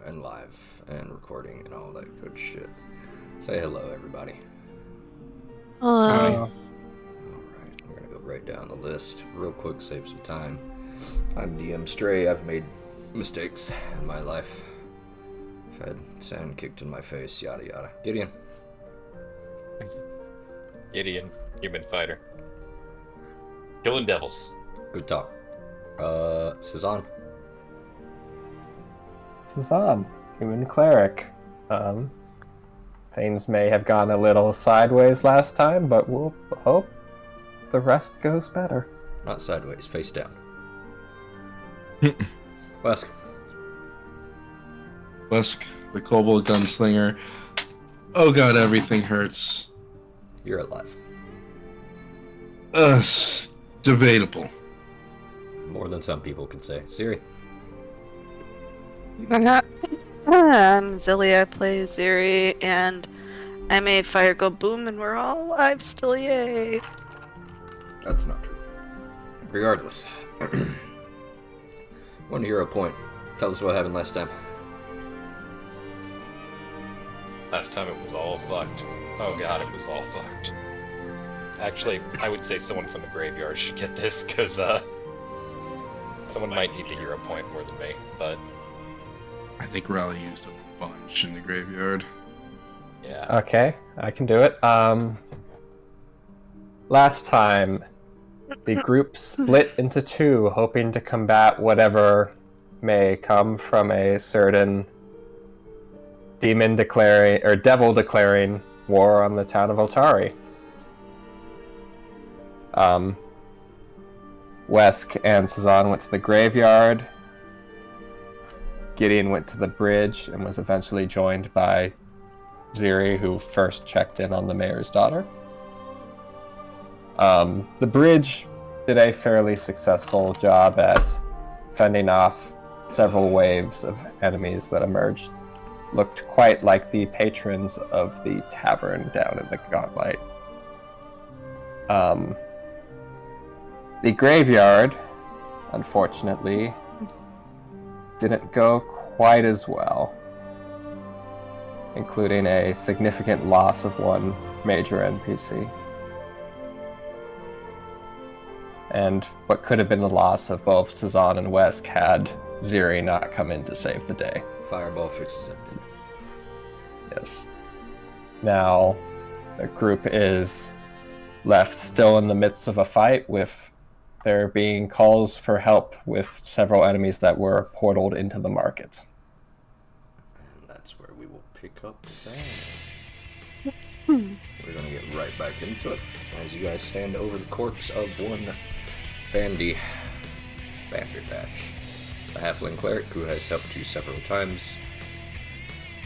and live and recording and all that good shit. Say hello, everybody. Hello. Alright, we're gonna go right down the list real quick, save some time. I'm DM Stray. I've made mistakes in my life. I've had sand kicked in my face, yada yada. Gideon. Gideon, human fighter. Killing devils. Good talk. Cezanne. Cezanne, human cleric. Things may have gone a little sideways last time, but we'll hope the rest goes better. Not sideways, face down. Wesk. Wesk, the kobold gunslinger. Oh god, everything hurts. You're alive. Debatable. More than some people can say. Siri. I'm Zilly, I play Ziri, and I made fire go boom, and we're all alive still, yay! That's not true. Regardless. 1 hero point. Tell us what happened last time. Last time it was all fucked. Oh god, it was all fucked. Actually, I would say someone from the graveyard should get this, because, someone might need the hero point more than me, but... I think Raleigh used a bunch in the graveyard. Yeah. Okay, I can do it. Last time, the group split into two, hoping to combat whatever may come from a certain devil declaring war on the town of Otari. Wesk and Cezanne went to the graveyard. Gideon went to the bridge and was eventually joined by Ziri, who first checked in on the mayor's daughter. The bridge did a fairly successful job at fending off several waves of enemies that emerged. Looked quite like the patrons of the tavern down in the Gauntlet. The graveyard, unfortunately, didn't go quite as well, including a significant loss of one major NPC. And what could have been the loss of both Cezanne and Wesk had Ziri not come in to save the day. Fireball fixes everything. Yes. Now, the group is left still in the midst of a fight, with there being calls for help with several enemies that were portaled into the market. And that's where we will pick up that. We're gonna get right back into it as you guys stand over the corpse of one Vandy Banderdash, the halfling cleric who has helped you several times.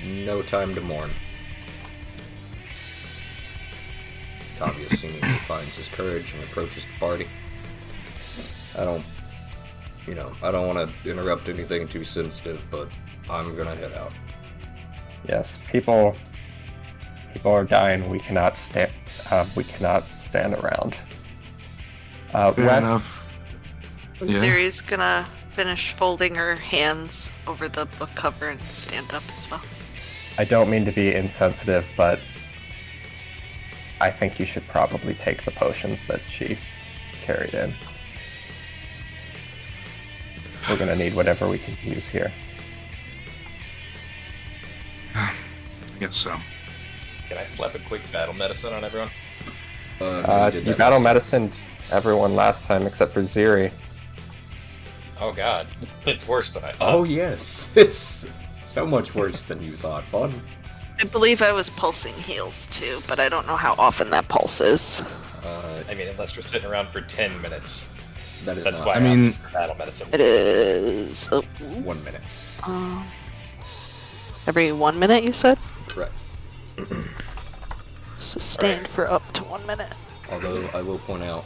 No time to mourn. Tavia seemingly finds his courage and approaches the party. I don't want to interrupt anything too sensitive, but I'm gonna head out. Yes, people are dying. We cannot stand around. Fair Wes, enough. Yeah. Ziri's gonna finish folding her hands over the book cover and stand up as well. I don't mean to be insensitive, but I think you should probably take the potions that she carried in. We're gonna need whatever we can use here. I guess so. Can I slap a quick battle medicine on everyone? No, we did You that battle last time. medicined everyone last time except for Ziri. Oh god, it's worse than I thought. Oh yes, it's so much worse than you thought, bud. I believe I was pulsing heals too, but I don't know how often that pulses. I mean, unless we're sitting around for 10 minutes. That is That's not why I mean- for battle medicine. It is... 1 minute. Every 1 minute, you said? Correct. Sustained for up to 1 minute. Although I will point out,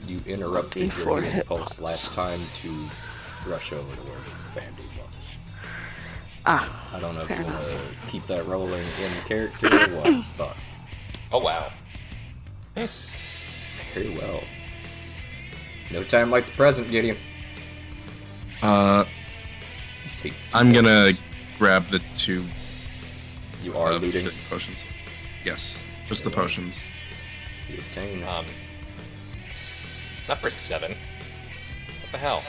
you interrupted your 1d4 healing hit pulse points. last time to rush over to where Vandy was. Ah, I don't know if fair you want enough. to keep that rolling in character or what, but Oh wow. very well. No time like the present, Gideon. Uh, Take I'm gonna points. grab the 2 You are looting. potions. Yes, just the Very well. potions. You obtain. Not for 7. What the hell?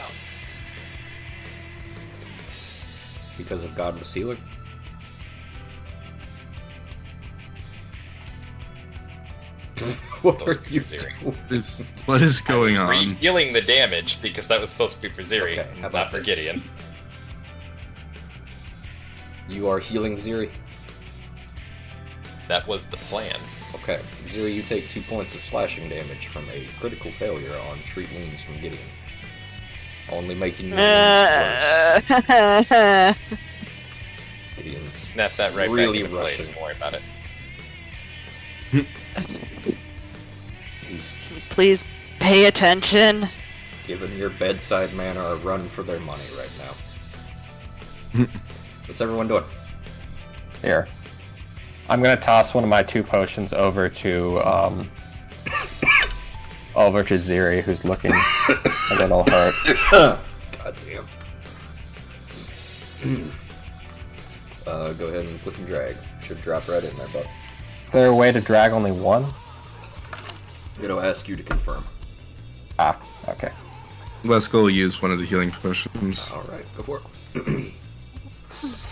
Because of Godless Healer. What Those are are you for Ziri. doing? What is going I was on? healing the damage because that was supposed to be for Ziri, Okay, how about not for this? Gideon. You are healing Ziri. That was the plan. Okay, Ziri, you take 2 points of slashing damage from a critical failure on treat wounds from Gideon. Only making your wounds worse. Gideon's Snap that right really back into place. rushing. Don't worry about it. He's Please pay attention. giving your bedside manor a run for their money right now. What's everyone doing? Here. I'm gonna toss one of my 2 potions over to Ziri, who's looking a little hurt. God damn. Go ahead and click and drag. Should drop right in there, bud. Is there a way to drag only 1? It'll ask you to confirm. Ah, okay. Let's go use one of the healing potions. Alright, go for it.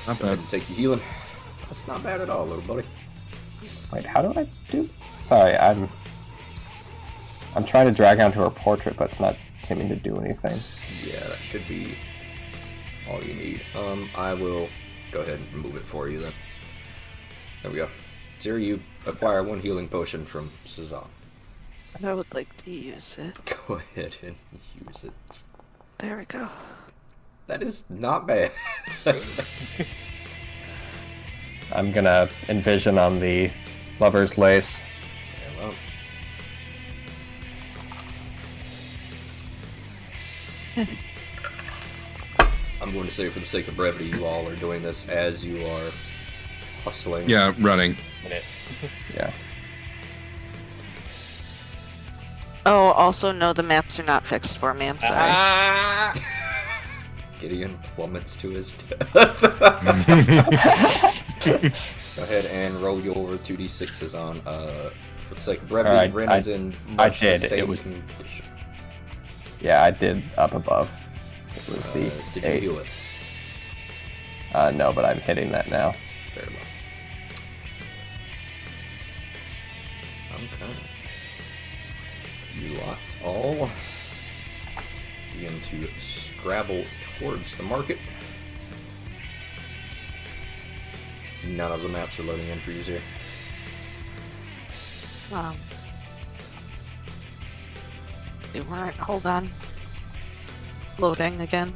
Not Go ahead bad. and take your healing. That's not bad at all, little buddy. Wait, how do I do? Sorry, I'm trying to drag onto her portrait, but it's not seeming to do anything. Yeah, that should be all you need. I will go ahead and remove it for you then. There we go. Ziri, you acquire 1 healing potion from Cezanne. I would like to use it. Go ahead and use it. There we go. That is not bad. I'm gonna envision on the lover's lace. Yeah, well. I'm going to say, for the sake of brevity, you all are doing this as you are hustling. Yeah, running. Minute. Yeah. Oh, also, no, the maps are not fixed for me. I'm sorry. Ah! Gideon plummets to his death. Go ahead and roll your 2d6s on. For the sake of brevity, Alright, Ren is in I much the did. same It was- condition. Yeah, I did up above. It was the Did 8. you heal it? No, but I'm hitting that now. Fair enough. Okay. You lots all begin to scrabble towards the market. None of the maps are loading in for you here. They weren't. Hold on. Loading again.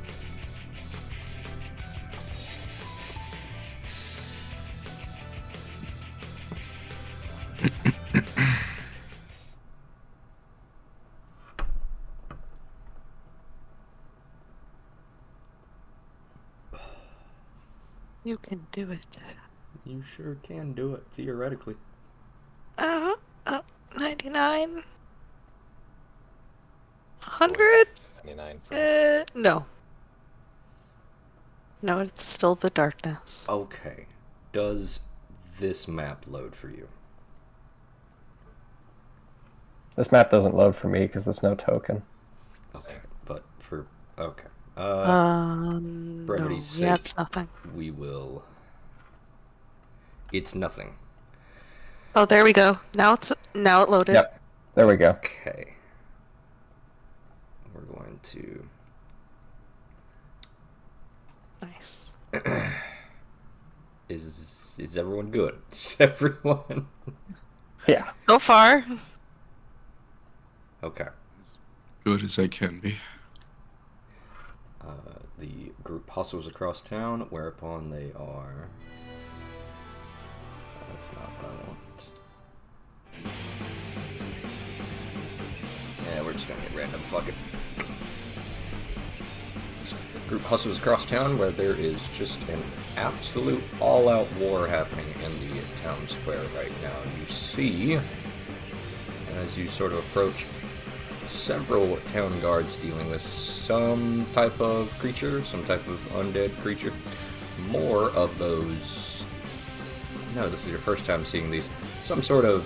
You can do it. You sure can do it, theoretically. 99? 100? 99. No. No, it's still the darkness. Okay. Does this map load for you? This map doesn't load for me because there's no token. Okay. But for... Okay. No. brevity's Yeah, sake. it's nothing. We will... It's nothing. Oh, there we go. Now it loaded. Yep. There we go. Okay. We're going to... Nice. Is everyone good? Is everyone... Yeah. So far. Okay. Good as I can be. The group hustles across town, whereupon they are... That's not what I want. Yeah, we're just gonna get random. Fuck it. Group hustles across town, where there is just an absolute all-out war happening in the town square right now. You see, as you sort of approach, several town guards dealing with some type of creature, some type of undead creature. more of those. No, this is your first time seeing these. Some sort of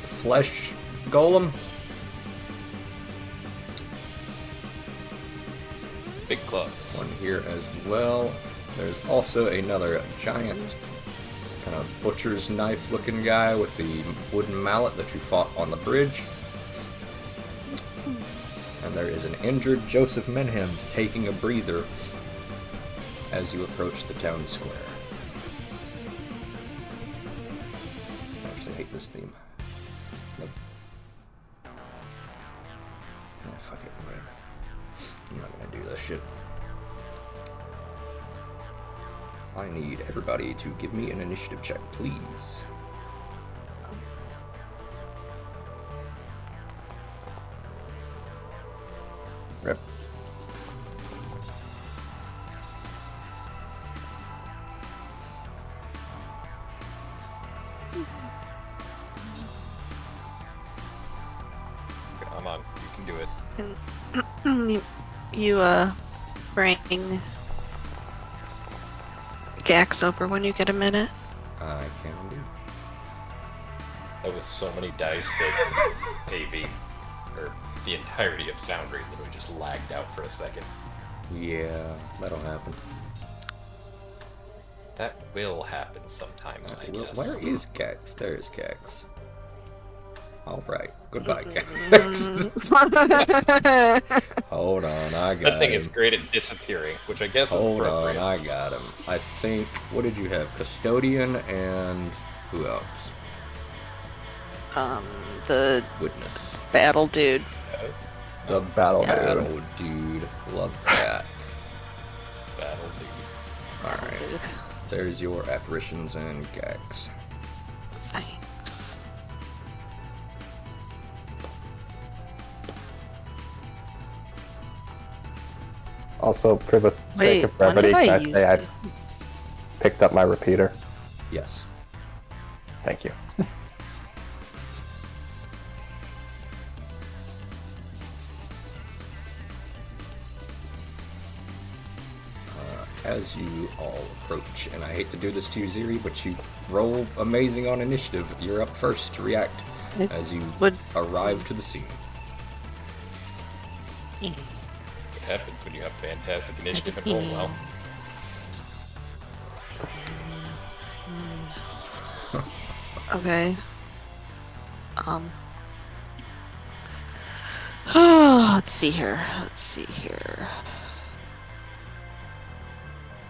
flesh golem. Big claws. One here as well. There's also another giant kind of butcher's knife looking guy with the wooden mallet that you fought on the bridge. And there is an injured Joseph Menhems taking a breather as you approach the town square. I actually hate this theme. Nope. Fuck it, whatever. I'm not gonna do this shit. I need everybody to give me an initiative check, please. Rip. Come on, you can do it. You bring Gax over when you get a minute. I can do. That was so many dice that AV, or the entirety of Foundry, literally just lagged out for a second. Yeah, that'll happen. That will happen sometimes, I guess. Where is Gax? There is Gax. Alright, goodbye, Gax. Hold on, I got That thing him. is great at disappearing, which I guess Hold is on, appropriate. I got him. I think, what did you have? Custodian and who else? The Witness. battle dude. Yes. The battle dude. Battle dude. Love that. Battle dude. Alright. There's your apparitions and gags. Thanks. Also, for the sake Wait, of brevity, when did can I use say I the- picked up my repeater? Yes. Thank you. As you all approach, and I hate to do this to you, Ziri, but you roll amazing on initiative. You're up first to react as you Would arrive to the scene. What happens when you have fantastic initiative and roll well? okay. Let's see here. Let's see here.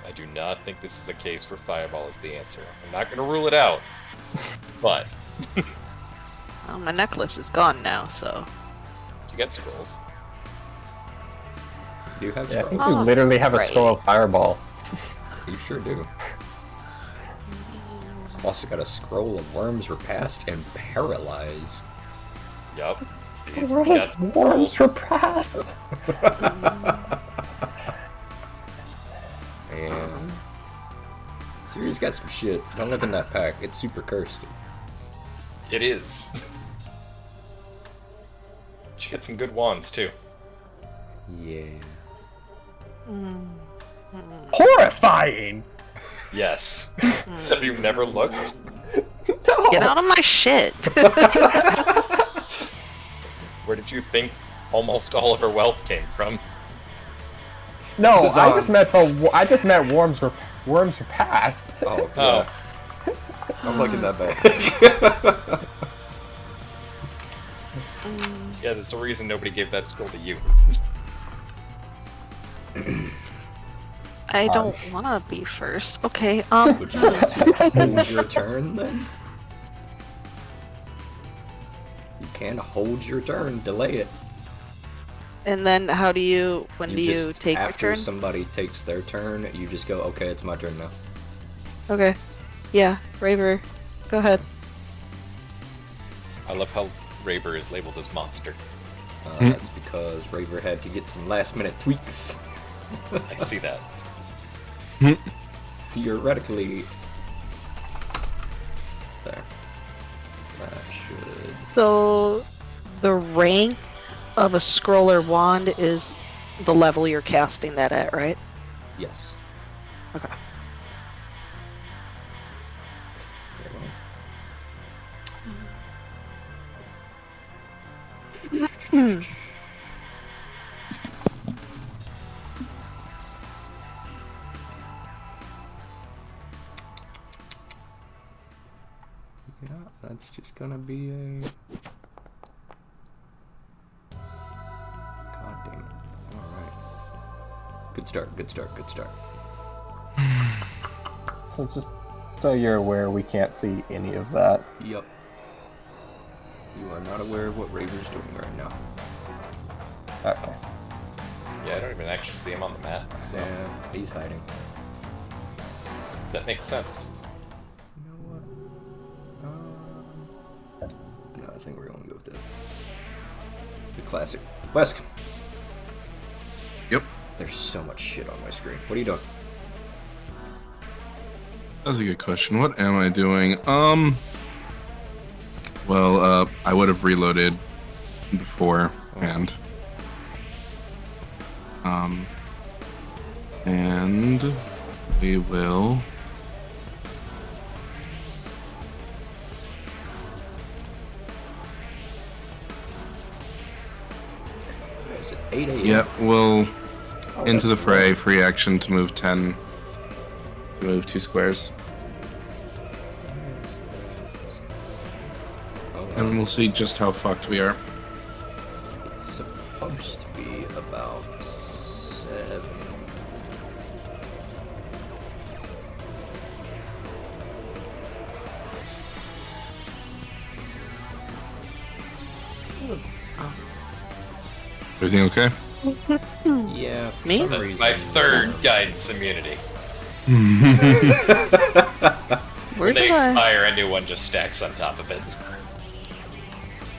I do not think this is a case where Fireball is the answer. I'm not going to rule it out, but Well, my necklace is gone now, so. you get scrolls. Do you have Yeah, I think scrolls? you literally have a right. scroll of fireball. You sure do. I've also got a scroll of worms repast and paralyzed. Yup. Worms were passed. And Siri's got some shit. Don't look in that pack. It's super cursed. It is. She had some good wands too. Yeah. Horrifying. Yes. Have you never looked? No. Get out of my shit! Where did you think almost all of her wealth came from? No, This is I on. just meant worms were passed. Oh, Oh, I'm looking that back. yeah, there's a reason nobody gave that scroll to you. I don't wanna be first. Okay, Would you like to hold your turn then? You can hold your turn, delay it. and then how do you, when do you just, take your after turn? somebody takes their turn, you just go, okay, it's my turn now. Okay. Yeah, Raver, go ahead. I love how Raver is labeled as monster. That's because Raver had to get some last minute tweaks. I see that. Theoretically. There. That should. So, the rank of a scroller wand is the level you're casting that at, right? Yes. Okay. Very well. Yeah, that's just gonna be a. God damn it. Alright. Good start, good start, good start. So just so you're aware, we can't see any of that. Yup. You are not aware of what Raver's doing right now. Okay. Yeah, I don't even actually see him on the map, so Yeah, he's hiding. that makes sense. You know what? No, I think we're gonna go with this. The classic. Wesk! Yep. There's so much shit on my screen. What are you doing? That's a good question. What am I doing? Well, I would have reloaded beforehand. And we will. Is it 8 a.m.? Yep, we'll Oh, into the that's fray. right. Free action to move 10. To move 2 squares. Oh, And we'll see just how fucked we are. it's supposed to be about 7. Everything okay? Yeah, for Me? some That's reason. my third guidance immunity. Where When they did I? expire, a new one just stacks on top of it.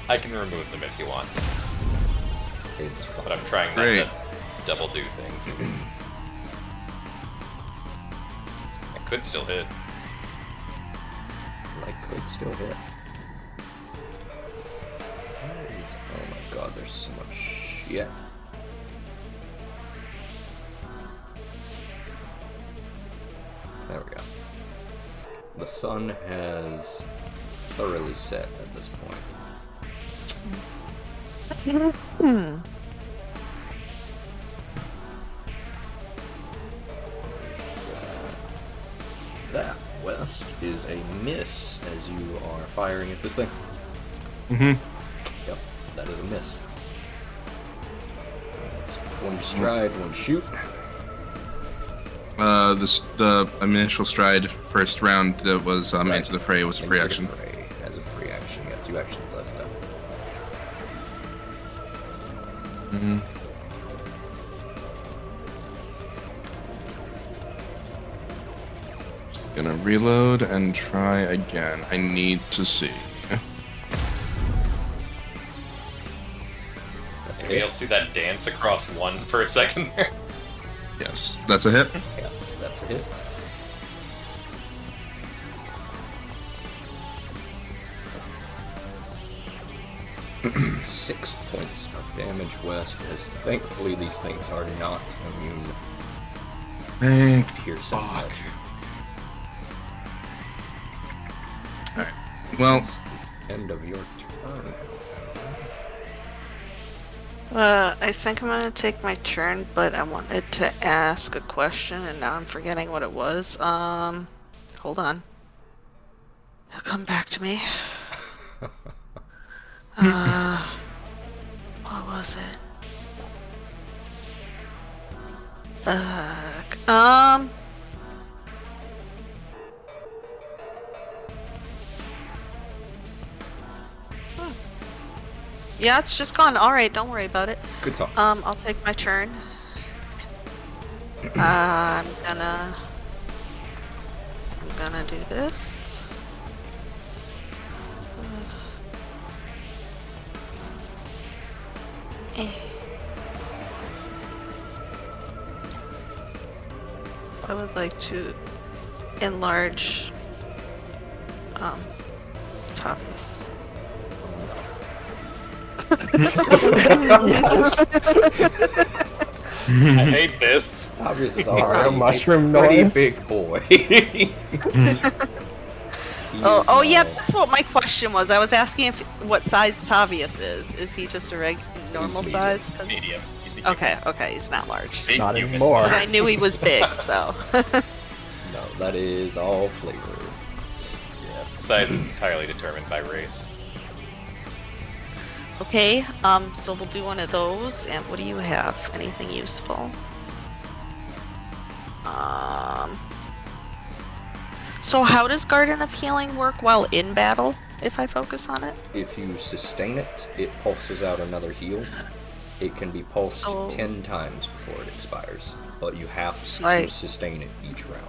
I can remove them if you want, It's fun. but I'm trying not Great. to double do things. I could still hit. I could still hit. Oh my god, there's so much shit. There we go. The sun has thoroughly set at this point. Hmm. That west is a miss as you are firing at this thing. Mm-hmm. Yep, that is a miss. That's one stride, one shoot. The initial stride first round that was Right. into the fray was a free Into action. the fray as a free action. You got 2 actions left then. Mm-hmm. Gonna reload and try again. I need to see. That's a Maybe I'll hit. see that dance across one for a second there. Yes, that's a hit. Yeah, that's a hit. Six points of damage west, as thankfully these things are not immune Thank to piercing. fuck. but Alright. Well, it's the end of your turn. I think I'm gonna take my turn, but I wanted to ask a question, and now I'm forgetting what it was. Hold on. It'll come back to me. What was it? Fuck. Yeah, it's just gone. All right, don't worry about it. Good talk. I'll take my turn. I'm gonna do this. I would like to enlarge Tommy's. I hate this. Tavius is Mario already mushroom a pretty noise. big boy. He Oh, is yeah, now- that's what my question was. I was asking if what size Tavius is. Is he just a normal medium. size? 'Cause- Medium. He's a human. Okay, he's not large. Big Not human. anymore. Because I knew he was big, so. No, that is all flavor. Yeah. Size is entirely determined by race. Okay, so we'll do one of those. And what do you have? Anything useful? So how does Garden of Healing work while in battle, if I focus on it? If you sustain it, it pulses out another heal. It can be pulsed So- 10 times before it expires, but you have So to I- sustain it each round.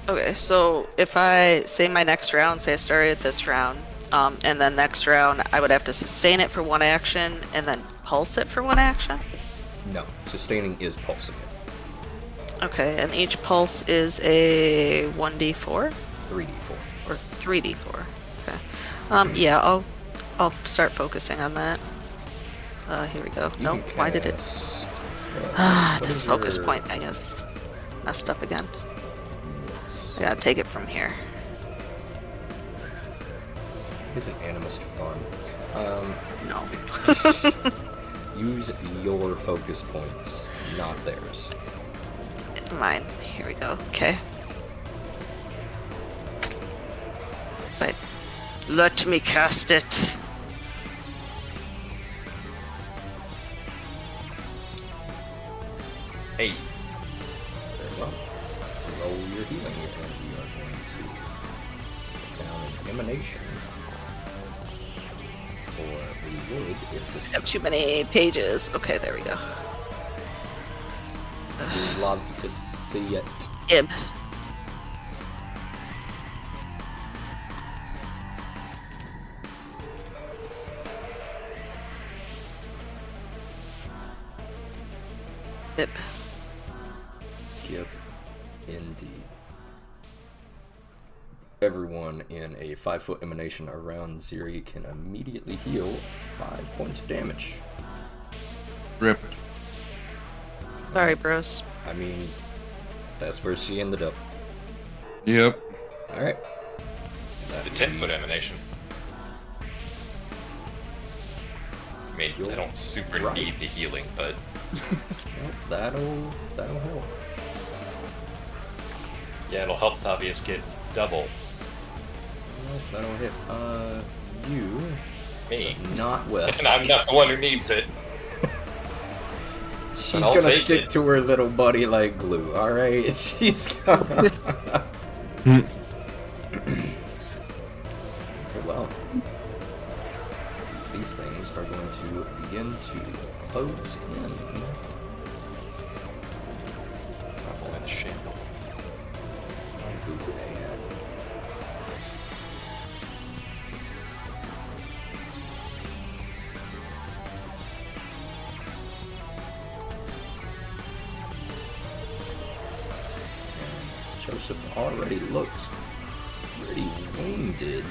Okay, so if I say my next round, say I started this round, and then next round I would have to sustain it for one action and then pulse it for one action? No, sustaining is pulsing it. Okay, and each pulse is a 1d4 3d4. or 3d4. Okay. Yeah, I'll start focusing on that. Here we go. You Nope, can why did it? cast, Ah, what this is focus your- point thing is messed up again. I gotta take it from here. Isn't animist fun? No. Use your focus points, not theirs. Mine. Here we go. Okay. But let me cast it. Hey. Very well. Roll your healing, and we are going to put down an emanation. Or we would if this I have too many pages. Okay, there we go. We'd love to see it. Ib. Ib. Yep, indeed. Everyone in a 5-foot emanation around Ziri can immediately heal 5 points of damage. Rip. Sorry, bros. I mean, that's where she ended up. Yep. Alright. It's a 10-foot emanation. I mean, I don't super Right. need the healing, but Well, that'll help. yeah, it'll help Tavius get double. Well, that'll hit, you. Me. Not Wes. And I'm not the one who needs it. She's I'll gonna take stick it. to her little buddy like glue, alright? She's gonna... Well, these things are going to begin to close in. Holy shit. Joseph already looks pretty wounded.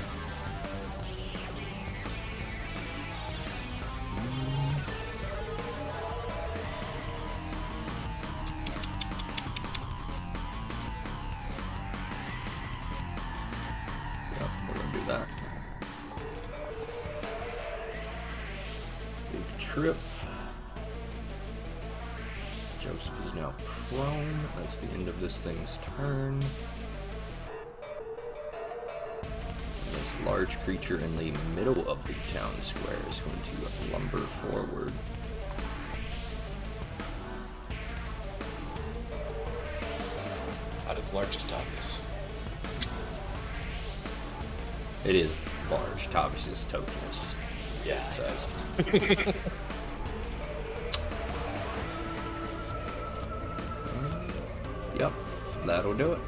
Yep, we're gonna do that. Big trip. Joseph is now prone. That's the end of this thing's turn. And this large creature in the middle of the town square is going to lumber forward. Not as large as Tavius. It is large. Tavis's token is just Yeah. size. Yep, that'll do it.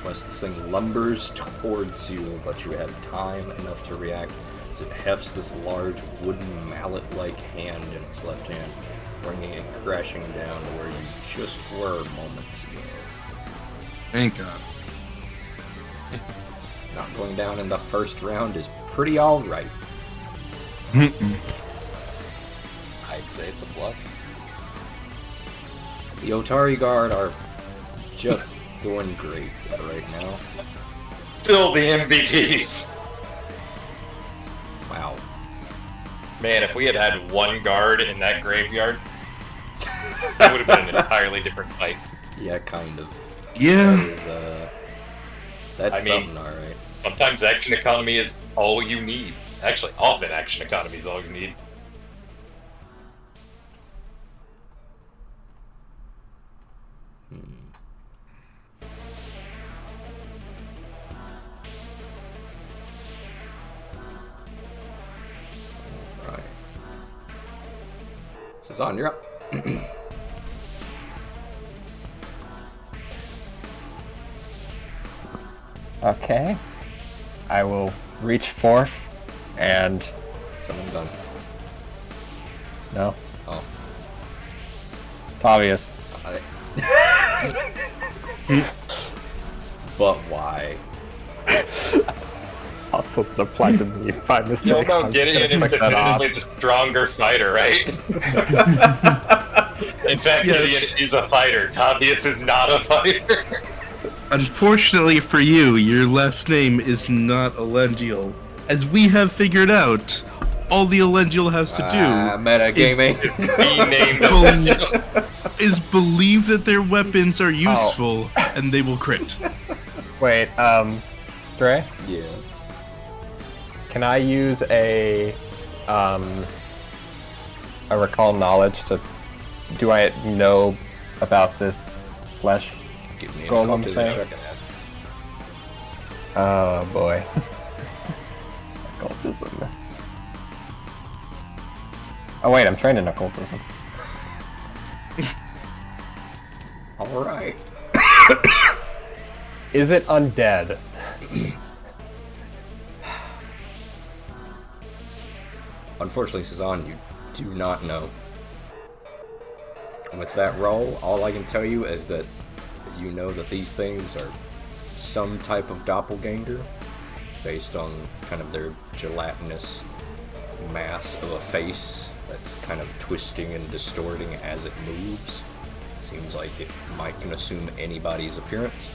Once this thing lumbers towards you, but you have time enough to react, as it hefts this large wooden mallet-like hand in its left hand, bringing it crashing down to where you just were moments ago. Thank God. Not going down in the first round is pretty alright. I'd say it's a plus. The Otari Guard are just doing great right now. Still the MVPs. Wow. Man, if we had had one guard in that graveyard, that would have been an entirely different fight. Yeah, kind of. Yeah. That is, that's I mean- something, alright. Sometimes action economy is all you need. Actually, often action economy is all you need. Right. Sazan, you're up. Okay. I will reach forth and Summon gun. no, Oh. it's obvious. But why? Also applied to me by mistake. so No, I'm Gideon gonna is click that off. definitively the stronger fighter, right? In fact, Yes. Gideon is a fighter. Tavius is not a fighter. Unfortunately for you, your last name is not Elengial. As we have figured out, all the Elengial has to do Metagaming. Renamed is believe that their weapons are useful, and they will crit. Wait, Dre, Yes. can I use a recall knowledge to? Do I know about this flesh? Give me an Golem occultism thing. check. Oh boy. Occultism. Oh wait, I'm trained in occultism. Alright. Is it undead? Unfortunately, Sazan, you do not know. And with that roll, all I can tell you is that you know that these things are some type of doppelganger based on kind of their gelatinous mass of a face that's kind of twisting and distorting as it moves. Seems like it might can assume anybody's appearance.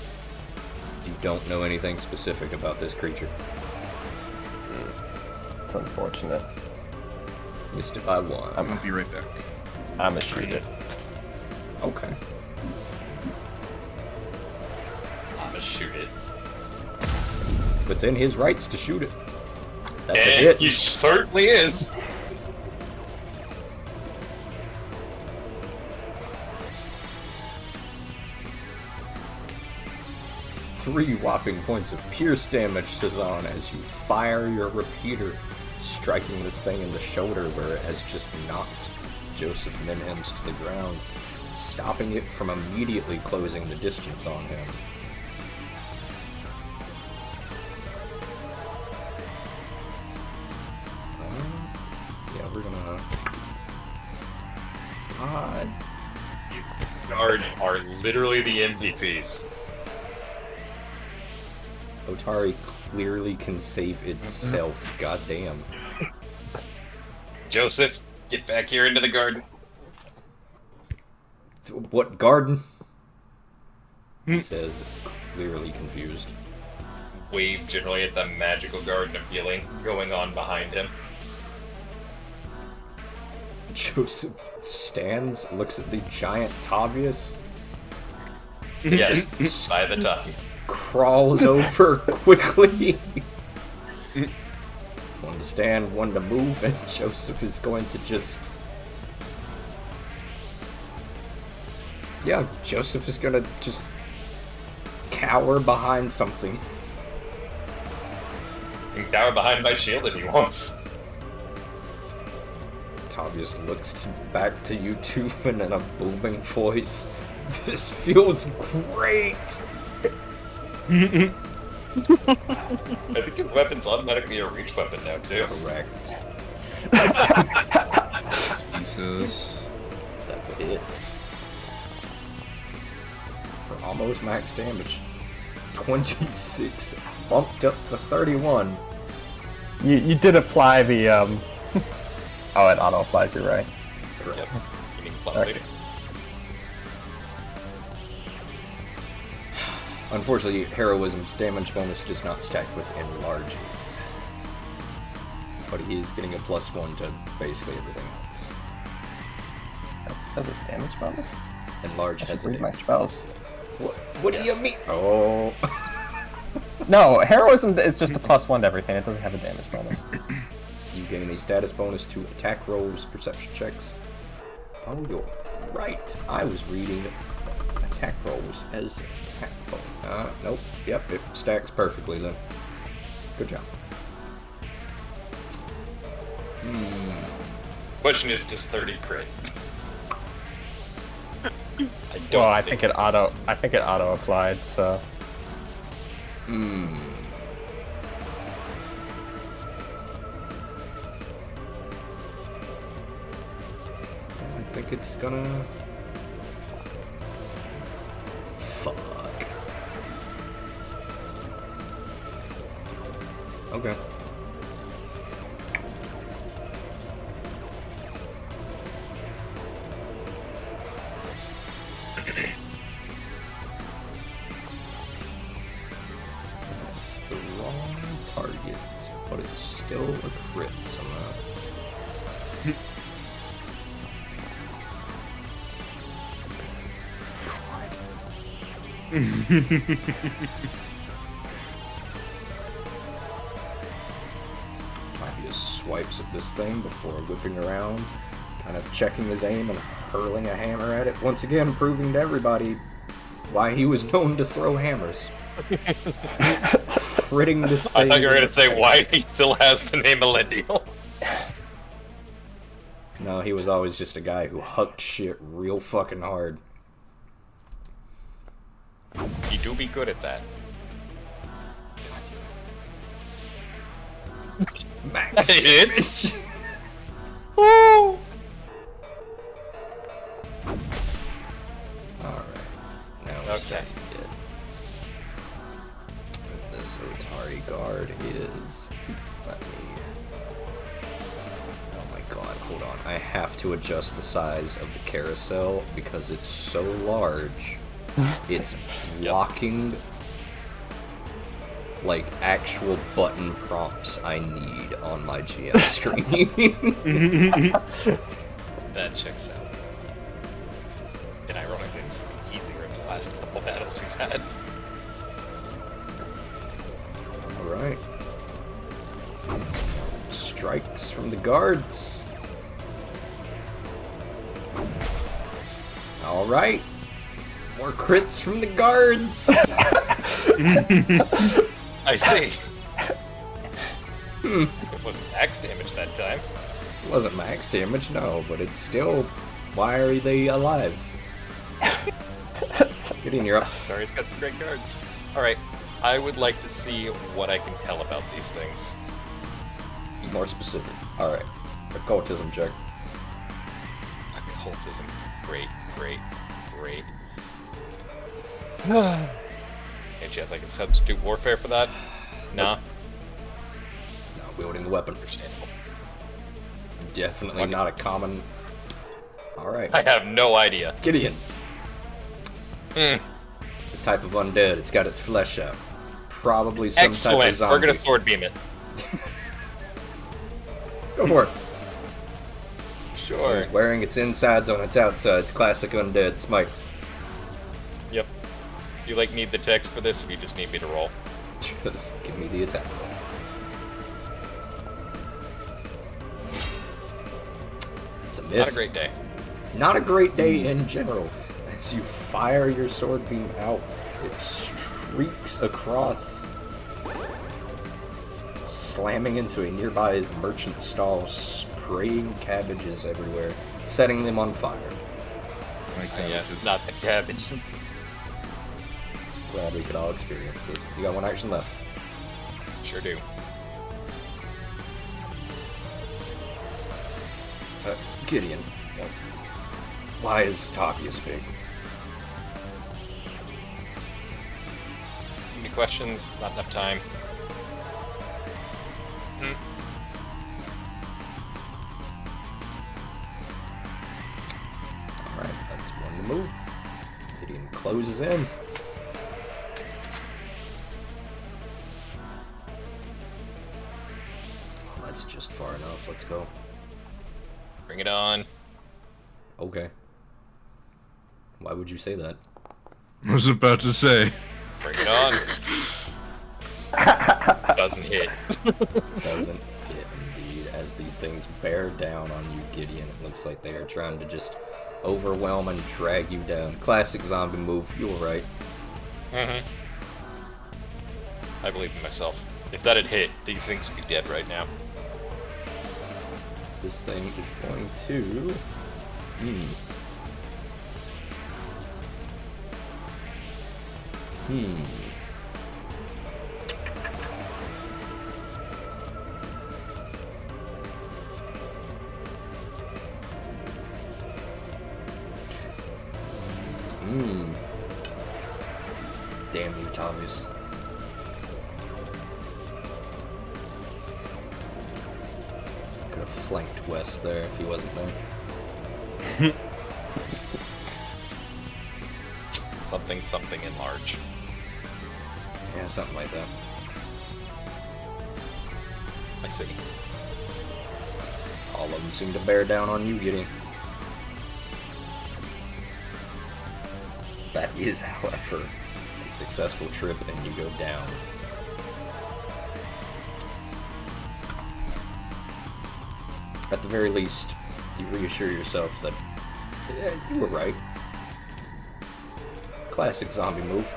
You don't know anything specific about this creature. It's unfortunate. Missed it by one. I'll be right back. I'ma shoot it. Okay. I'ma shoot it. He's within his rights to shoot it. That's a And hit. he certainly is. Three whopping points of pierce damage, Sazan, as you fire your repeater, striking this thing in the shoulder where it has just knocked Joseph Minhems to the ground, stopping it from immediately closing the distance on him. Yeah, we're gonna... God. These guards are literally the MVPs. Otari clearly can save itself, goddamn. Joseph, get back here into the garden. What garden? He says, clearly confused. Wave generally at the magical garden of healing going on behind him. Joseph stands, looks at the giant Tavius, Yes, by the top. crawls over quickly. One to stand, one to move, and Joseph is going to just... Yeah, Joseph is gonna just cower behind something. He can cower behind my shield if he wants. Tavius looks back to you two and in a booming voice. This feels great! I think his weapon's automatically a reach weapon now, too. Correct. Jesus. That's a hit. For almost max damage. 26. Bumped up to 31. You did apply the Oh, it auto applies. You're right. Yep. You mean clumsy? Okay. Unfortunately, heroism's damage bonus does not stack with enlarges. But he is getting a +1 to basically everything else. Has a damage bonus? Enlarge I has should a read my damage. spells. What do you mean? Oh. No, heroism is just a +1 to everything. It doesn't have a damage bonus. You gain a status bonus to attack rolls, perception checks. Oh, you're right. I was reading attack rolls as attack bonus. Nope. Yep, it stacks perfectly then. Good job. Question is, does 30 crit? I don't Well, I think it auto applied. So. I think it's gonna... Fuck. Okay. That's the wrong target, but it's still a crit somehow. Matthias swipes at this thing before whipping around, kind of checking his aim and hurling a hammer at it, once again proving to everybody why he was known to throw hammers. Critting this thing. I thought you were in going the to say face. why he still has the name Elendiel. No, he was always just a guy who hucked shit real fucking hard. You do be good at that. Max It's- damage. Alright. Now we're Okay. starting to get... This Otari guard is... Let me... Oh my god, hold on. I have to adjust the size of the carousel because it's so large. It's blocking... like actual button prompts I need on my GM screen. That checks out. And ironically, it's easier in the last couple battles we've had. Alright. Strikes from the guards. Alright. More crits from the guards. I see. It wasn't max damage that time. It wasn't max damage, no, but it's still... Why are they alive? Get in, you're up. Darius got some great cards. Alright, I would like to see what I can tell about these things. Be more specific. Alright. Occultism check. Occultism. Great, great, great. Can't you have like a substitute warfare for that? Nah. Not wielding a weapon. Understandable. Definitely Okay. not a common... Alright. I have no idea. Gideon. Hmm. It's a type of undead. It's got its flesh out. Probably some type Excellent. of zombie. We're gonna sword beam it. Go for it. Sure. It's wearing its insides on its outsides. Classic undead smite. Yep. Do you like need the text for this, or you just need me to roll? Just give me the attack roll. It's a miss. Not a great day. Not a great day in general. As you fire your sword beam out, it streaks across, slamming into a nearby merchant stall, spraying cabbages everywhere, setting them on fire. Yes, not the cabbage. Glad we could all experience this. You got one action left. Sure do. Gideon, why is Tavius big? Any questions? Not enough time. closes in. Oh, that's just far enough. Let's go. Bring it on. Okay. Why would you say that? I was about to say. Bring it on. Doesn't hit. Doesn't hit indeed. As these things bear down on you, Gideon, it looks like they are trying to just overwhelm and drag you down. Classic zombie move. You were right. Mm-hmm. I believe in myself. If that had hit, these things would be dead right now. This thing is going to... Damn you, Thomas. Could have flanked West there if he wasn't there. Something enlarge. Yeah, something like that. I see. All of them seem to bear down on you, Gideon. That is, however, a successful trip and you go down. At the very least, you reassure yourself that you were right. Classic zombie move.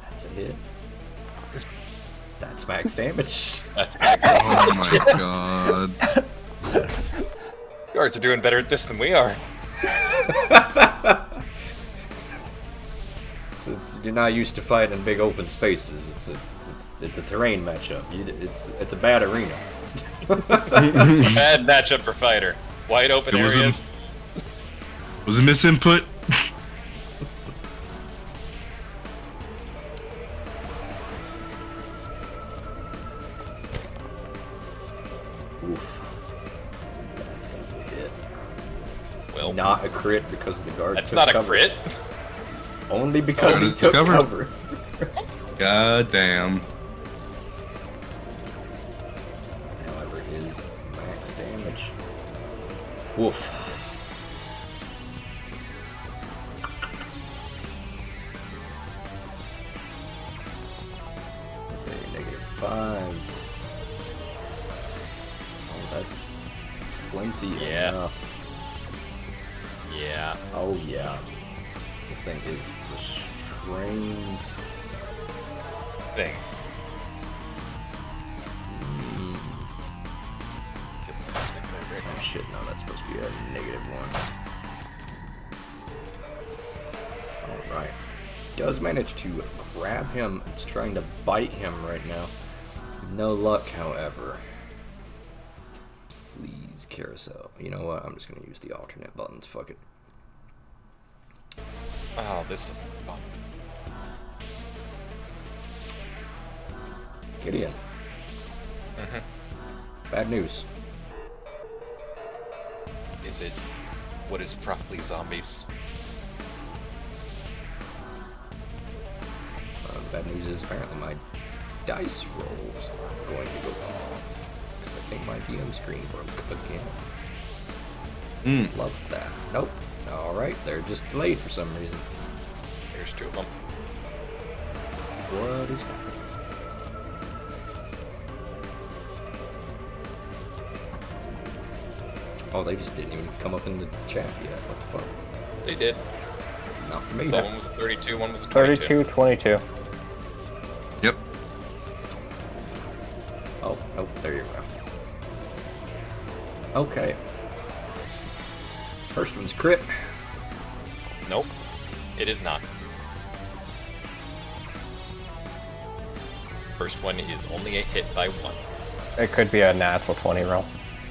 That's a hit. That's max damage. That's Oh my god. Guards are doing better at this than we are. Since you're not used to fighting in big open spaces, it's a terrain matchup. It's a bad arena. Bad matchup for fighter. Wide open It was a- areas. Was it misinput? Oof. That's gonna be a hit. Well, Not a crit because the guard that's took not a cover. crit. Only because Oh, he it's took cover. cover. God damn. However, his max damage. Woof. Let's say -5. Oh, that's plenty Yeah. enough. Yeah. Oh yeah. This thing is restrained. Thing. Oh shit, no, that's supposed to be a -1. Alright. Does manage to grab him. It's trying to bite him right now. No luck, however. Please, carousel. You know what? I'm just gonna use the alternate buttons. Fuck it. Oh, this doesn't look fun. Gideon. Bad news. Is it what is properly zombies? The bad news is apparently my dice rolls are going to go off. Because I think my DM screen broke again. Love that. Nope. Alright, they're just delayed for some reason. There's two of them. What is happening? Oh, they just didn't even come up in the chat yet. What the fuck? They did. Not for me. So one was a 32, one was a 22. 32, 22. Yep. Oh, nope, there you go. Okay. First one's crit. Nope. It is not. First one is only a hit by 1. It could be a natural 20 roll.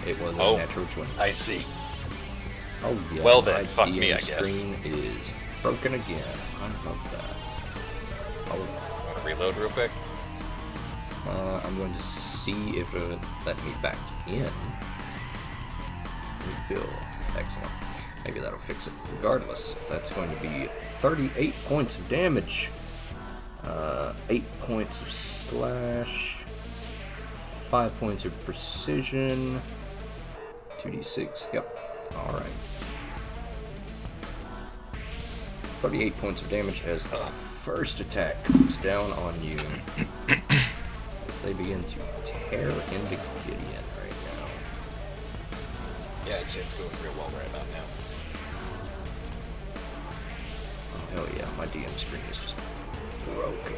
It was Oh. a natural 20. I see. Oh, yeah. Well then, my fuck DM me, I guess. screen is broken again. I love that. Oh, Want to reload real quick? I'm going to see if it'll let me back in. Rebuild. Excellent. Maybe that'll fix it. Regardless, that's going to be 38 points of damage. 8 points of slash. 5 points of precision. 2d6. Yep. Alright. 38 points of damage as the first attack comes down on you. As they begin to tear into Gideon right now. Yeah, I'd say it's going real well right about now. Oh, hell yeah, my DM screen is just broken.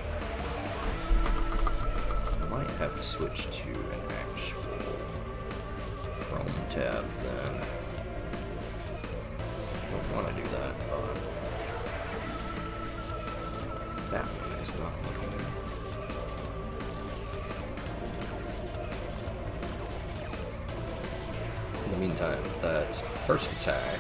I might have to switch to an actual Chrome tab then. Don't want to do that, but that one is not looking good. In the meantime, that's first attack.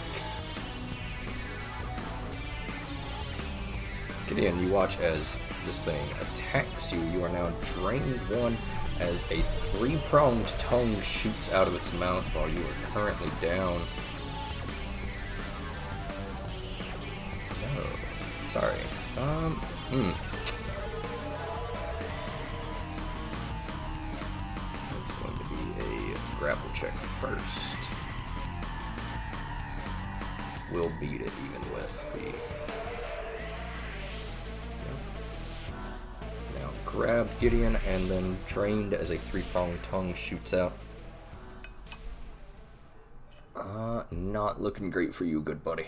Gideon, you watch as this thing attacks you. You are now drained one as a 3-pronged tongue shoots out of its mouth while you are currently down. No. Sorry. It's going to be a grapple check first. We'll beat it even with the... Now grabbed Gideon and then drained as a 3-pronged tongue shoots out. Not looking great for you, good buddy.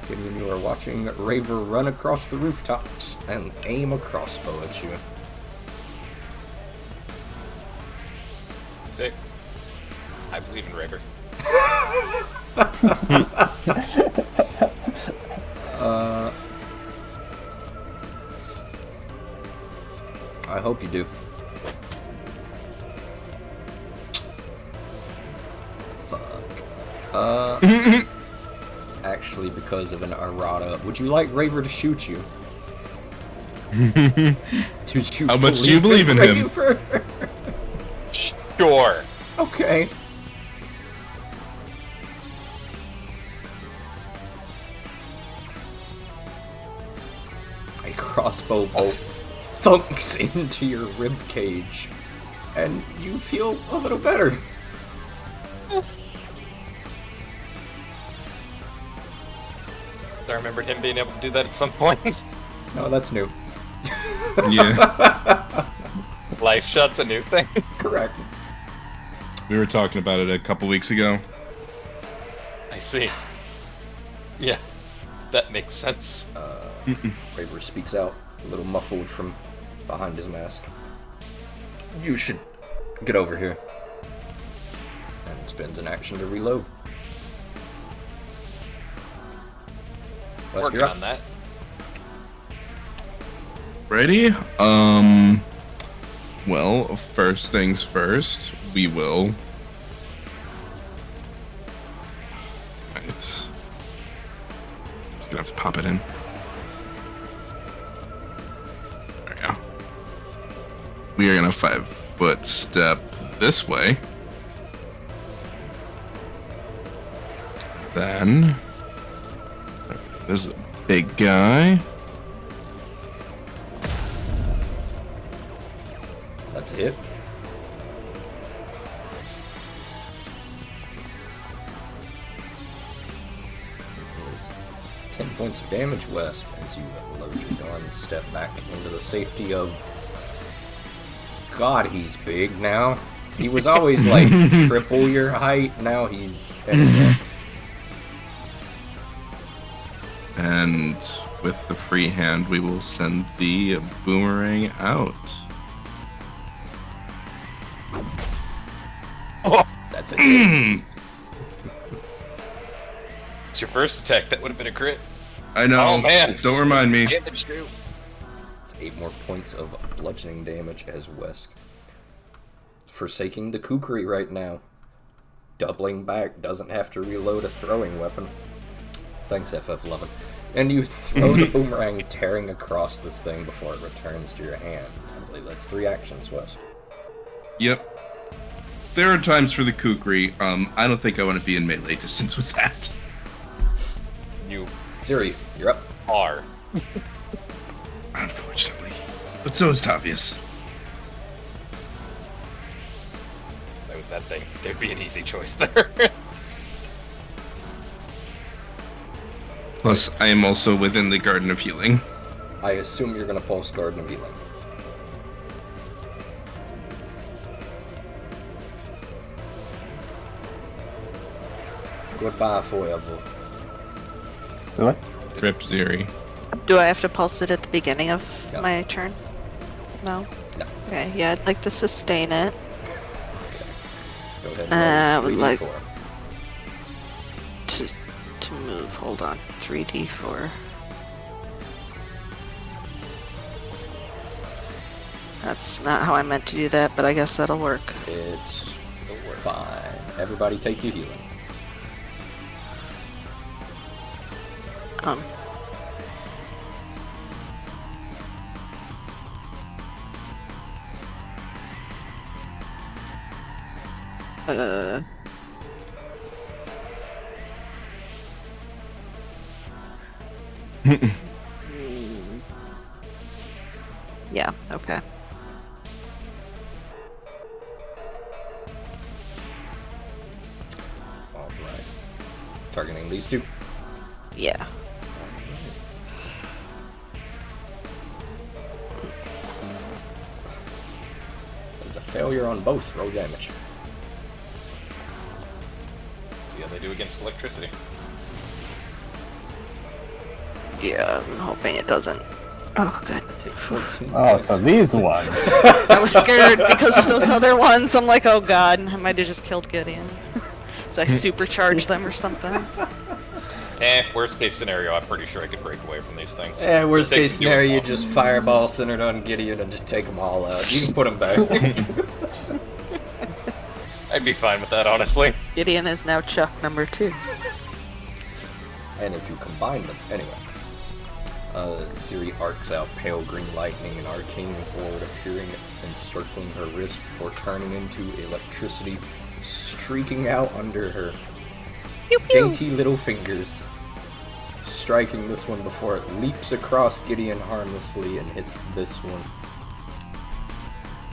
Gideon, you are watching Raver run across the rooftops and aim a crossbow at you. Sick. I believe in Raver. I hope you do. Fuck. Actually, because of an errata, would you like Raver to shoot you? How much do you believe in him? Sure. Okay. A crossbow bolt thunks into your rib cage, and you feel a little better. I remembered him being able to do that at some point. No, that's new. Yeah. Life shot's a new thing. Correct. We were talking about it a couple weeks ago. I see. Yeah, that makes sense. Raver speaks out, a little muffled from behind his mask. You should get over here. And spends an action to reload. Wes, Working you're up. on that. Ready? Well, first things first, we will... It's... Gonna have to pop it in. There we go. We are gonna 5-foot step this way. Then... There's a big guy. That's it. It's 10 points of damage, West, as you load your gun and step back into the safety of... God, he's big now. He was always like triple your height, now he's... And with the free hand, we will send the boomerang out. Oh, That's it. it's your first attack. That would have been a crit. I know. Oh, man. Don't remind me. Damage too. It's 8 more points of bludgeoning damage as Wesk forsaking the kukri right now. Doubling back, doesn't have to reload a throwing weapon. Thanks, FF11. And you throw the boomerang tearing across this thing before it returns to your hand. I believe that's 3 actions, Wes. Yep. There are times for the kukri. I don't think I want to be in melee distance with that. You Ziri, you're up. are. Unfortunately. But so is Tavius. That was that thing. There'd be an easy choice there. Plus, I am also within the Garden of Healing. I assume you're going to pulse Garden of Healing. Goodbye forever. So what? Rip Ziri. Do I have to pulse it at the beginning of No. my turn? No? No. Okay, yeah, I'd like to sustain it. Go ahead I and would roll like- 3d4. To move. Hold on. 3d4. That's not how I meant to do that, but I guess that'll work. It's fine. Everybody take your healing. Um. Uh. Yeah, okay. Alright. Targeting these 2. Yeah. There's a failure on both. Roll damage. See how they do against electricity. Yeah, I'm hoping it doesn't. Oh, good. Take 14. Oh, so these ones. I was scared because of those other ones. I'm like, oh god, I might have just killed Gideon. So I supercharged them or something. Worst case scenario, I'm pretty sure I could break away from these things. Worst It takes case doing scenario, you all. just fireball centered on Gideon and just take them all out. You can put them back. I'd be fine with that, honestly. Gideon is now Chuck number 2. And if you combine them, anyway. Ziri arcs out pale green lightning, an arcane ward appearing and circling her wrist before turning into electricity, streaking out under her Pew pew! dainty little fingers, striking this one before it leaps across Gideon harmlessly and hits this one.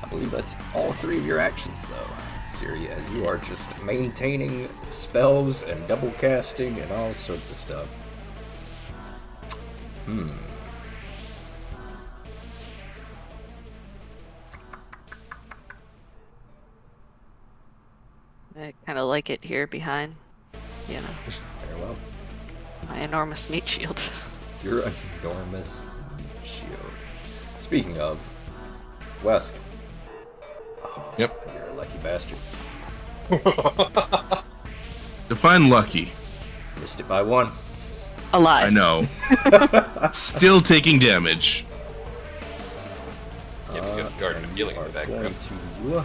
I believe that's all 3 of your actions, though, Ziri, as you are just maintaining spells and double casting and all sorts of stuff. I kind of like it here behind, you know, Very well. my enormous meat shield. Your enormous shield. Speaking of, Wesk. Oh, Yep. You're a lucky bastard. Define lucky. Missed it by 1. Alive. I know. Still taking damage. Yeah, we got Garden of Healing in are the going background. to...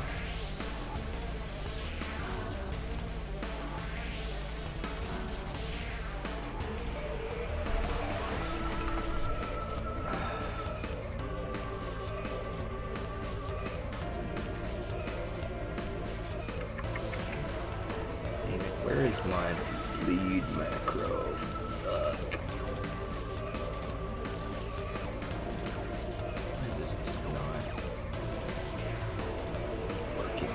Damn it, where is my bleed macro? Fuck. This is just not working.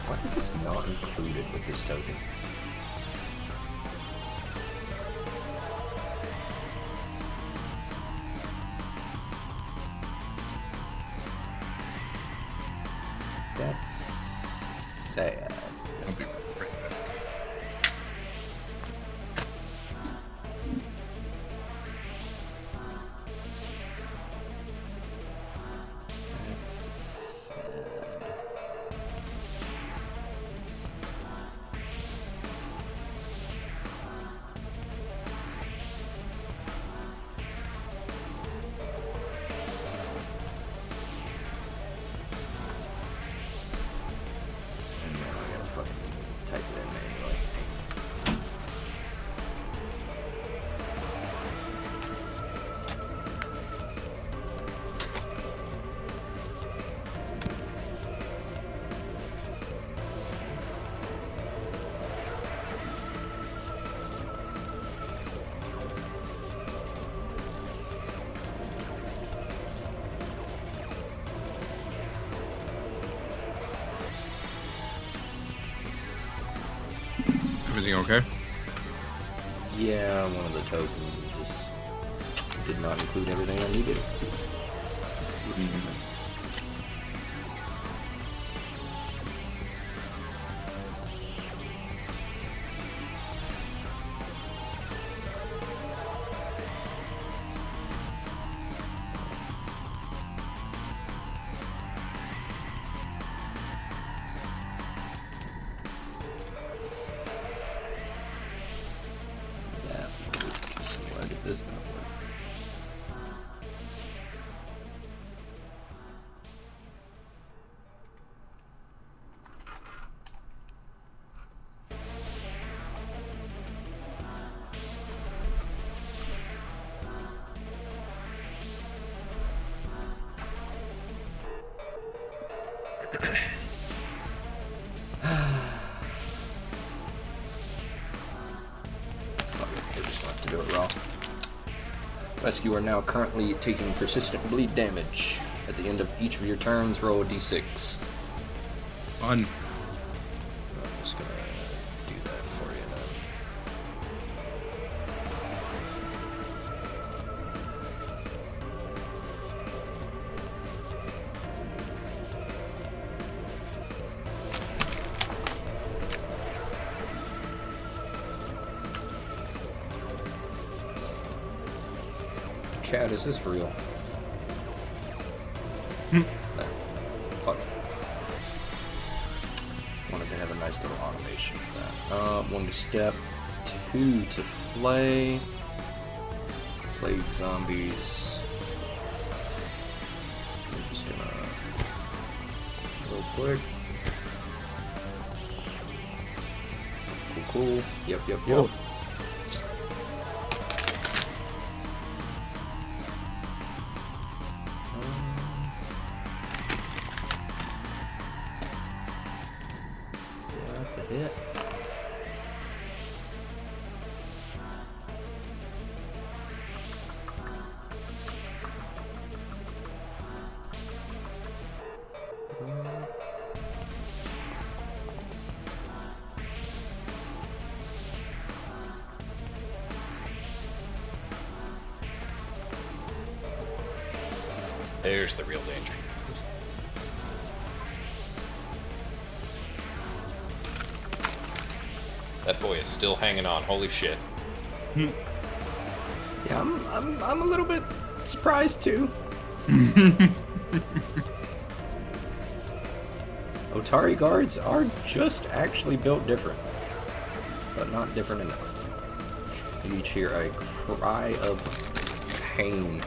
Why is this not included with this token? That's sad. I'll be right back. That's sad. Everything okay? Yeah, one of the tokens is just did not include everything I needed it to. So why did this not work? Fuck it, we're just gonna have to do it raw. Rescuer now currently taking persistent bleed damage. At the end of each of your turns, roll a d6. Fun. I'm just gonna do that for you then. Chad, is this real? No. Fuck it. Wanted to have a nice little automation for that. 1 to step, 2 to flay. Plague zombies. I'm just gonna real quick. Cool. Yep. Whoa. Yeah, that's a hit. There's the real danger. That boy is still hanging on. Holy shit. Yeah, I'm a little bit surprised too. Otari guards are just actually built different, but not different enough. You each hear a cry of pain,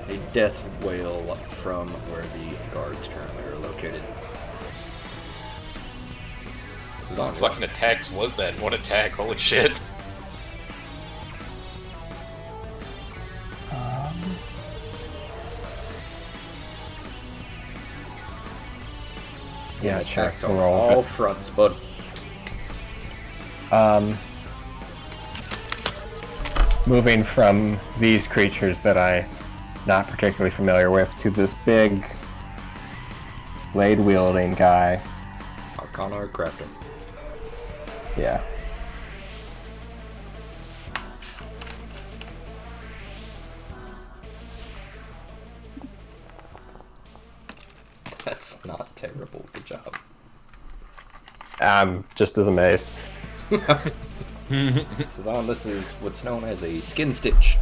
a death wail from where the guards currently are located. This is on Fucking attacks was that? What attack? Holy shit. Yeah, attacked check. on We're all all fronts, bud. Moving from these creatures that I'm not particularly familiar with to this big blade wielding guy. Arcana or Crafter? Yeah. That's not terrible. Good job. I'm just as amazed. Sazan, this is what's known as a skin stitch.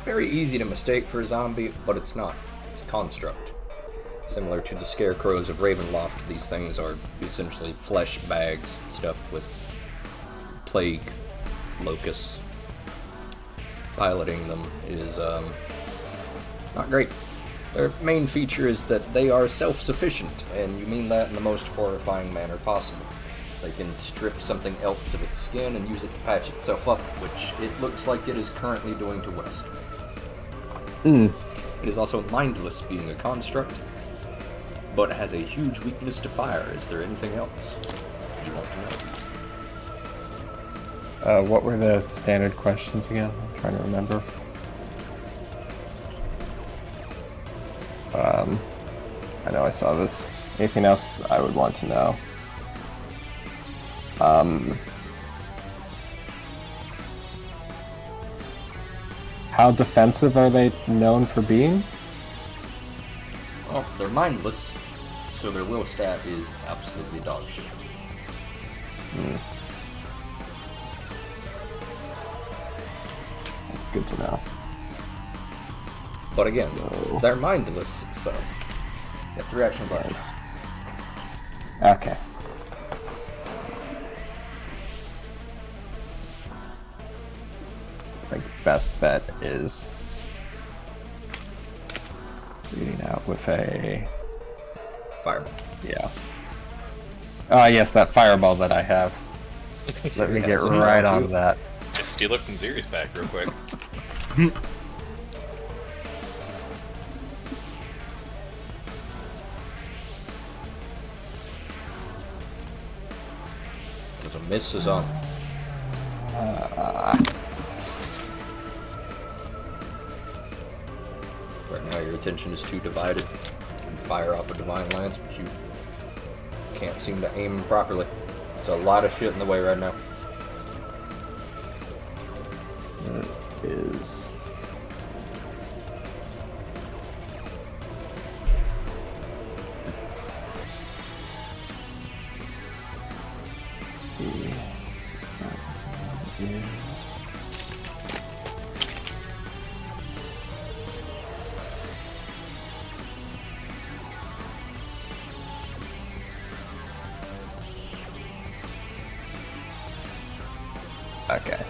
Very easy to mistake for a zombie, but it's not. It's a construct. Similar to the scarecrows of Ravenloft, these things are essentially flesh bags stuffed with plague locusts. Piloting them is not great. Their main feature is that they are self-sufficient, and you mean that in the most horrifying manner possible. They can strip something else of its skin and use it to patch itself up, which it looks like it is currently doing to West. It is also mindless, being a construct, but has a huge weakness to fire. Is there anything else you want to know? What were the standard questions again? I'm trying to remember. I know I saw this. Anything else I would want to know? How defensive are they known for being? Well, they're mindless, so their will stat is absolutely dog shit. That's good to know. But again, No. they're mindless, so yeah, 3 action buttons. Okay. I think best bet is leading out with a Fireball. yeah. Yes, that fireball that I have. Let me get right on that. Just steal it from Ziri's back real quick. There's a miss is on. Right now your attention is too divided. You fire off a Divine Lance, but you can't seem to aim properly. There's a lot of shit in the way right now. That is. See. That is. Okay.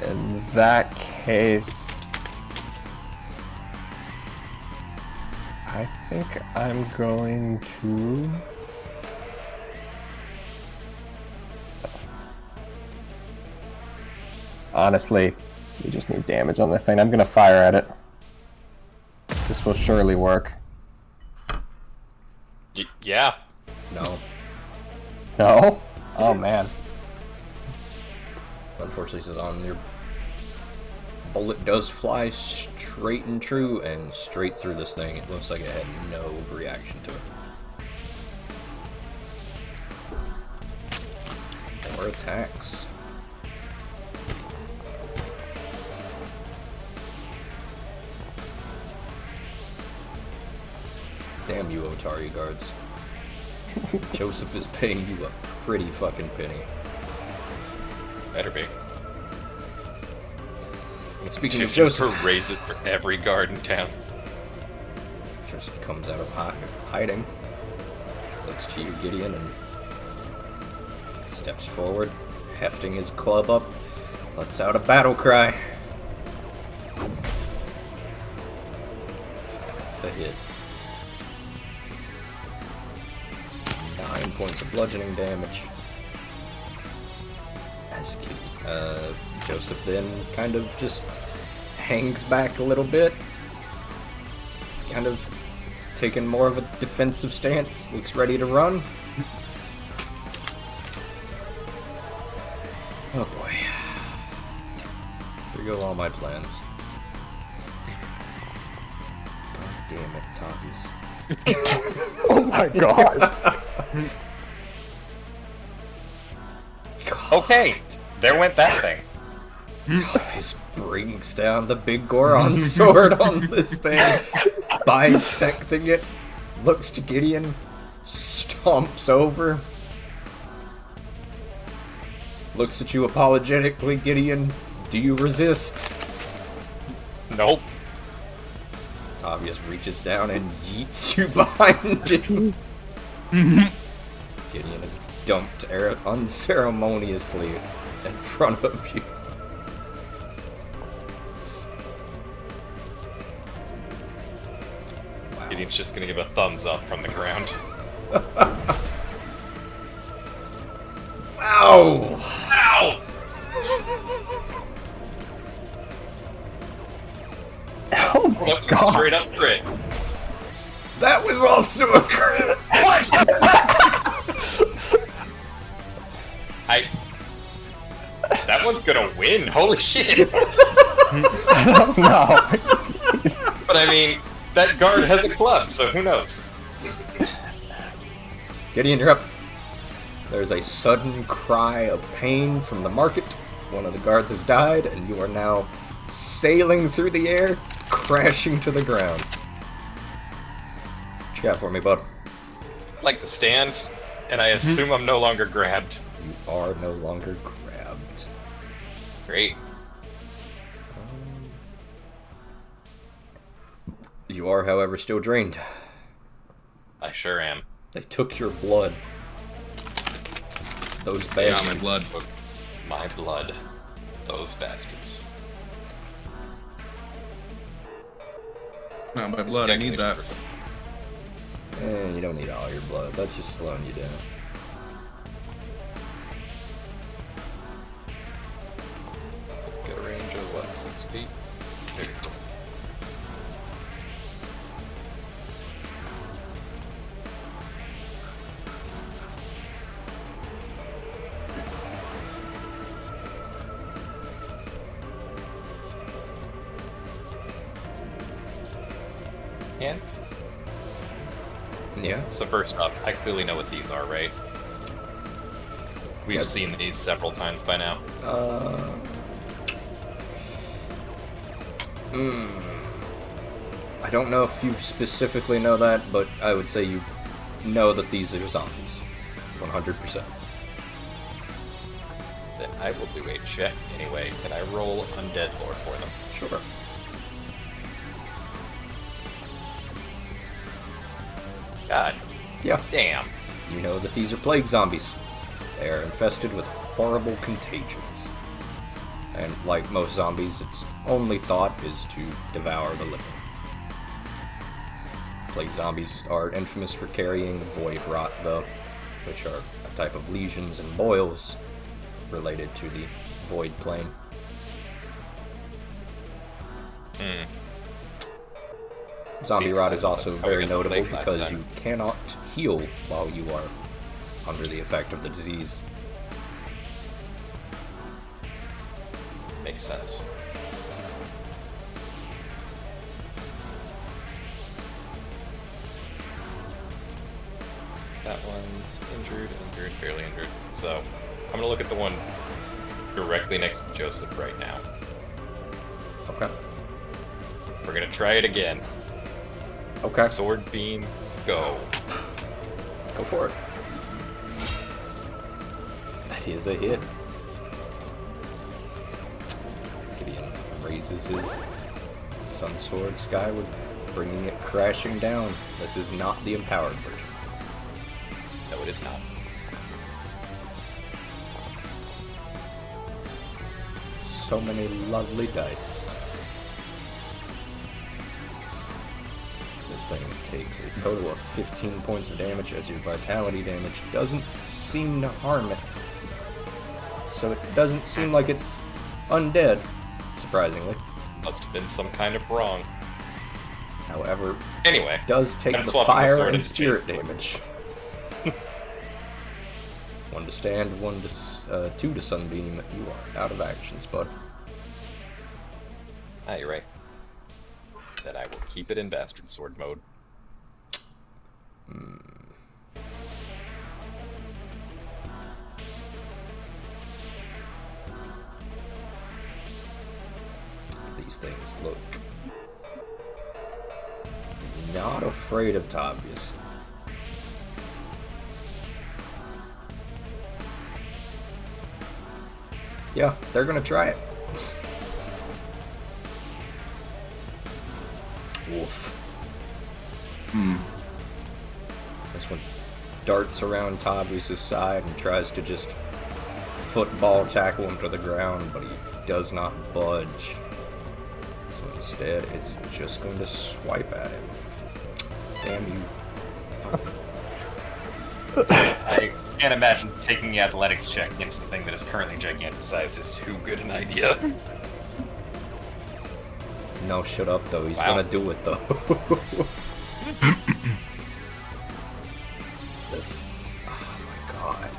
In that case, I think I'm going to. Honestly, we just need damage on the thing. I'm gonna fire at it. This will surely work. Yeah. No. No? Oh man. Unfortunately, this is on. Your bullet does fly straight and true and straight through this thing. It looks like it had no reaction to it. More attacks. Damn you, Otari guards. Joseph is paying you a pretty fucking penny. Better be. Speaking of Joseph, raise it for every guard in town. Joseph comes out of hiding, looks to you, Gideon, and steps forward, hefting his club up, lets out a battle cry. That's a hit. 9 points of bludgeoning damage. As Joseph then kind of just hangs back a little bit, kind of taking more of a defensive stance, looks ready to run. Oh boy. Here go all my plans. God damn it, Tavius. Oh my god. Okay, there went that thing. Tavius brings down the big Goron sword on this thing, bisecting it, looks to Gideon, stomps over, looks at you apologetically, Gideon. Do you resist? Nope. Tavius reaches down and yeets you behind him. Gideon is dumped unceremoniously in front of you. Wow. Gideon's just gonna give a thumbs up from the ground. Ow! Ow! Oh my That was a god. straight up crit. That was also a crit! That one's gonna win. Holy shit! No. But I mean, that guard has a club, so who knows? Gideon, you're up. There's a sudden cry of pain from the market. One of the guards has died, and you are now sailing through the air, crashing to the ground. What you got for me, bud? I'd like to stand, and I assume I'm no longer grabbed. You are no longer grabbed. Great. You are, however, still drained. I sure am. They took your blood. Those Yeah, bastards. my blood. My blood. Those bastards. Not my blood, I need that. You don't need all your blood. That's just slowing you down. Just get a range of what, 6 feet? Very cool. Yeah. Yeah. So first up, I clearly know what these are, right? We've Yes. seen these several times by now. I don't know if you specifically know that, but I would say you know that these are zombies. 100%. Then I will do a check anyway. Can I roll Undead Lore for them? Sure. God Yeah. damn. You know that these are plague zombies. They are infested with horrible contagions. And like most zombies, its only thought is to devour the living. Plague zombies are infamous for carrying void rot, though, which are a type of lesions and boils related to the void plane. Zombie Seems rot like is also that's how we very got the notable plague last because time. you cannot heal while you are under the effect of the disease. Makes sense. That one's injured, barely injured. So, I'm gonna look at the one directly next to Joseph right now. Okay. We're gonna try it again. Okay. Sword beam, go. Go for it. That is a hit. Gideon raises his sun sword skyward, bringing it crashing down. This is not the empowered version. No, it is not. So many lovely dice. This thing takes a total of 15 points of damage as your vitality damage doesn't seem to harm it. So it doesn't seem like it's undead, surprisingly. Must have been some kind of wrong. However, Anyway, it does take I'm the swapping the fire sword and and spirit chain. damage. One to stand, two to sunbeam. You are out of actions, bud. Ah, you're right. Then I will keep it in bastard sword mode. These things look not afraid of Tobias. Yeah, they're gonna try it. Wolf. This one darts around Tobias' side and tries to just football tackle him to the ground, but he does not budge. So instead, it's just going to swipe at him. Damn you. I can't imagine taking the athletics check against the thing that is currently gigantic size is too good an idea. No, shut up though. He's Wow. gonna do it though. This. Oh my god.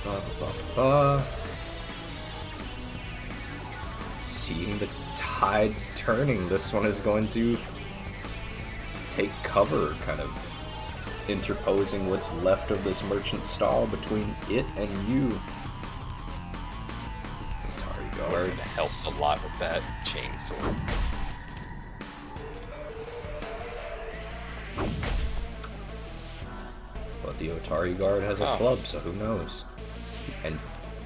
Ba-ba-ba. Seeing the tides turning, this one is going to take cover, kind of interposing what's left of this merchant stall between it and you. Atari guard Helped a lot with that chainsaw. But the Otari guard has a club, so who knows? And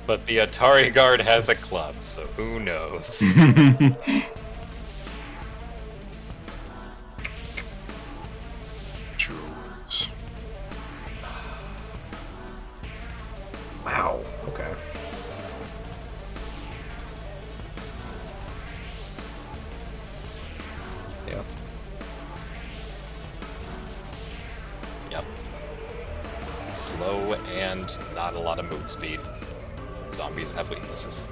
But the Atari guard has a club, so who knows? Druids. wow, okay. Yeah. Yep. Slow and not a lot of move speed. Zombies have weaknesses.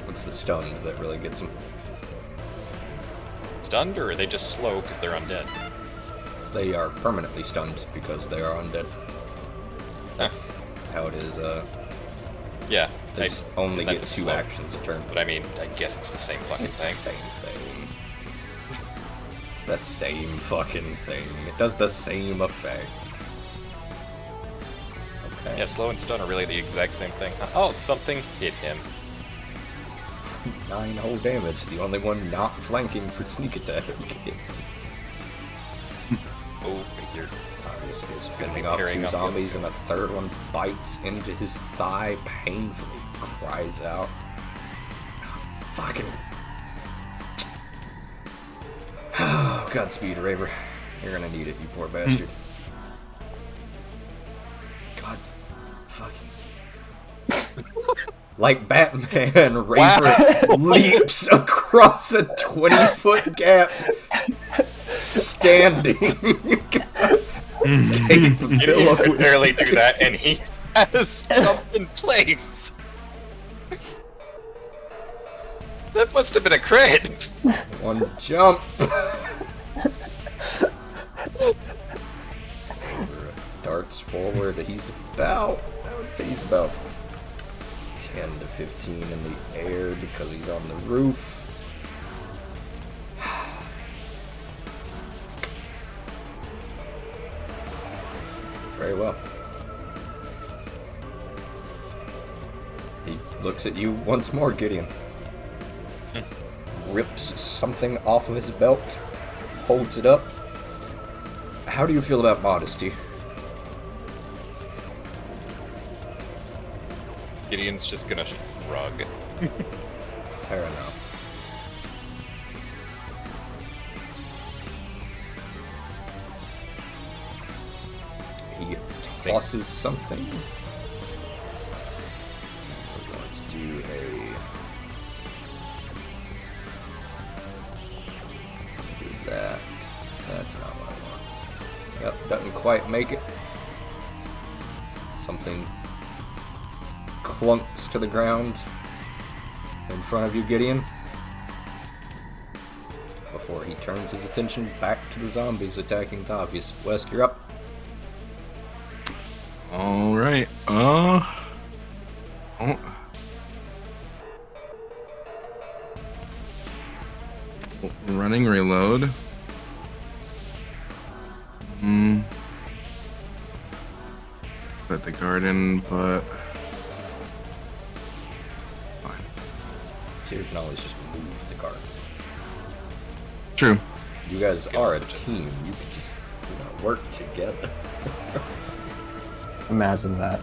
What's the stun that really gets them? Stunned, or are they just slow because they're undead? They are permanently stunned because they are undead. That's how it is. Yeah. They just only that get was 2 slow. actions a turn. But I mean, I guess it's the same fucking It's thing. the same thing. It's the same fucking thing. It does the same effect. Okay. Yeah, slow and stun are really the exact same thing. Oh, something hit him. 9 whole damage. The only one not flanking for sneak attack. Oh, figured. Thomas is Gonna fending be off carrying 2 up the zombies, and a third one bites into his thigh painfully. Cries out. Fucking. Oh, Godspeed, Raver. You're gonna need it, you poor bastard. God. Fucking. Like Batman, Raver leaps across a 20-foot gap, standing. He could barely do that, and he has jumped in place. That must have been a crit. One jump. Darts forward. He's about, I would say he's about 10 to 15 in the air because he's on the roof. Very well. He looks at you once more, Gideon. Rips something off of his belt, holds it up. How do you feel about modesty? Gideon's just gonna shrug. Fair enough. He tosses something. We're going to do that. That's not what I want. Yep, doesn't quite make it. Something clunks to the ground in front of you, Gideon, before he turns his attention back to the zombies attacking Tavius. Wesk, you're up. All right. Running reload. Set the garden, but fine. So you can always just move the garden. True. You guys Good are a message. team. You could just, work together. Imagine that.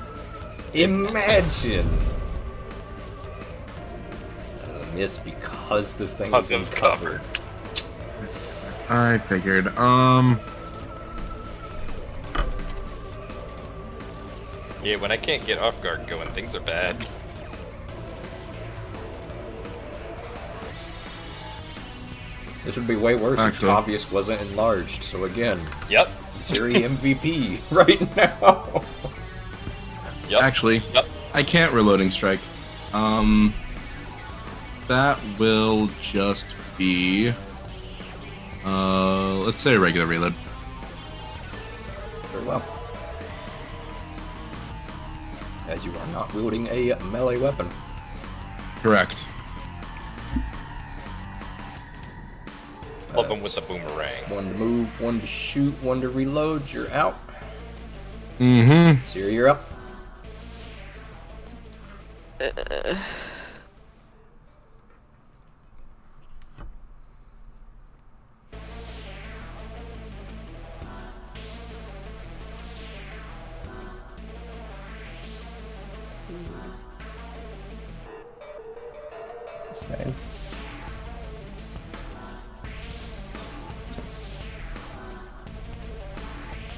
Imagine! That is a miss because this thing is Puzzle uncovered. I figured. Yeah, when I can't get off guard going, things are bad. This would be way worse Actually. if Tavius wasn't enlarged. So again, Yep. Siri MVP right now. Yep. Actually, Yep. I can't reloading strike. That will just be, let's say a regular reload. Very well. As you are not wielding a melee weapon. Correct. Well, them with the boomerang. One to move, one to shoot, one to reload. You're out. Mm-hmm. Zero, you're up. Sustain.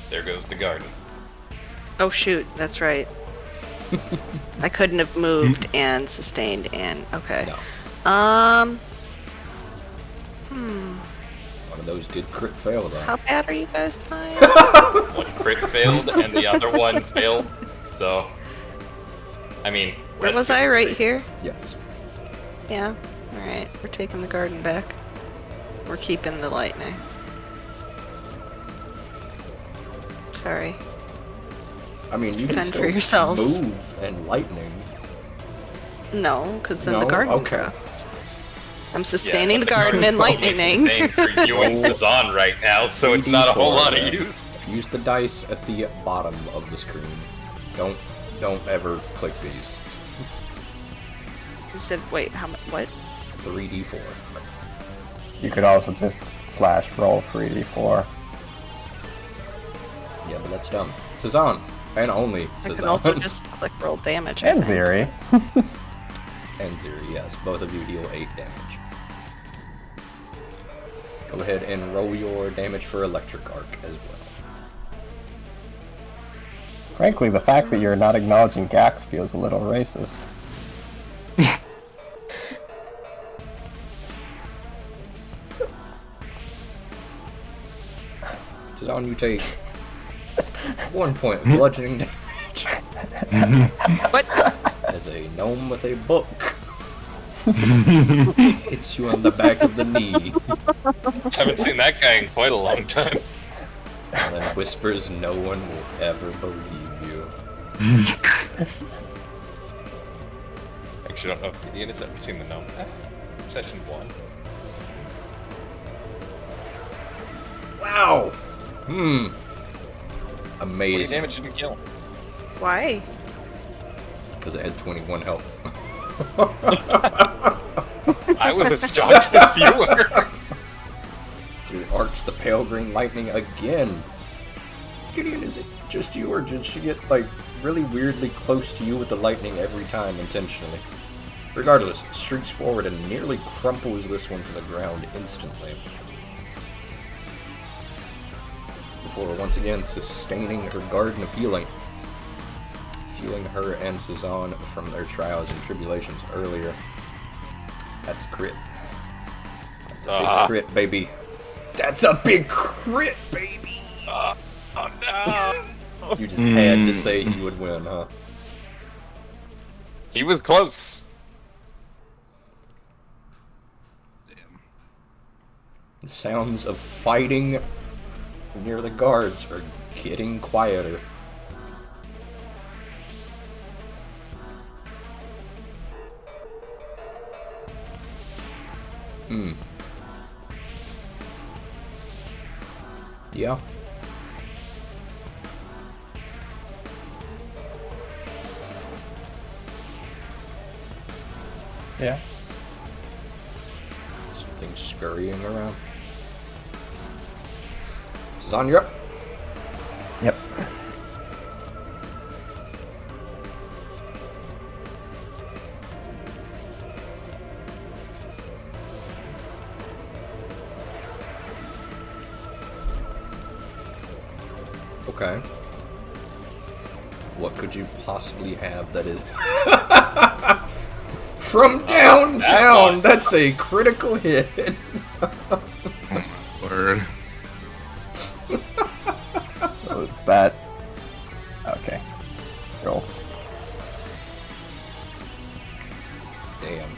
There goes the garden. Oh shoot, that's right. I couldn't have moved and sustained and okay. No. Hmm. One of those did crit fail though. How bad are you guys dying? One crit failed and the other one failed. So, I mean, Where rest was is I? Right great. here? Yes. Yeah. Alright, we're taking the garden back. We're keeping the lightning. Sorry. I mean, you can Fend for still yourselves. move and lightning. No, because then the No? garden Okay. drops. I'm sustaining but the garden and garden's only lightning. sustained for you and Cezanne right now, so it's not a whole lot of use. Use the dice at the bottom of the screen. Don't ever click these. You said, wait, how much? What? 3d4. You could also just / roll 3d4. Yeah, but that's dumb. Cezanne. And only I could Cezanne. also just click roll damage. I And think. Ziri. And Ziri, yes. Both of you heal 8 damage. Go ahead and roll your damage for electric arc as well. Frankly, the fact that you're not acknowledging Gax feels a little racist. Cezanne, you take 1 point of bludgeoning damage What? as a gnome with a book hits you on the back of the knee Haven't seen that guy in quite a long time. and then whispers, "No one will ever believe you." Actually, I don't know if Ian has ever seen the gnome. Session 1. Wow! What Amazing. damage didn't kill? Why? Because it had 21 health. I was as shocked as you were. So it arcs the pale green lightning again. Gideon, is it just you, or did she get, like, really weirdly close to you with the lightning every time intentionally? Regardless, it streaks forward and nearly crumples this one to the ground instantly. Before once again sustaining her garden of healing. Healing her and Cezanne from their trials and tribulations earlier. That's a crit. That's a big crit, baby. That's a big crit, baby! Oh no! You just had to say he would win, huh? He was close. The sounds of fighting near the guards are getting quieter. Yeah. Yeah. Something scurrying around. Cezanne, you're up. Yep. Okay. What could you possibly have that is... From downtown! That's a critical hit! Word. So it's that. Okay. Roll. Damn.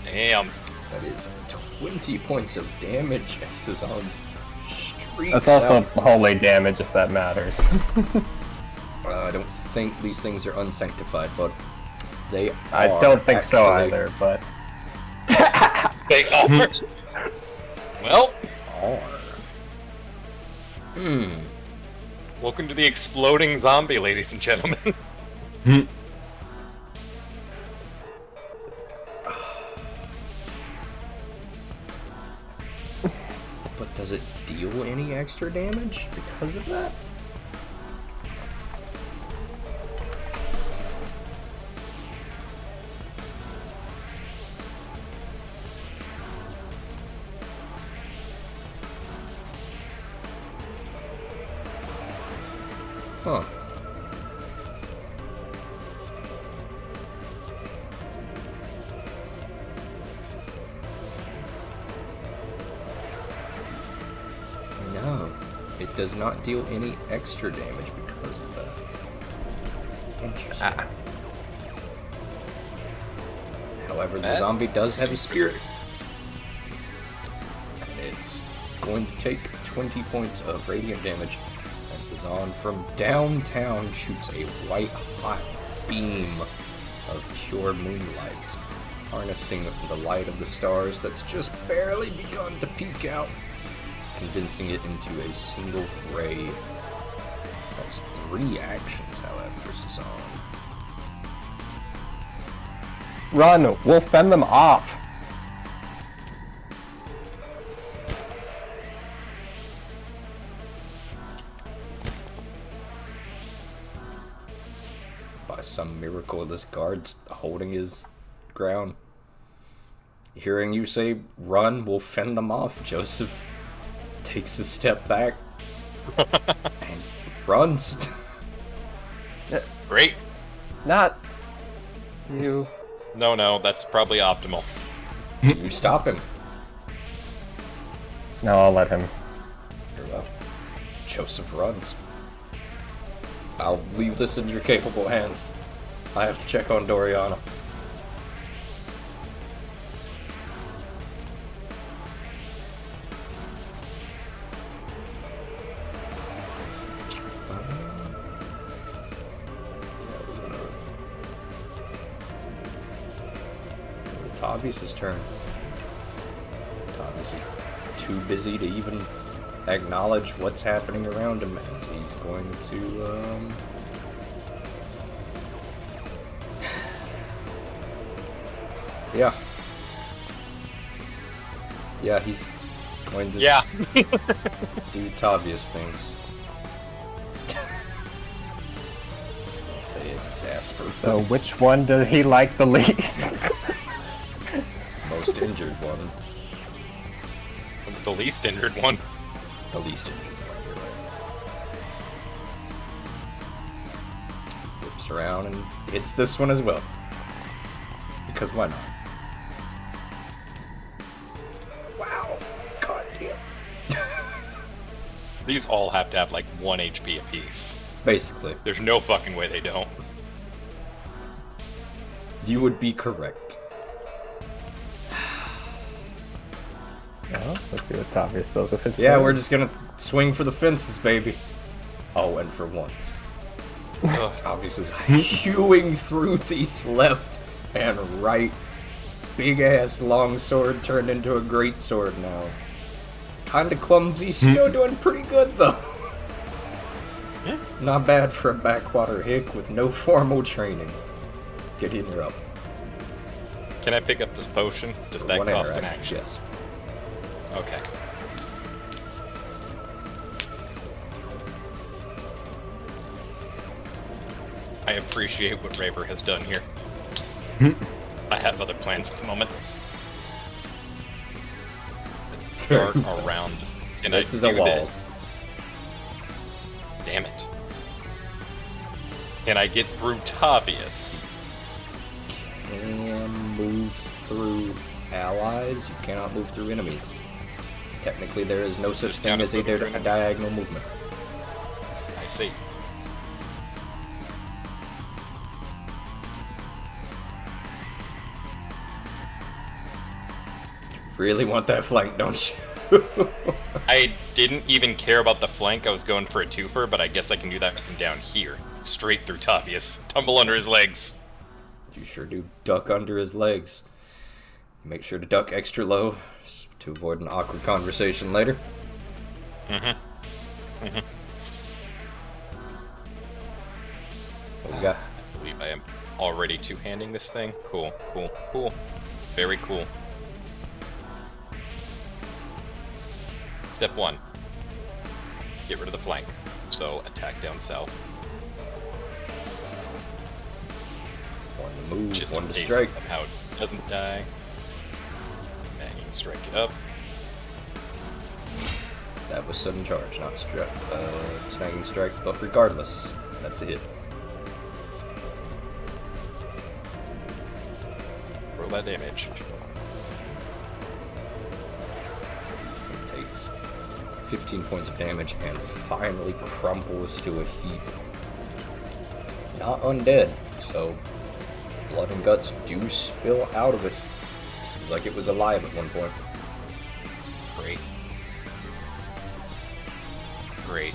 Damn. That is 20 points of damage. Cezanne streaks That's also out. holy damage if that matters. I don't think these things are unsanctified, but they I are don't think so actually- either, but They are. Well, welcome to the exploding zombie, ladies and gentlemen. But does it deal any extra damage because of that? Huh. No, it does not deal any extra damage because of that. Interesting. However, the zombie does have a spirit. And it's going to take 20 points of radiant damage. As the Zon from downtown shoots a white-hot beam of pure moonlight, harnessing the light of the stars that's just barely begun to peek out, condensing it into a single ray. That's 3 actions, however, Zon. Run! We'll fend them off! By some miracle, this guard's holding his ground. Hearing you say, run, we'll fend them off, Joseph takes a step back and runs. Great. Not you. No, that's probably optimal. You stop him. No, I'll let him. Very well. Joseph runs. I'll leave this in your capable hands. I have to check on Doriana. Tavius' turn. Tavius is too busy to even acknowledge what's happening around him as he's going to, Yeah. Yeah, he's going to do Tavius things. Say exasperate. So which one does he like the least? Most injured one. The least injured one. The least injured one, you're right. Whips around and hits this one as well. Because why not? Wow. God damn. These all have to have like 1 HP apiece. Basically. There's no fucking way they don't. You would be correct. Well, let's see what Tavius does with it. Yeah, we're just gonna swing for the fences, baby. Oh, and for once. Tavius is hewing through these left and right. Big ass long sword turned into a great sword now. Kinda clumsy, still doing pretty good though. Not bad for a backwater hick with no formal training. Get in, you're up. Can I pick up this potion? Does that One cost an interaction, action? yes. Okay. I appreciate what Raver has done here. I have other plans at the moment. Dart around this. Can This I is a do wall. this? Damn it. Can I get through Tavius? Can move through allies. You cannot move through enemies. Technically, there is no such thing as a diagonal movement. I see. Really want that flank, don't you? I didn't even care about the flank. I was going for a twofer, but I guess I can do that from down here. Straight through Tavius. Tumble under his legs. You sure do duck under his legs. Make sure to duck extra low. to avoid an awkward conversation later. What we got? I believe I am already two-handing this thing. Cool, cool, cool. Very cool. Step 1. Get rid of the flank. So, attack down south. One to move, Just one in to case strike. somehow it doesn't die. Banging, strike it up. That was sudden charge, not strike. Snagging strike, but regardless, that's a hit. Roll that damage. It takes 15 points of damage and finally crumples to a heap. Not undead, so blood and guts do spill out of it. Seems like it was alive at one point. Great. Great.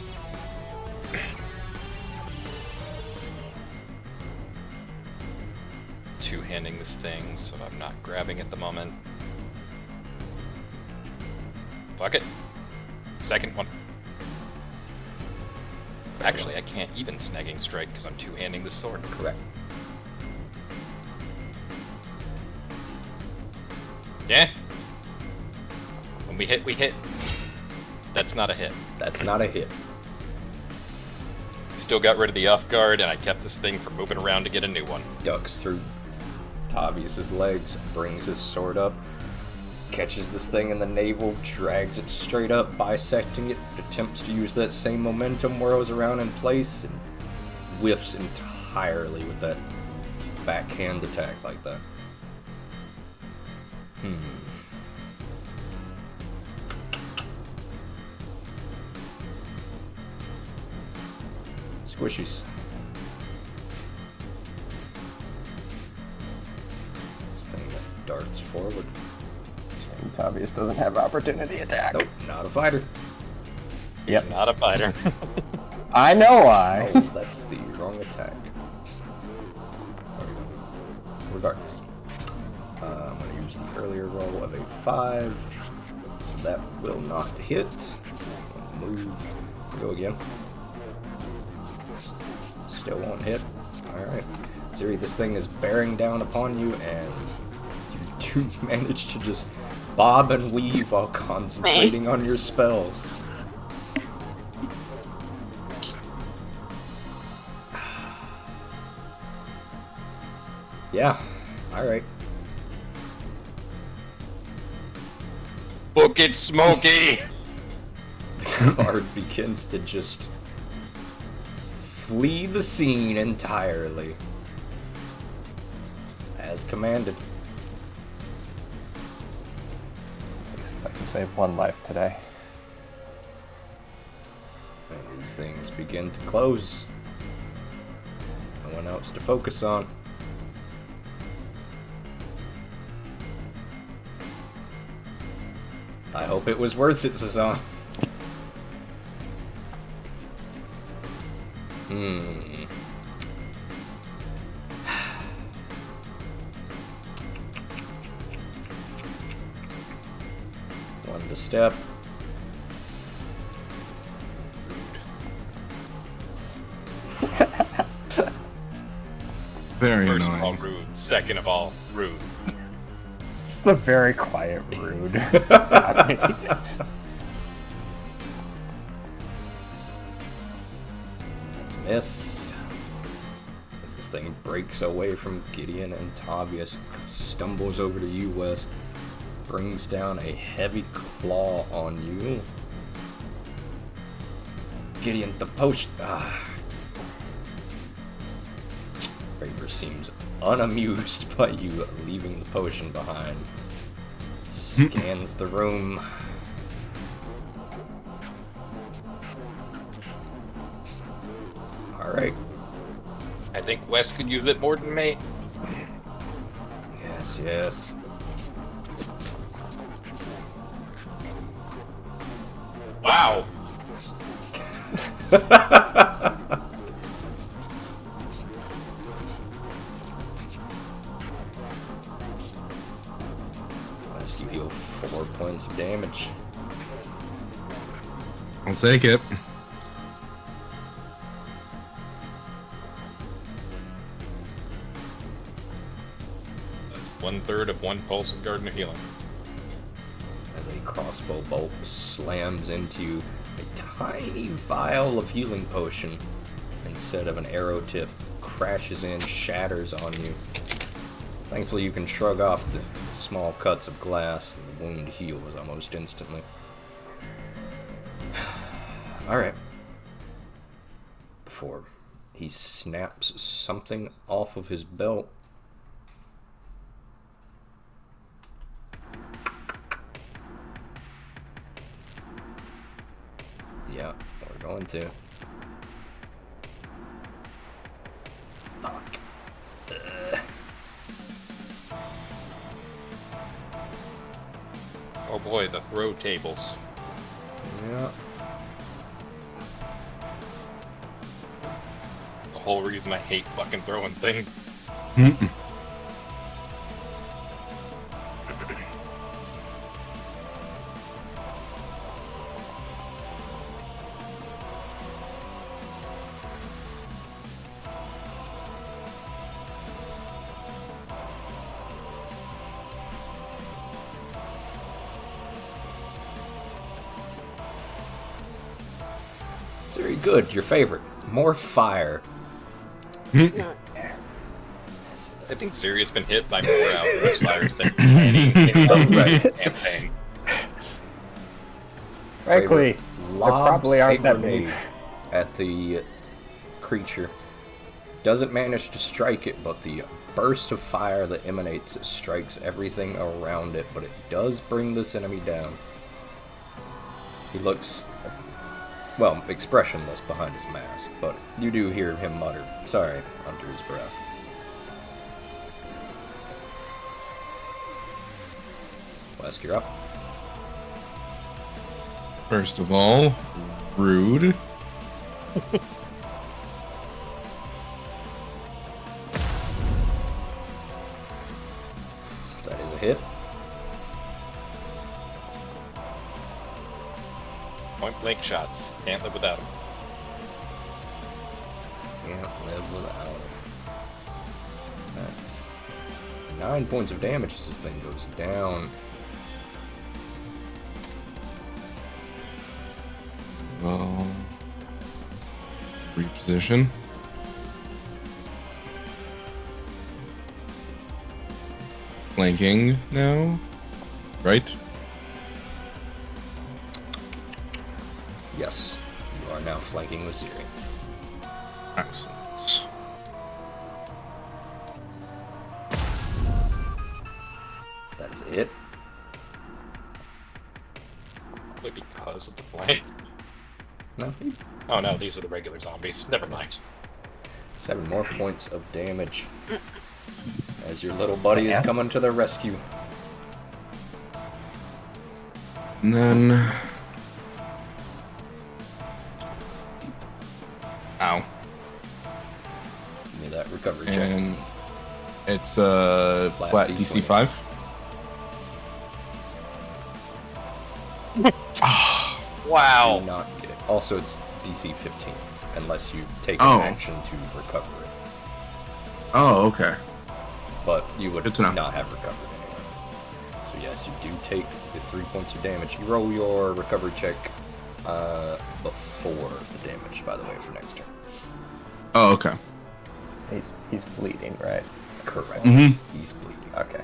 Two-handing this thing, so I'm not grabbing at the moment. Fuck it. Second one. Actually, I can't even snagging strike because I'm two-handing this sword. Correct. Yeah. When we hit, we hit. That's not a hit. That's not a hit. Still got rid of the off guard, and I kept this thing from moving around to get a new one. Ducks through Tobias's legs, brings his sword up, catches this thing in the navel, drags it straight up, bisecting it, attempts to use that same momentum, whirls around in place, and whiffs entirely with that backhand attack like that. Squishies. This thing that darts forward. And Tobias doesn't have opportunity attack. Nope, not a fighter. Yep. Not a fighter. I know why. Oh, that's the wrong attack. There we go. Regardless. I'm going to use the earlier roll of a 5. So that will not hit. Move. Go again. Still won't hit. Alright. Siri, this thing is bearing down upon you, and you do manage to just bob and weave while concentrating on your spells. Yeah. Alright. Book it, Smokey! The guard begins to just flee the scene entirely. As commanded. At least I can save one life today. And these things begin to close. No one else to focus on. I hope it was worth it, Sazan. One to step. Very First of all, annoying. rude. Second of all, rude. It's the very quiet rude. That's a miss. As this thing breaks away from Gideon and Tobias, stumbles over to you, Wes, brings down a heavy claw on you. Gideon, the potion. Raver seems unamused by you leaving the potion behind. Scans the room. Alright. I think Wes could use it more than me. Yes, yes. Wow! Unless you heal 4 points of damage. I'll take it. That's 1/3 of one pulse of Garden of Healing. As a crossbow bolt slams into a tiny vial of healing potion instead of an arrow tip, crashes in, shatters on you. Thankfully, you can shrug off the small cuts of glass, and the wound heals almost instantly. Alright. Before he snaps something off of his belt. Yeah, we're going to. Fuck. Oh boy, the throw tables. Yeah. The whole reason I hate fucking throwing things. It's very good. Your favorite. More fire. I think Syria's been hit by more outburst fires than any of the campaign. Frankly, there Lobs probably a aren't that many. grenade at the creature. Doesn't manage to strike it, but the burst of fire that emanates strikes everything around it, but it does bring this enemy down. He looks, well, expressionless behind his mask, but you do hear him mutter, sorry, under his breath. Wesk, you're up. First of all, rude. That is a hit. Point blank shots. Can't live without them. Can't live without him. That's 9 points of damage as this thing goes down. Well, reposition. Flanking now, right? Yes, you are now flanking with Ziri. Excellent. That is it. Probably because of the flank. No, Oh no, these are the regular zombies. Never mind. 7 more points of damage as your little buddy is coming to the rescue. And then, ow, Give me that recovery check. and it's flat DC D20. 5. Wow. Do not get it. Also, it's DC 15, unless you take Oh. an action to recover it. Oh, okay. But you would Good to know. not have recovered anyway. So yes, you do take the 3 points of damage. You roll your recovery check before the damage, by the way, for next turn. Oh, okay. He's bleeding, right? Correct. Mhm. He's bleeding. Okay.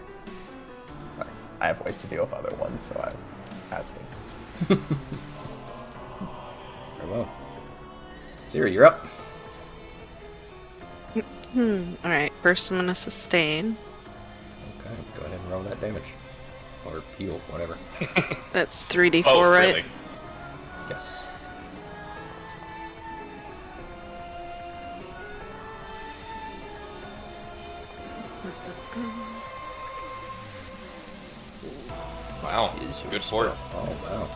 Right. I have ways to deal with other ones, so I'm asking. Very well. Ziri, you're up. Alright, first I'm gonna sustain. Okay, go ahead and roll that damage. Or heal, whatever. That's 3d4, Oh, right? really? Yes. Wow. Is your Good for it. spell. Oh, wow.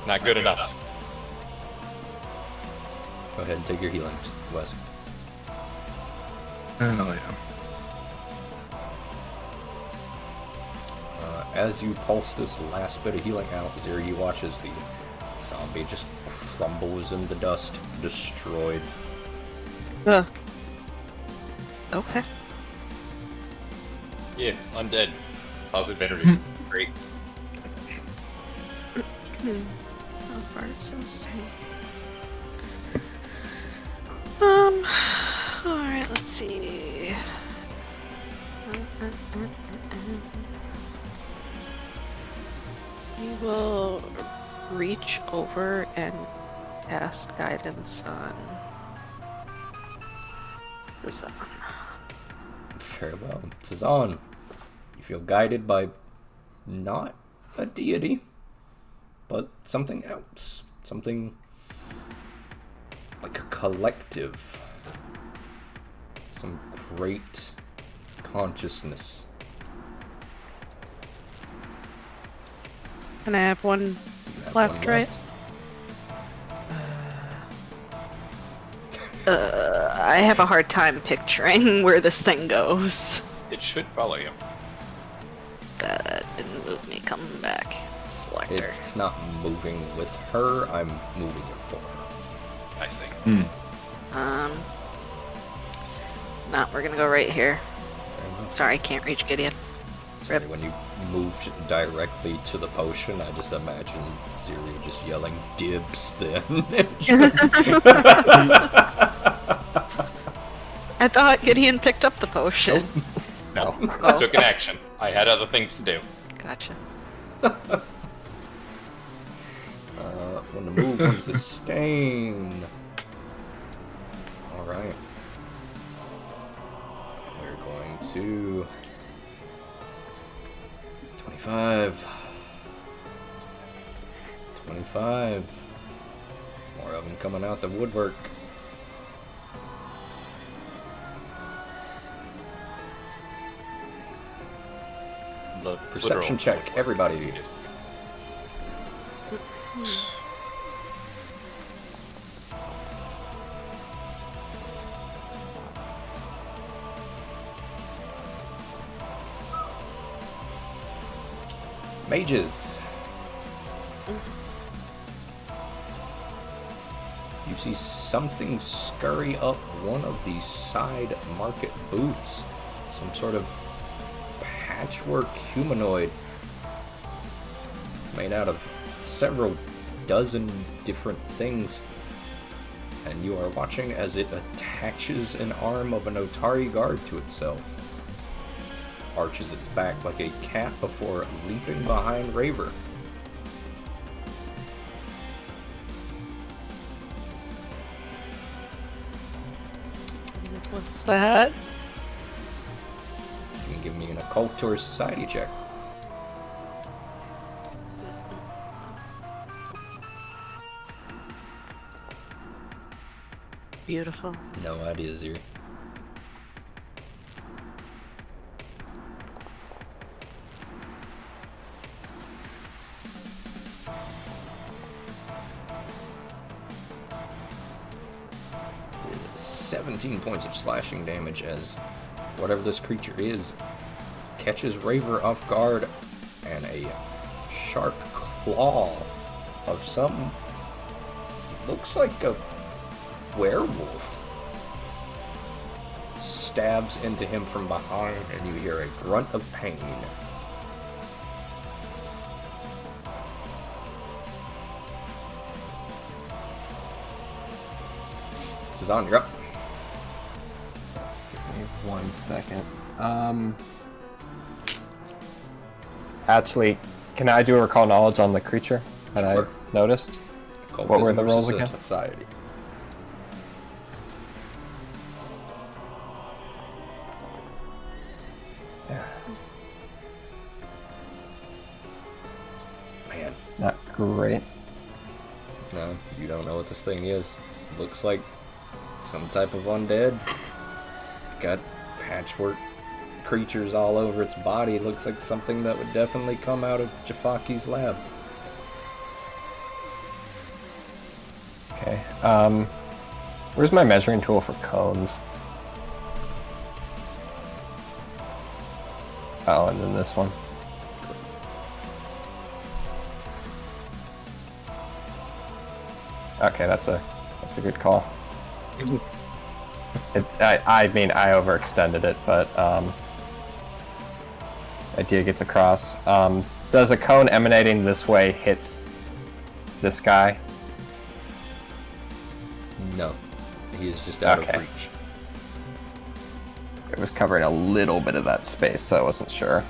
Not good enough. Go ahead and take your healing, Wes. Hell yeah. as you pulse this last bit of healing out, Ziri watches the zombie just crumbles into dust, destroyed. Okay. Yeah, undead. Positive energy. Great. How far is this? Alright, let's see. We will reach over and cast guidance on the zone. Very well. Cezanne, you feel guided by not a deity, but something else. Something like a collective. Some great consciousness. Can I have one You have left, one right? I have a hard time picturing where this thing goes. It should follow you. That didn't move me. Come back. Selector. It's not moving with her, I'm moving it for her. I see. No, we're gonna go right here. Very well. Sorry, can't reach Gideon. Sorry, when you moved directly to the potion, I just imagine Ziri just yelling dibs then. I thought Gideon picked up the potion. No, Oh. took an action. I had other things to do. Gotcha. When the move, when sustain. Alright. We're going to 25. 25. More of them coming out the woodwork. The Perception literal check, woodwork. everybody. Excuse me. Mages. You see something scurry up one of these side market boots. Some sort of patchwork humanoid made out of several dozen different things. And you are watching as it attaches an arm of an Otari guard to itself. Arches its back like a cat before leaping behind Raver. What's that? You can give me an occult or society check. Beautiful. No idea, Ziri. It is 17 points of slashing damage as whatever this creature is catches Raver off guard, and a sharp claw of some looks like a werewolf stabs into him from behind, and you hear a grunt of pain. Cezanne, you're up. Give me 1 second. Actually, can I do a recall knowledge on the creature that Sure. I've noticed? Occultism What were the rolls versus again? Society. Man, Not great. no, you don't know what this thing is. Looks like some type of undead. Got patchwork creatures all over its body. Looks like something that would definitely come out of Jafaki's lab. Okay. Where's my measuring tool for cones? Oh, and then this one. Okay, that's a good call. I mean, I overextended it, but idea gets across. Does a cone emanating this way hit this guy? No. He is just out Okay. of reach. It was covering a little bit of that space, so I wasn't sure.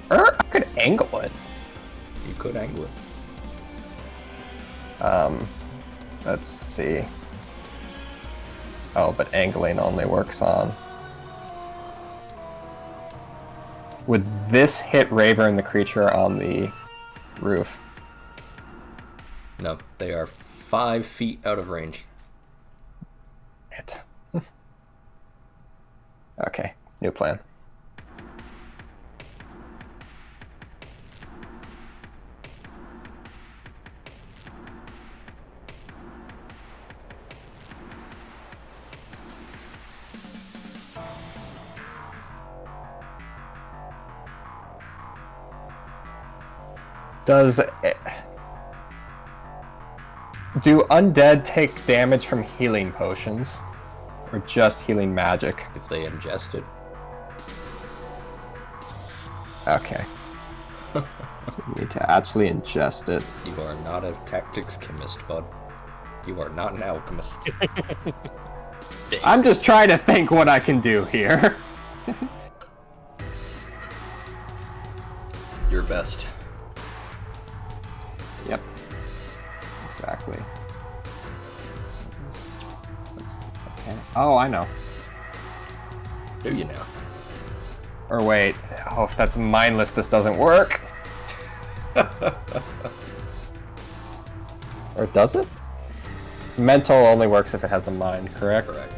Or I could angle it. You could angle it. Let's see. Oh, but angling only works on... Would this hit Raver and the creature on the roof? No, they are 5 feet out of range. It. Okay, new plan. Do undead take damage from healing potions? Or just healing magic? If they ingest it. Okay. So we need to actually ingest it. You are not a tactics chemist, bud. You are not an alchemist. I'm just trying to think what I can do here. Your best. Yep. Exactly. Okay. Oh, I know. Do you now? Or wait. Oh, if that's mindless, this doesn't work. Or does it? Mental only works if it has a mind, correct? Correct.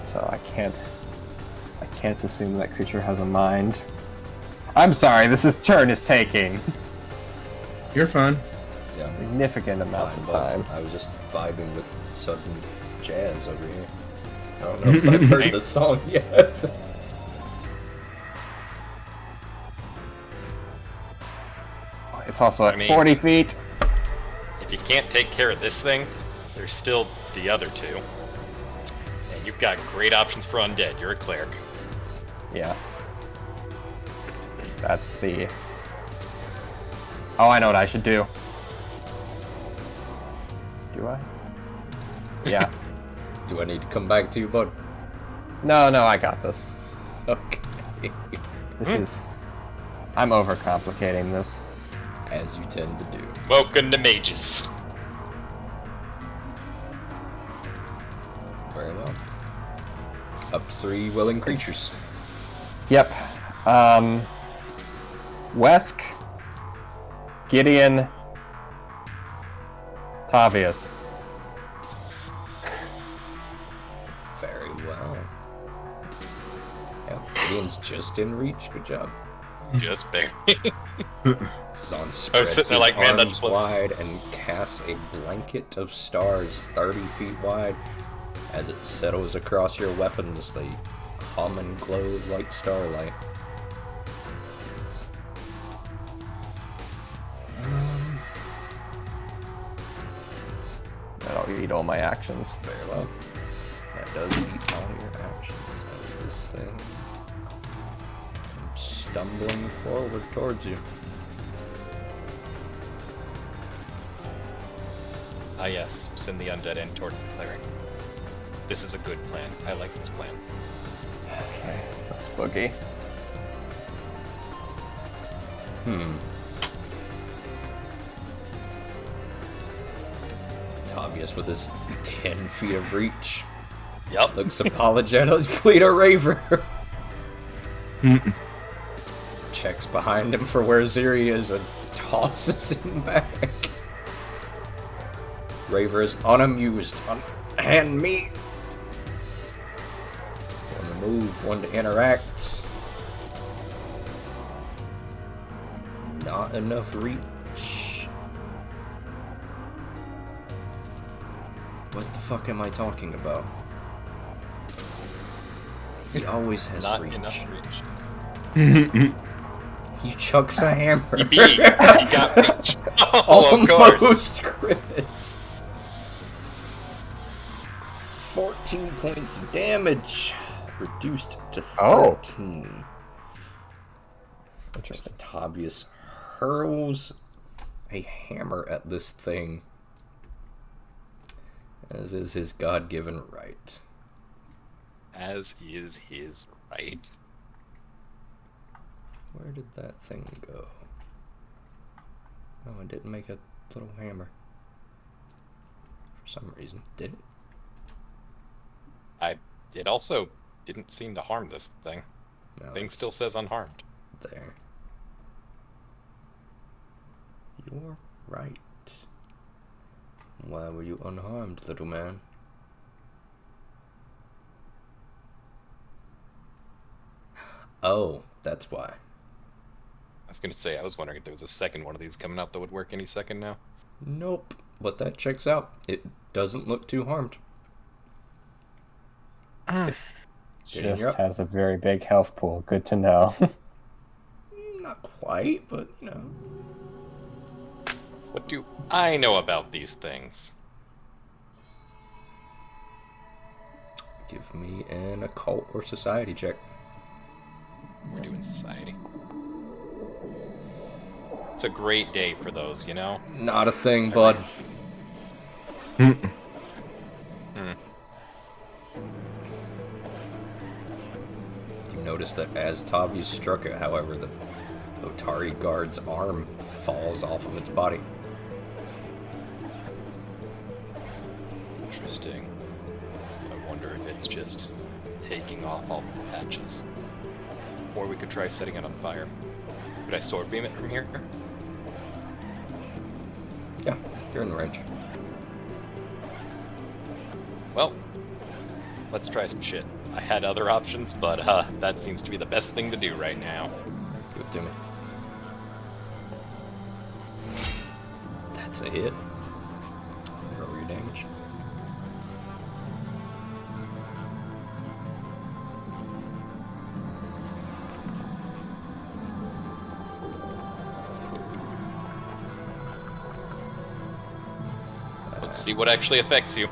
So I can't assume that creature has a mind. I'm sorry, this turn is taking You're fine. Yeah. significant amounts Fine, of bud. time. I was just vibing with sudden jazz over here. I don't know if I've heard the song yet. It's also at I mean- 40 feet. If you can't take care of this thing, there's still the other two. And you've got great options for undead. You're a cleric. Yeah. That's the... Oh, I know what I should do. Do I? Yeah. Do I need to come back to you, bud? No, I got this. Okay. This is... I'm overcomplicating this. As you tend to do. Welcome to mages. Very well. Up to 3 willing creatures. Yep. Wesk, Gideon, Tavius. Very well. Yep, Gideon's just in reach. Good job. Just barely. He's on spreads sitting there his like, man, arms that's what's- wide and casts a blanket of stars 30 feet wide. As it settles across your weapons, they hum and glow like starlight. That'll eat all my actions. Very well. That does eat all your actions as this thing comes stumbling forward towards you. Ah yes, send the undead in towards the cleric. This is a good plan. I like this plan. Okay, that's boogie. Tavius with his 10 feet of reach Yup. looks apologetically to Raver. Checks behind him for where Ziri is and tosses him back. Raver is unamused. Hand me. One to move, one to interact. Not enough reach. What the fuck am I talking about? He always has Not reach. enough reach. He chucks a hammer. He beat. He got me. Oh, of course. Almost crits. 14 points of damage. Reduced to 13. Interesting. Tobias hurls a hammer at this thing, as is his God-given right. As is his right. Where did that thing go? Oh, it didn't make a little hammer. For some reason. Did it? It also didn't seem to harm this thing. No, Thing it's still says unharmed. there. You're right. Why were you unharmed, little man? Oh, that's why. I was gonna say, I was wondering if there was a second one of these coming out that would work any second now. Nope. But that checks out. It doesn't look too harmed. Gideon, Just you're up. has a very big health pool. Good to know. Not quite, but you know. What do I know about these things? Give me an occult or society check. We're doing society. It's a great day for those, you know? Not a thing, bud. Hmm. You notice that as Tavi struck it, however, the Otari guard's arm falls off of its body. Interesting. So I wonder if it's just taking off all the patches. Or we could try setting it on fire. Could I sword beam it from here? Yeah, you're in the range. Well, let's try some shit. I had other options, but that seems to be the best thing to do right now. Give it to me. That's a hit. Roll your damage. Let's see what actually affects you.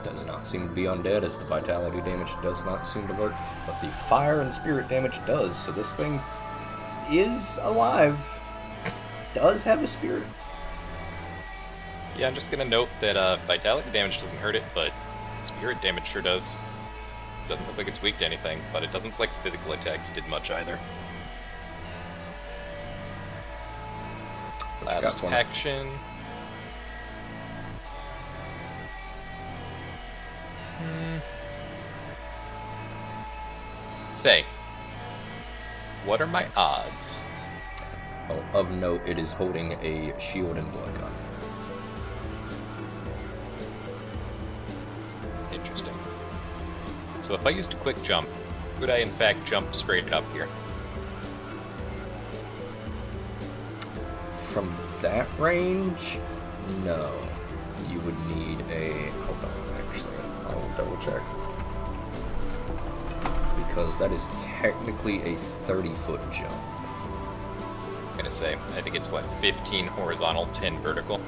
Does not seem to be undead, as the vitality damage does not seem to work, but the fire and spirit damage does, so this thing is alive. Does have a spirit. Yeah, I'm just gonna note that vitality damage doesn't hurt it, but spirit damage sure does. Doesn't look like it's weak to anything, but it doesn't look like physical attacks did much either. What you got Last for me? action. Say, what are my odds? Oh, of note, it is holding a shield and blood gun. Interesting. So if I used a quick jump, could I in fact jump straight up here? From that range, no. You would need a... Hold on, actually. I'll double check. Because that is technically a 30-foot jump. I'm gonna say, I think it's what, 15 horizontal, 10 vertical?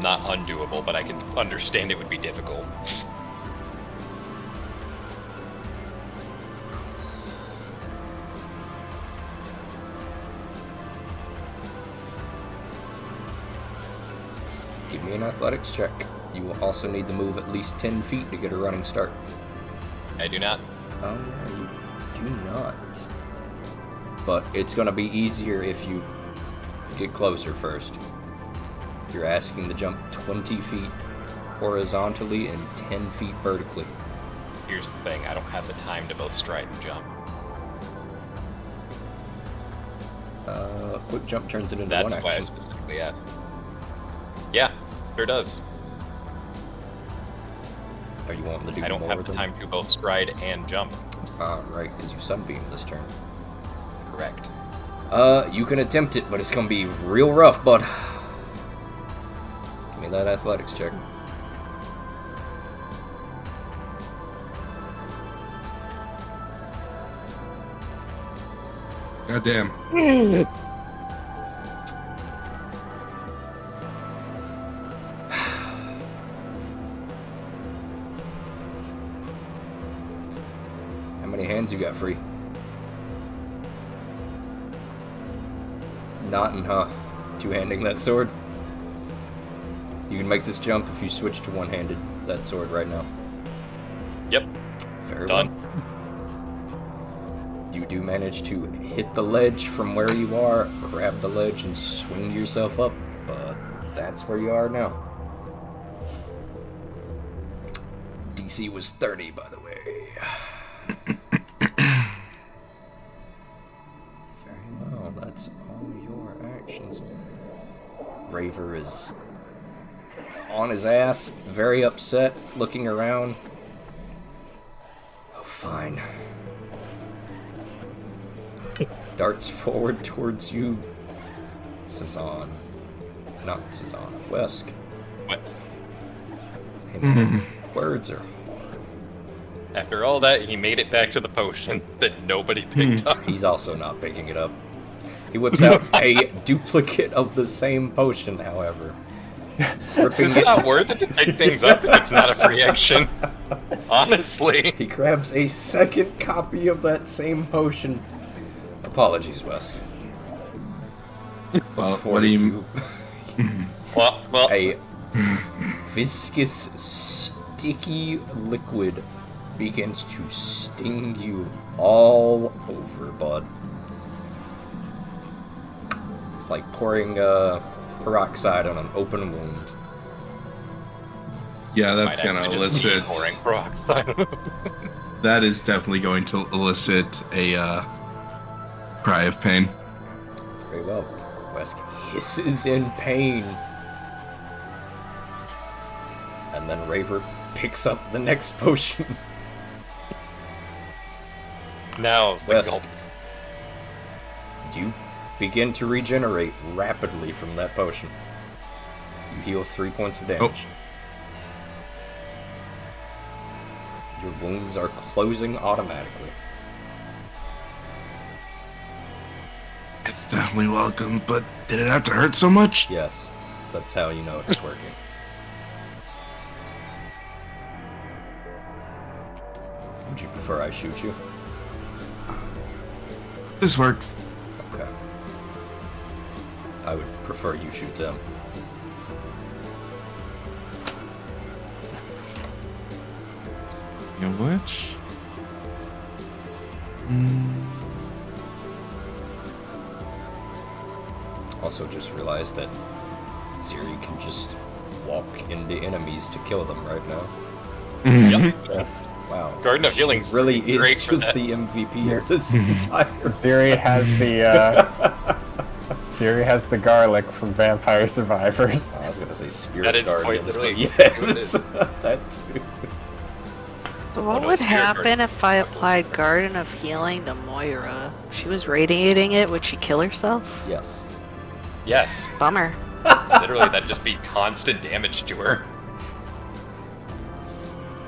Not undoable, but I can understand it would be difficult. Give me an athletics check. You will also need to move at least 10 feet to get a running start. I do not. Oh, yeah, you do not. But it's going to be easier if you get closer first. You're asking to jump 20 feet horizontally and 10 feet vertically. Here's the thing, I don't have the time to both stride and jump. Quick jump turns it into That's one why I action. specifically asked. Yeah, sure does. Are you wanting to do I don't more have with the them? time to both stride and jump. Right, because you sunbeam this turn. Correct. You can attempt it, but it's gonna be real rough, bud. Give me that athletics check. God damn. How many hands you got free? Nothing, huh? Two-handing that sword? You can make this jump if you switch to one-handed that sword right now. Yep. Very Done. well. You do manage to hit the ledge from where you are, grab the ledge, and swing yourself up, but that's where you are now. DC was 30, by the way. Very well, that's all your actions. Raver is on his ass, very upset, looking around. Oh, fine. Darts forward towards you. Cezanne. Not Cezanne. Wesk. What? Hey, man, words are hard. After all that, he made it back to the potion that nobody picked up. He's also not picking it up. He whips out a duplicate of the same potion, however. It's not worth it to pick things up if it's not a free action. Honestly. He grabs a second copy of that same potion. Apologies, Wesk. Well, what do you... Well, A viscous, sticky liquid begins to sting you all over, bud. It's like pouring peroxide on an open wound. Yeah, that's might gonna actually just be elicit... pouring peroxide. That is definitely going to elicit a cry of pain. Very well. Wesk hisses in pain. And then Raver picks up the next potion. Now's the Wesk, gulp. you begin to regenerate rapidly from that potion. You heal 3 points of damage. Your wounds are closing automatically. It's definitely welcome, but did it have to hurt so much? Yes, that's how you know it's working. Would you prefer I shoot you? This works. Okay. I would prefer you shoot them. You know what? Also just realized that Ziri can just walk into enemies to kill them right now. Yep. Yes. Wow. Garden of She Healing's really great is for just that. the MVP of this entire Ziri has the Ziri has the garlic from Vampire Survivors. I was gonna say Spirit That is quite Guardians, but literally yes, that too. But Oh, what no, would Spirit happen Guardian. if I applied Garden of Healing to Moira? If she was radiating it, would she kill herself? Yes. Yes. Bummer. Literally, that'd just be constant damage to her.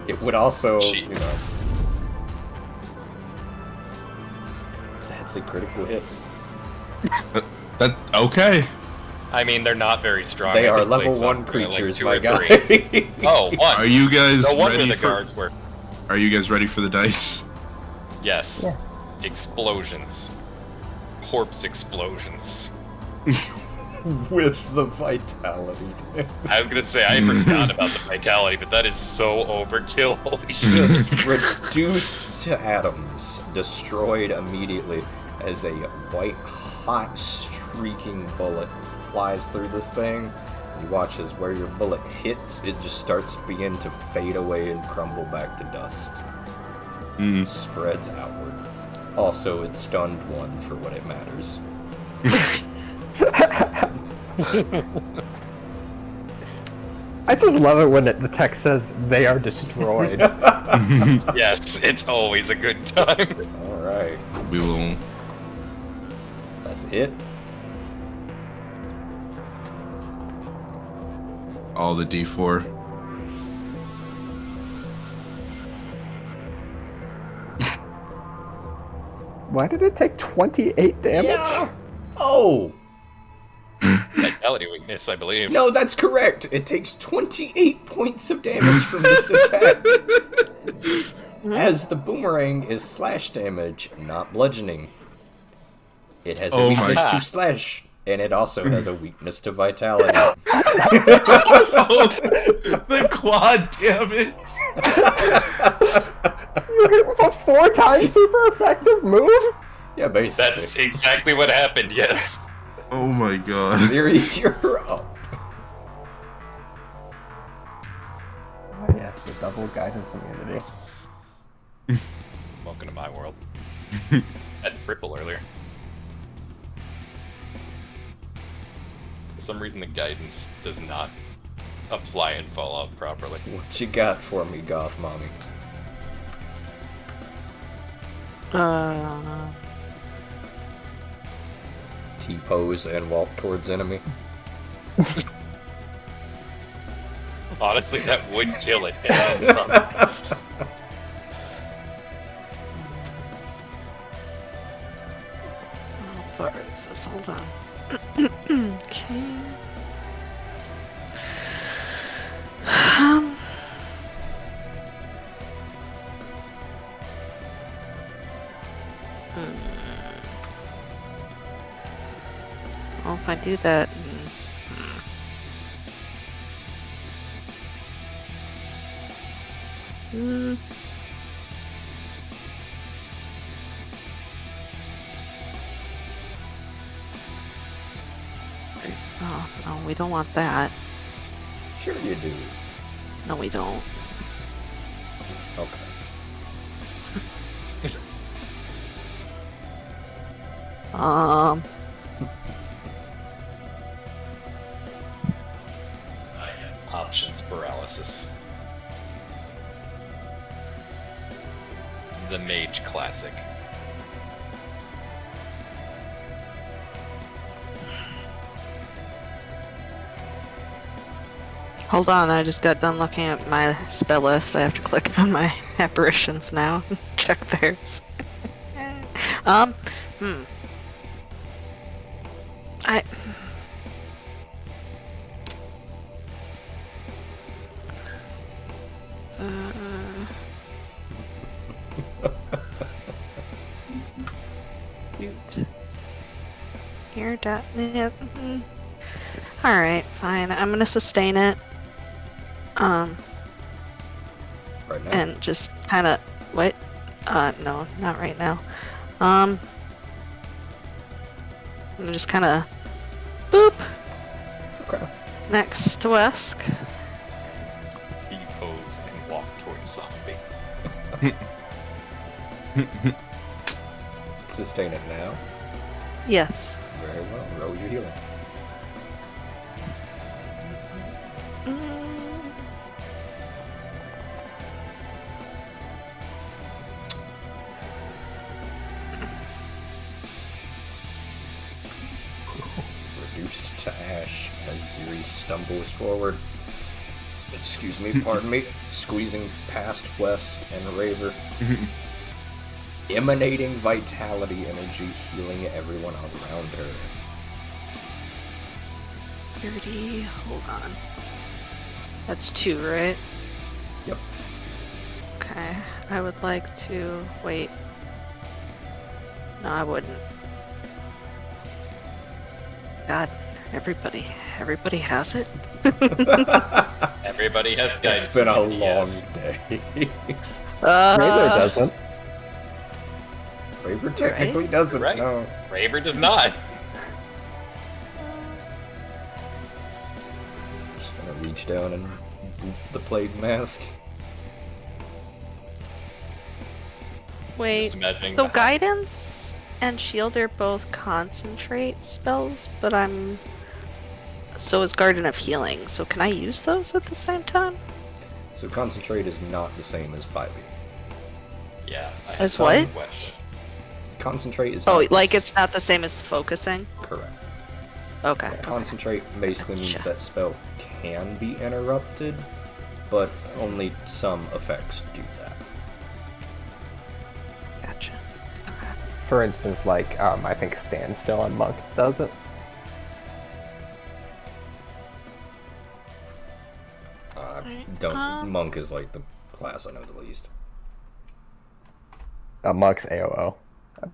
It would also, Gee. you know. That's a critical hit. That okay. I mean, they're not very strong. They I are think level Blake's 1 up to, creatures, two my or guy. three. Oh, one. Are you guys No wonder ready the for? guards were. Are you guys ready for the dice? Yes. Yeah. Explosions. Corpse explosions. With the vitality. I was gonna say, I forgot about the vitality, but that is so overkill. Holy shit. Just reduced to atoms, destroyed immediately as a white, hot, streaking bullet flies through this thing. You watch as where your bullet hits, it just starts to begin to fade away and crumble back to dust. Spreads outward. Also, it stunned one for what it matters. I just love it when the text says they are destroyed. Yes, it's always a good time. Alright, We will. that's it. All the D4. Why did it take 28 damage? Yeah. Oh. Vitality weakness, I believe. No, that's correct. It takes 28 points of damage from this attack. As the boomerang is slash damage, not bludgeoning. It has a Oh my weakness to God. slash, and it also has a weakness to vitality. Oh, the quad damage. You hit with a 4-time super effective move? Yeah, basically. That's exactly what happened, yes. Oh my god. Ziri, you're up. Oh, yes, the double guidance immunity. Welcome to my world. Had triple earlier. For some reason, the guidance does not apply in Fallout properly. What you got for me, Goth Mommy? T-pose and walk towards enemy. Honestly, that would kill it. And then some. How far is this? Hold on. Okay. Well, if I do that, oh no, we don't want that. Sure you do. No, we don't. Okay. Yes. Options paralysis. The Mage Classic. Hold on, I just got done looking at my spell list. I have to click on my apparitions now. Check theirs. I... Shoot. You're done. Yeah. Alright, fine. I'm gonna sustain it. Right now. And just kinda... What? No, not right now. I'm gonna just kinda... Boop! Okay. Next to Wesk. Pose and walk towards zombie. Sustain it now. Yes. Very well. Roll your healing. Reduced to ash as Ziri stumbles forward. Excuse me, pardon me. Squeezing past West and Raver. Emanating vitality energy, healing everyone around her. 30. Hold on. That's 2, right? Yep. Okay. I would like to... Wait. No, I wouldn't. God, everybody has it. Everybody has guidance. It's been a immunity, long yes. day. Raver doesn't. Raver technically doesn't. Right. No. Raver does not. Just gonna reach down and boot the plague mask. Wait. Just imagining So the- guidance and shield are both concentrate spells, but I'm... So is Garden of Healing, so can I use those at the same time? So concentrate is not the same as 5e. Yeah. As Some what? Question. Concentrate is Oh, not like it's not the same as focusing? correct. Okay. Concentrate basically means Gotcha. that spell can be interrupted, but only some effects do that. Gotcha. Okay. for instance, like, I think Standstill on Monk does it. Monk is like the class I know the least. Monk's AOO, I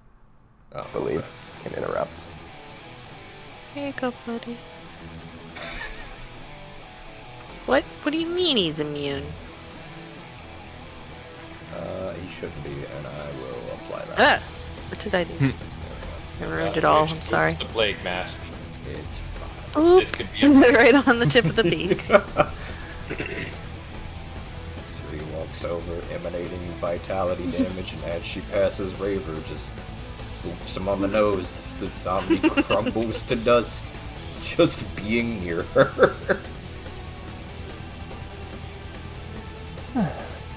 Oh, believe, can interrupt. Here you go, buddy. What? What do you mean he's immune? He shouldn't be, and I will apply that. Ah! What did I do? I ruined it all. I'm sorry. It's the plague mask. It's fine. Oop! This could be a Right on the tip of the beak. Suri walks over, emanating vitality damage, and as she passes Raver, just boops him on the nose as the zombie crumbles to dust, just being near her.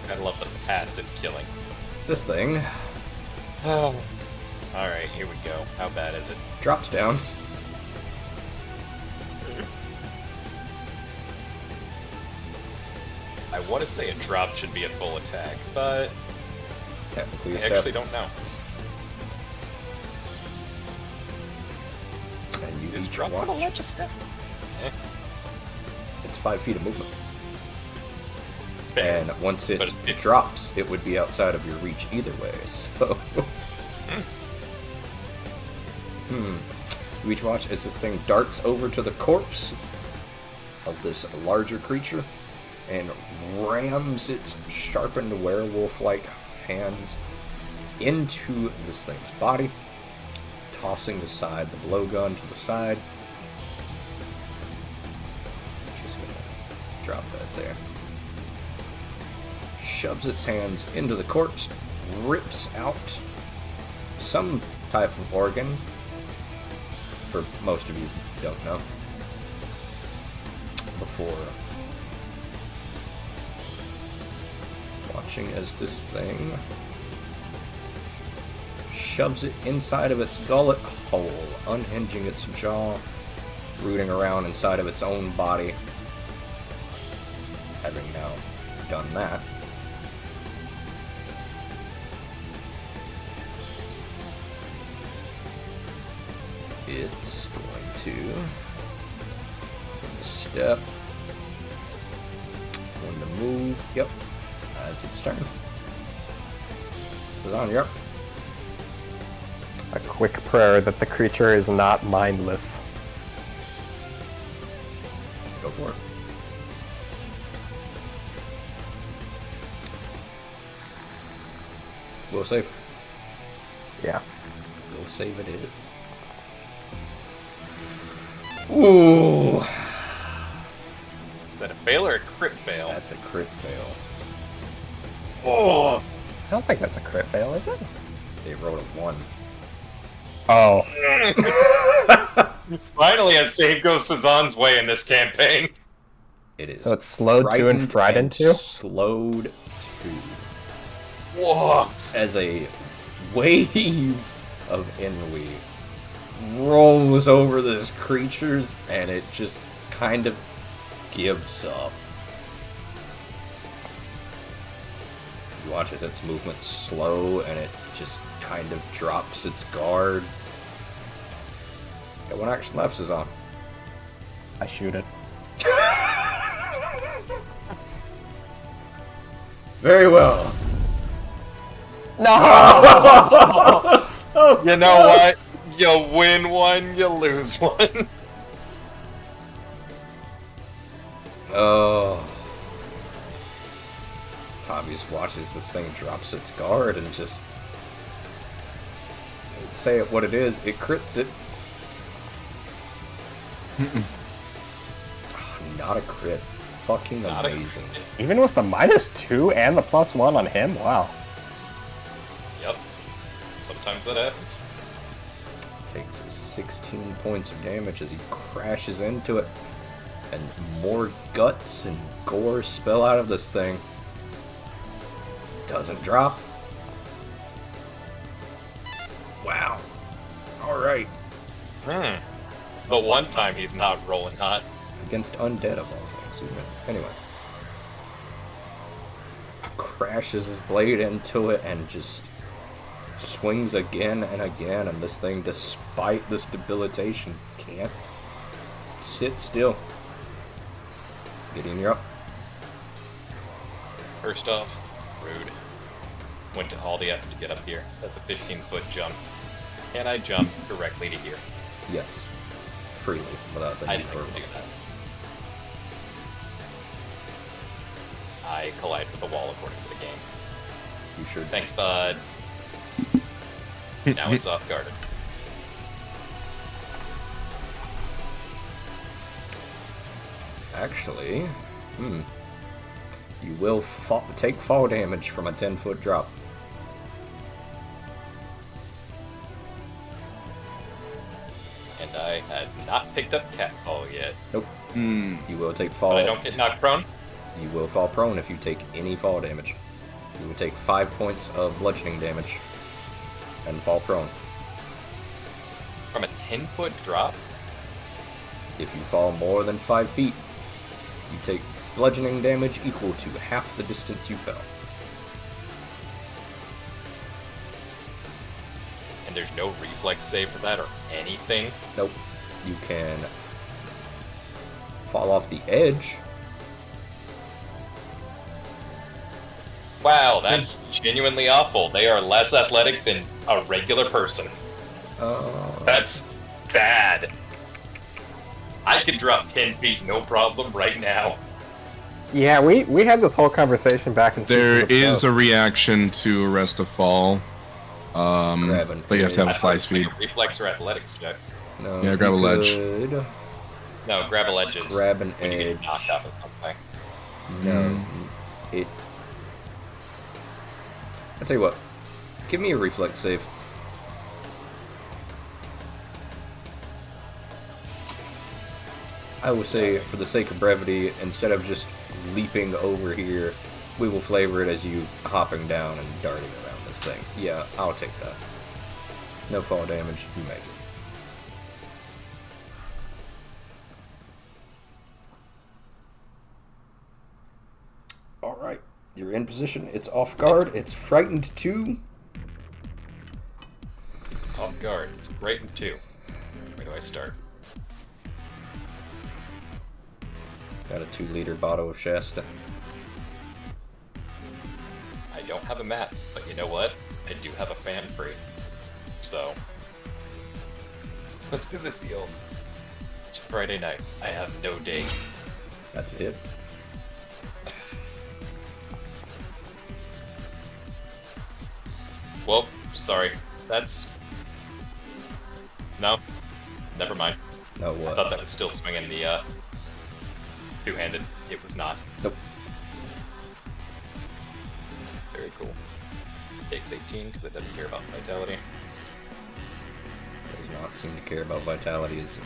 I love the passive killing. This thing Oh. Alright, here we go. How bad is it? drops down. I want to say a drop should be a full attack, but Technically a I step. actually don't know. And you Is each drop watch. on a ledge a step? It's 5 feet of movement. Fair. And once it But it- drops, it would be outside of your reach either way, so... You each watch as this thing darts over to the corpse of this larger creature and rams its sharpened werewolf-like hands into this thing's body, tossing aside the blowgun to the side. Just gonna drop that there. Shoves its hands into the corpse, rips out some type of organ. For most of you who don't know. Before watching as this thing shoves it inside of its gullet hole, unhinging its jaw, rooting around inside of its own body. Having now done that, it's going to step, going to move. Yep, that's its turn. This is on. Yep. A quick prayer that the creature is not mindless. Go for it. Will save. Yeah. Will save it is. Ooh, Is that a fail or a crit fail? that's a crit fail. Oh! I don't think that's a crit fail, is it? They rolled a 1. Oh. Finally, a save goes Cezanne's way in this campaign. It is. So it's slowed to and frightened to? Slowed to. Whoa! As a wave of ennui rolls over this creature's, and it just kind of gives up. You watch as its movement slow, and it just kind of drops its guard. Got 1 action left, is on. I shoot it. Very well. No! So You know what? You win one, you lose one. Oh. Tobias watches this thing drops its guard and just say it what it is. It crits it. Not a crit. Fucking Not a amazing. crit. Even with the -2 and the +1 on him? Wow. Yep. Sometimes that happens. Takes 16 points of damage as he crashes into it. And more guts and gore spill out of this thing. Doesn't drop. Wow. Alright. The one time he's not rolling hot. Against undead of all things. Anyway. Crashes his blade into it and just Swings again and again, and this thing, despite this debilitation, can't sit still. Gideon, you're up. First off, rude. Went to all the effort to get up here. That's a 15-foot jump. Can I jump directly to here? Yes. Freely, without the I'd need like for... to do that. I collide with the wall according to the game. You sure? Thanks, bud. Now it's off guarded. Actually, you will take fall damage from a 10-foot drop. And I had not picked up Catfall yet. Nope. You will take fall. But I don't get knocked prone? You will fall prone if you take any fall damage. You will take 5 points of bludgeoning damage and fall prone. From a 10-foot drop? If you fall more than 5 feet, you take bludgeoning damage equal to half the distance you fell. And there's no reflex save for that or anything? Nope. You can fall off the edge. Wow, that's genuinely awful. They are less athletic than a regular person. That's bad. I could drop 10 feet, no problem, right now. Yeah, we had this whole conversation back in There season is a reaction to arrest a fall. Grab an But you have to have I a thought fly it was like speed. a reflex or athletics check. No, Yeah, grab a ledge. good. No, grab a ledge is Grab an when you edge. get knocked off of something. No, it... I'll tell you what. Give me a reflex save. I will say, for the sake of brevity, instead of just leaping over here, we will flavor it as you hopping down and darting around this thing. Yeah, I'll take that. No fall damage, you make it. Alright, you're in position, it's off guard, it's frightened too. Off guard. It's right in 2. Where do I start? Got a 2-liter bottle of Shasta. I don't have a map, but you know what? I do have a fan free. So, let's do this deal. It's Friday night. I have no date. That's it. Well, sorry. That's... No. Never mind. No, I what? thought that was still swinging the, two-handed. It was not. Nope. Very cool. Takes 18 because it doesn't care about vitality. Does not seem to care about vitality. Is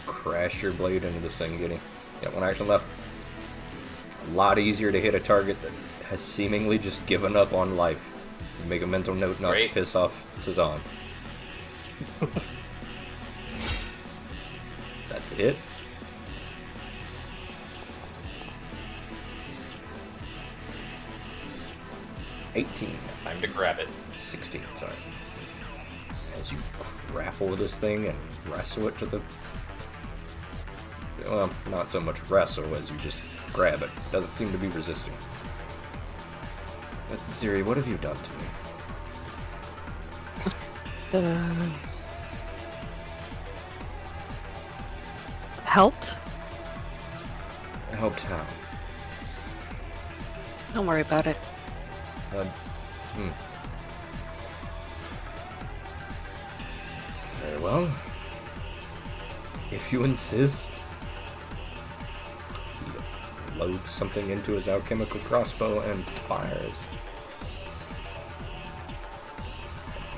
crash your blade into this thing, Giddy. Got 1 action left. A lot easier to hit a target that has seemingly just given up on life. Make a mental note not Great. to piss off Tazan. That's it. $18. Time to grab it. 16, sorry. As you grapple this thing and wrestle it to the... Well, not so much wrestle as you just grab it. Doesn't seem to be resisting. But, Ziri, what have you done to me? Helped? Helped how? Don't worry about it. Very well. If you insist. He loads something into his alchemical crossbow and fires.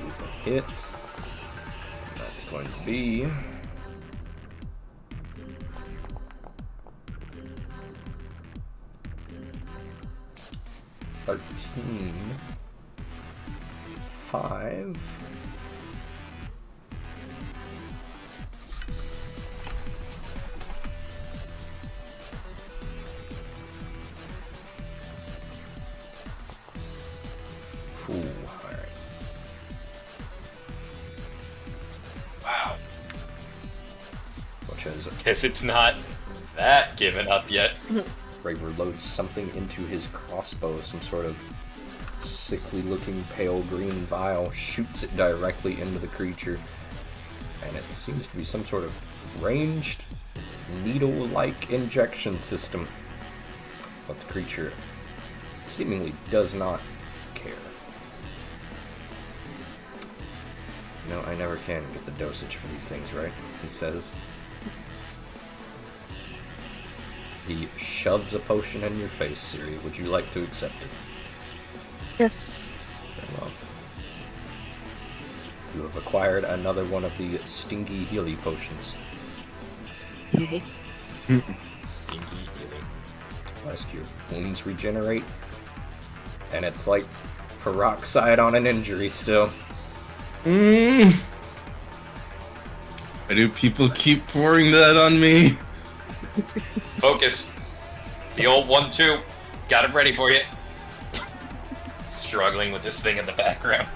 He's a hit. And that's going to be... $13. 5. Ooh, alright. Guess it's not that given up yet. Raver loads something into his crossbow, some sort of sickly-looking pale green vial, shoots it directly into the creature, and it seems to be some sort of ranged, needle-like injection system. But the creature seemingly does not care. No, I never can get the dosage for these things right, he says. He shoves a potion in your face, Siri. Would you like to accept it? Yes. Very well. You have acquired another one of the stinky healy potions. Yay. Stinky healing. Lest your wounds regenerate. And it's like peroxide on an injury still. Why do people keep pouring that on me? Focus. The old 1-2. Got it ready for you. Struggling with this thing in the background.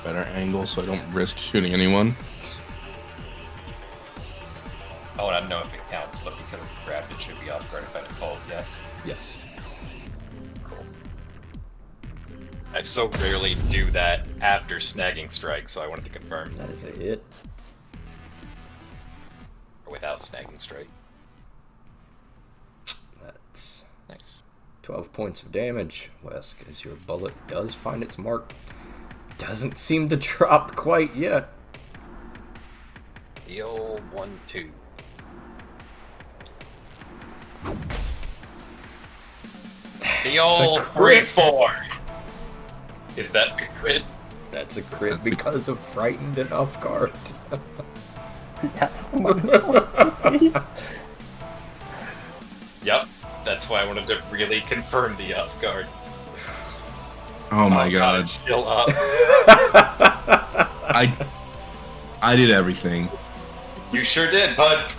Better angle so I don't risk shooting anyone. Oh, and I don't know if it counts, but because it's grabbed, it should be off guard by default. Yes. Yes. Cool. I so rarely do that after snagging strike, so I wanted to confirm. That is a hit. Or without snagging strike. That's Nice. 12 points of damage, Wesk, as your bullet does find its mark. Doesn't seem to drop quite yet. The old 1-2. The old crit. 3-4. Is that a crit? That's a crit because of frightened and off guard. Yep. That's why I wanted to really confirm the off guard. Oh my god. It's still up. I did everything. You sure did, bud.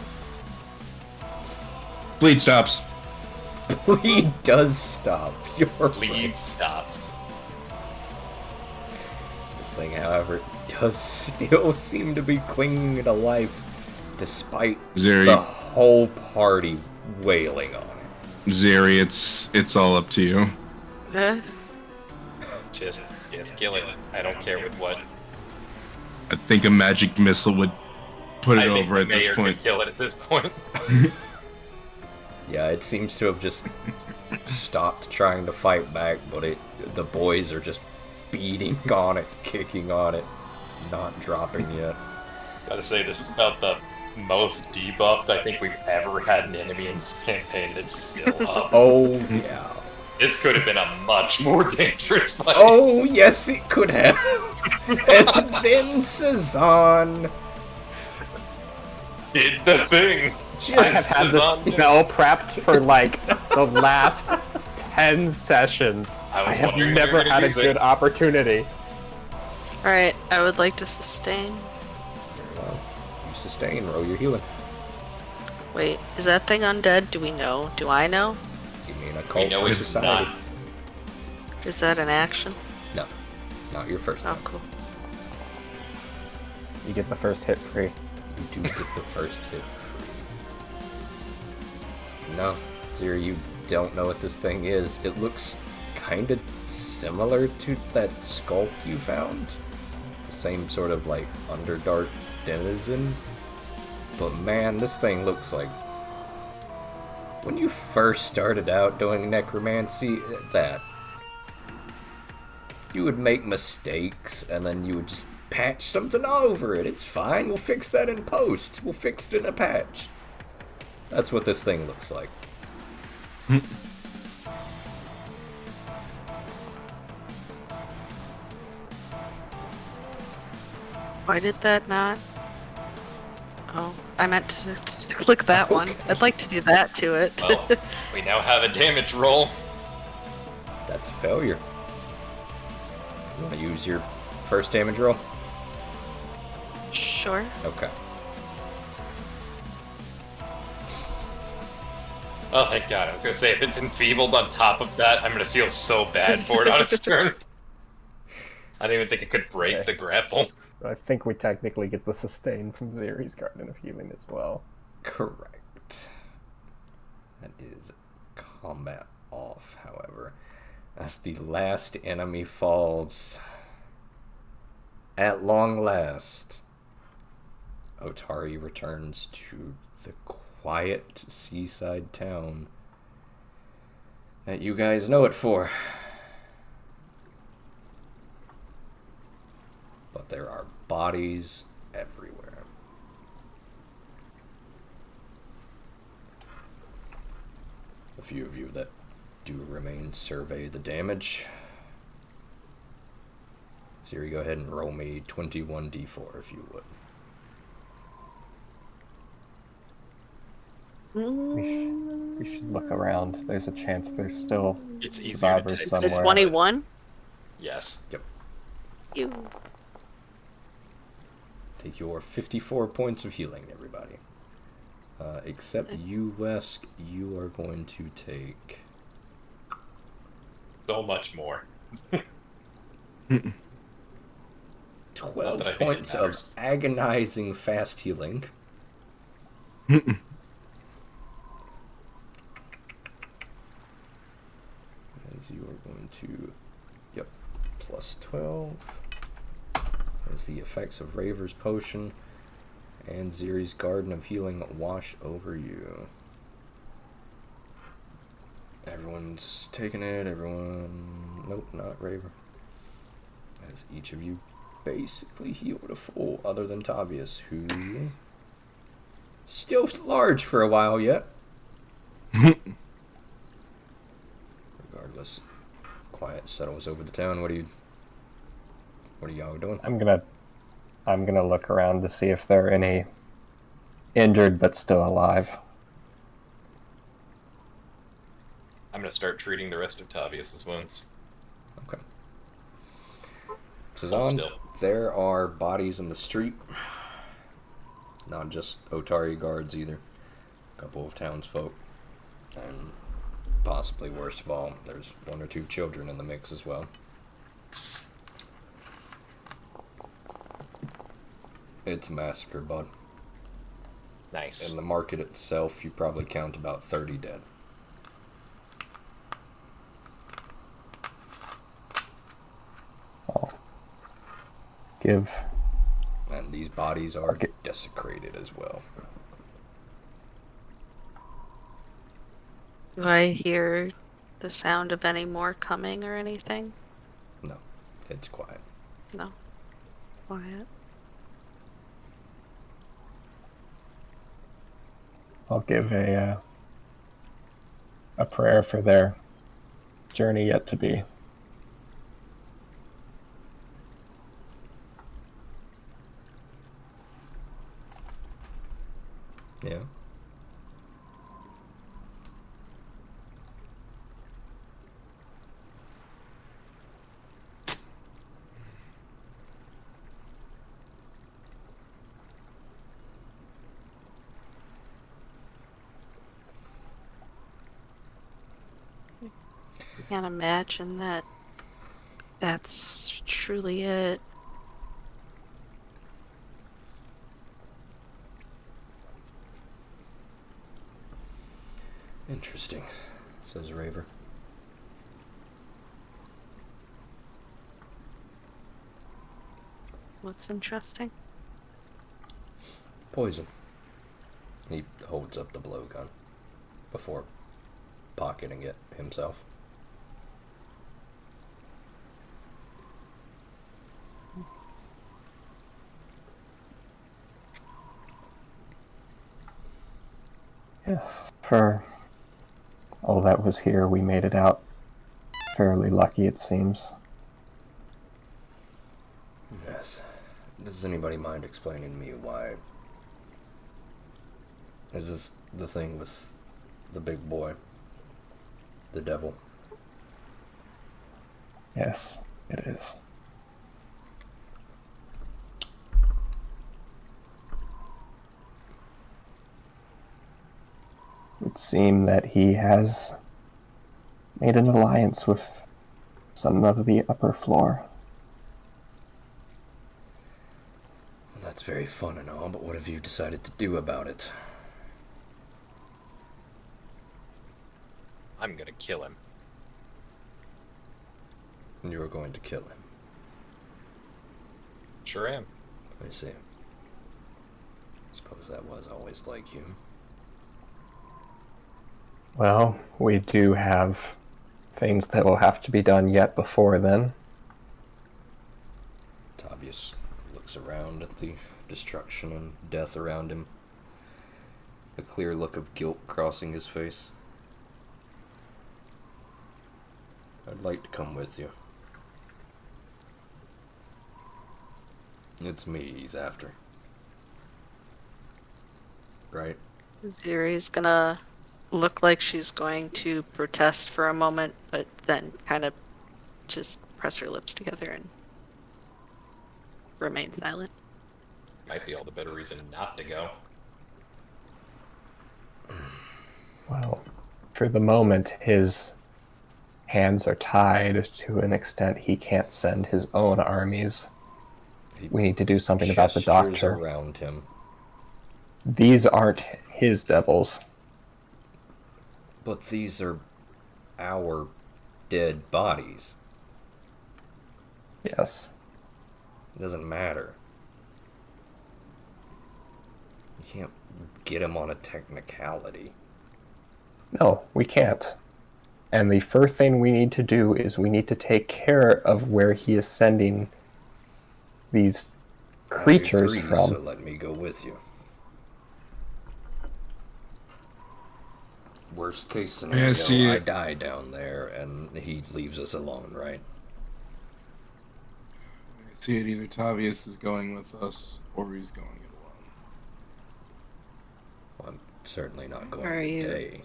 Bleed stops. Bleed does stop. Your Bleed stops. This thing, however, does still seem to be clinging to life, despite Zeri, the whole party wailing on it. Zeri, it's all up to you. Just kill it. I don't care with what. I think a magic missile would put it I think over at the mayor this point. could kill it at this point. Yeah, it seems to have just stopped trying to fight back, but the boys are just beating on it, kicking on it, not dropping yet. Gotta say, this is about the most debuffed I think we've ever had an enemy in this campaign that's still up. Oh, yeah. This could have been a much more dangerous fight. Oh, yes, it could have. And then Cezanne Did the thing. I have just... had this Cezanne. spell prepped for like the last 10 sessions. I was have wondering if never you were gonna had a use it. good opportunity. Alright, I would like to sustain. Well, you sustain, roll your healing. Wait, is that thing undead? Do we know? Do I know? You mean a We cult know or it's society? not. Is that an action? No, not your first Oh, one. cool. You get the first hit free. You do get the first hit free. No, Zero, you don't know what this thing is. It looks kind of similar to that sculpt you found. The same sort of like Underdark denizen. But man, this thing looks like... When you first started out doing necromancy, that... You would make mistakes, and then you would just patch something over it. It's fine, we'll fix that in post. We'll fix it in a patch. That's what this thing looks like. Why did that not? Oh, I meant to click that one. I'd like to do that to it. Well, we now have a damage roll. That's a failure. You want to use your first damage roll? Sure. Okay. Oh, thank God. I was gonna say, if it's enfeebled on top of that, I'm gonna feel so bad for it on its turn. I didn't even think it could break Okay. the grapple. I think we technically get the sustain from Zeri's Garden of Healing as well. Correct. That is combat off, however. As the last enemy falls, at long last, Otari returns to the quiet seaside town that you guys know it for. But there are bodies everywhere. The few of you that do remain survey the damage. Siri, go ahead and roll me 21d4 if you would. We should look around. There's a chance there's still It's easier to survivors type. somewhere. 21? Yes. Yep. You. Take your 54 points of healing, everybody. Except you, Wesk, you are going to take... So much more. 12 think it points of matters. agonizing fast healing. As you are going to... Yep. Plus 12. As the effects of Raver's Potion and Ziri's Garden of Healing wash over you. Everyone's taking it. Everyone... Nope, not Raver. As each of you basically healed a full, other than Tavius, who... Still large for a while yet. Regardless. Quiet settles over the town. What are y'all doing? I'm gonna look around to see if there are any injured but still alive. I'm gonna start treating the rest of Tavius's wounds. Okay. Cezanne, Still. there are bodies in the street. Not just Otari guards either. A couple of townsfolk. And possibly worst of all, there's 1 or 2 children in the mix as well. It's a massacre, bud. Nice. In the market itself, you probably count about 30 dead. I'll give... And these bodies are Okay. desecrated as well. Do I hear the sound of any more coming or anything? No, it's quiet. No. Quiet. I'll give a prayer for their journey yet to be. Yeah. I can't imagine that that's truly it. Interesting, says Raver. What's interesting? Poison. He holds up the blowgun before pocketing it himself. Yes, for all that was here, we made it out fairly lucky, it seems. Yes. Does anybody mind explaining to me why? Is this the thing with the big boy? The devil? Yes, it is. We would seem that he has made an alliance with some of the upper floor. That's very fun and all, but what have you decided to do about it? I'm gonna kill him. You are going to kill him. Sure am. I see. Suppose that was always like you. Well, we do have things that will have to be done yet before then. Tavius looks around at the destruction and death around him. A clear look of guilt crossing his face. I'd like to come with you. It's me he's after. Right? Ziri's gonna look like she's going to protest for a moment, but then kind of just press her lips together and remain silent. Might be all the better reason not to go. Well, for the moment, his hands are tied to an extent he can't send his own armies. We need to do something about the Gestures doctor. around him. These aren't his devils. But these are our dead bodies. Yes. It doesn't matter. You can't get him on a technicality. No, we can't. And the first thing we need to do is we need to take care of where he is sending these creatures I agree, from. So let me go with you. Worst case scenario, I die down there and he leaves us alone, right? I see it. Either Tavius is going with us, or he's going it alone. Well, I'm certainly not going Are you today.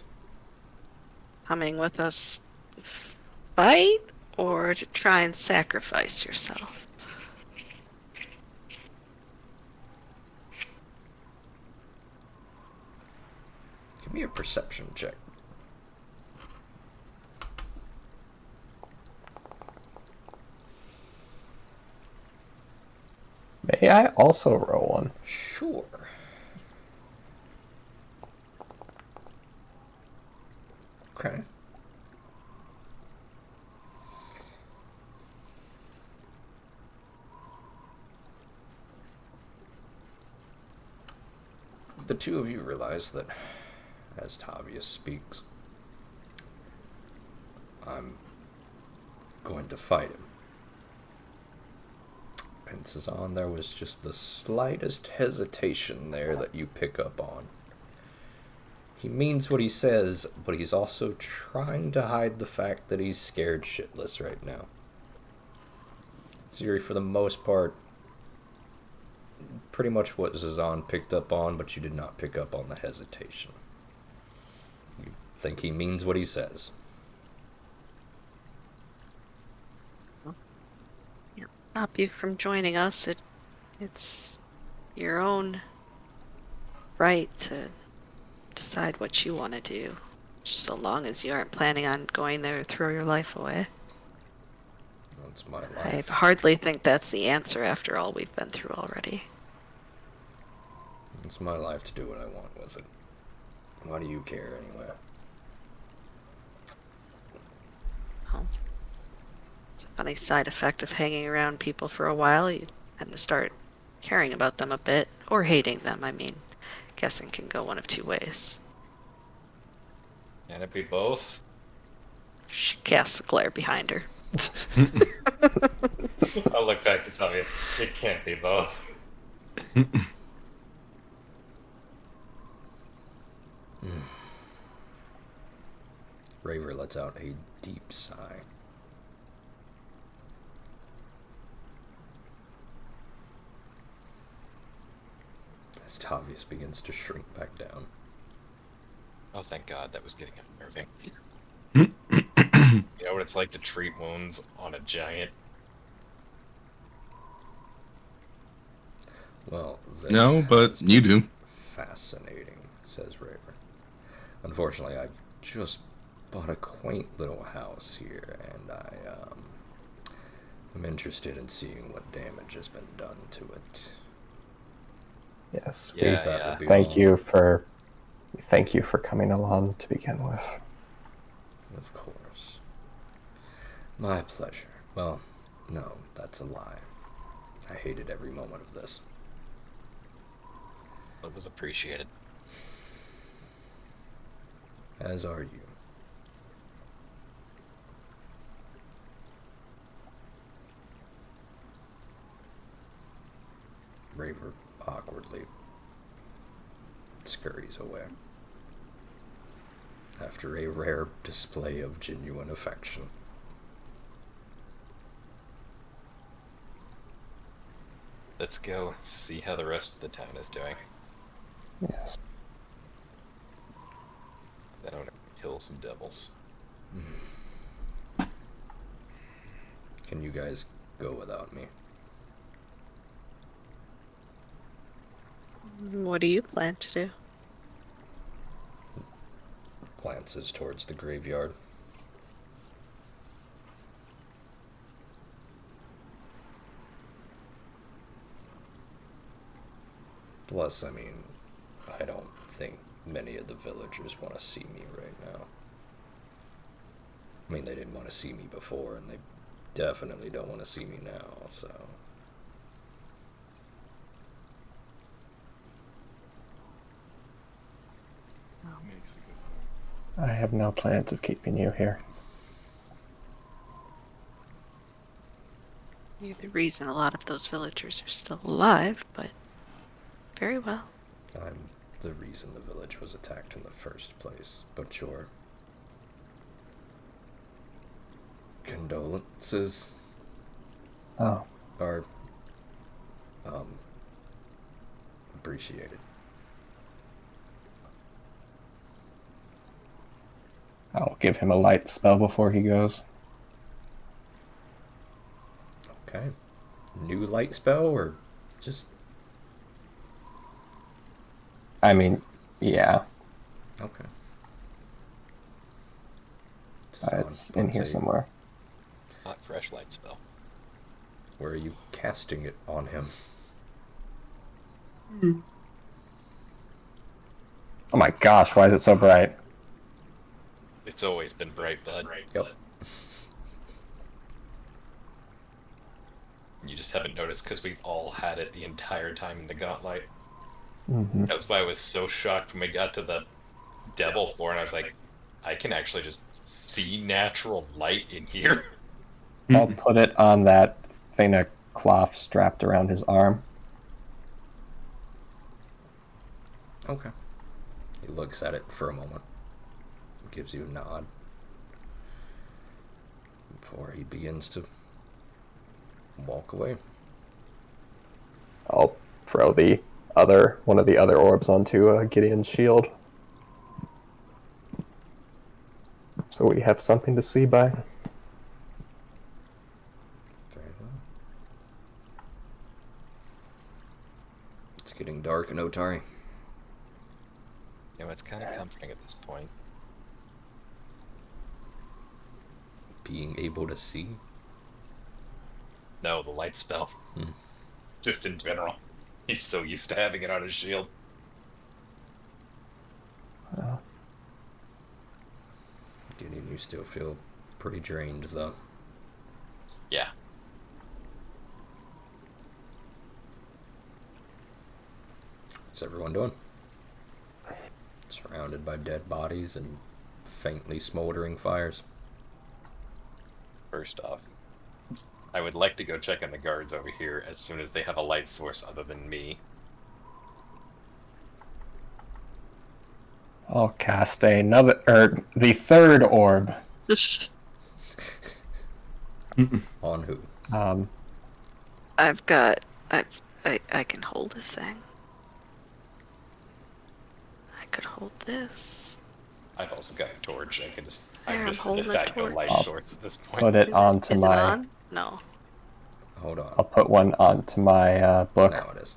coming with us to fight or to try and sacrifice yourself? Give me a perception check. May I also roll one? Sure. Okay. The two of you realize that as Tavius speaks, I'm going to fight him. And Cezanne, there was just the slightest hesitation there that you pick up on. He means what he says, but he's also trying to hide the fact that he's scared shitless right now. Ziri, for the most part, pretty much what Cezanne picked up on, but you did not pick up on the hesitation. You think he means what he says. Can't stop you from joining us. It's your own right to decide what you want to do, so long as you aren't planning on going there to throw your life away. That's my I life. hardly think that's the answer after all we've been through already. It's my life to do what I want with it. Why do you care anyway? Well, it's a funny side effect of hanging around people for a while. You tend to start caring about them a bit, or hating them, I mean. Guessing can go one of two ways. Can it be both? She casts a glare behind her. I'll look back to Tavius. It can't be both. Raver lets out a deep sigh. As Tavius begins to shrink back down. Oh, thank God, that was getting unnerving. You know what it's like to treat wounds on a giant? Well, this No, but has you been do. Fascinating, says Raver. Unfortunately, I just bought a quaint little house here, and I'm interested in seeing what damage has been done to it. Yes, Yeah, If that yeah. would be thank all. you for coming along to begin with. Of course. My pleasure. Well, no, that's a lie. I hated every moment of this. It was appreciated. As are you. Raver awkwardly scurries away after a rare display of genuine affection. Let's go see how the rest of the town is doing. Yes. Then I want to kill some devils. Can you guys go without me? What do you plan to do? Glances towards the graveyard. Plus, I mean, I don't think many of the villagers want to see me right now. I mean, they didn't want to see me before, and they definitely don't want to see me now, so. Makes a good point. I have no plans of keeping you here. You're the reason a lot of those villagers are still alive, but very well. I'm the reason the village was attacked in the first place, but your condolences Oh, are, appreciated. I'll give him a light spell before he goes. Okay. New light spell, or just... I mean, yeah, Okay. Just it's in here somewhere. Not fresh light spell. Where are you casting it on him? Oh my gosh, why is it so bright? It's always been bright, bud. Yep. You just haven't noticed because we've all had it the entire time in the Gauntlet. Mm-hmm. That's why I was so shocked when we got to the devil floor, and I was like, I can actually just see natural light in here. I'll put it on that thing of cloth strapped around his arm. Okay. He looks at it for a moment, gives you a nod, before he begins to walk away. I'll throw one of the other orbs onto Gideon's shield. So we have something to see by. Very well. It's getting dark in Otari. You know, it's kind of comforting at this point. Being able to see. No, the light spell. Just in general. He's so used to having it on his shield. Gideon, you still feel pretty drained, though. Yeah. What's everyone doing? Surrounded by dead bodies and faintly smoldering fires. First off, I would like to go check on the guards over here as soon as they have a light source other than me. I'll cast the third orb. On who? I've got. I can hold a thing. I could hold this. I've also got a torch. I'm just I'm the de holding a facto torch. light source at this point. Put it Is onto is my. it on? No. Hold on. I'll put one onto my book. Now it is.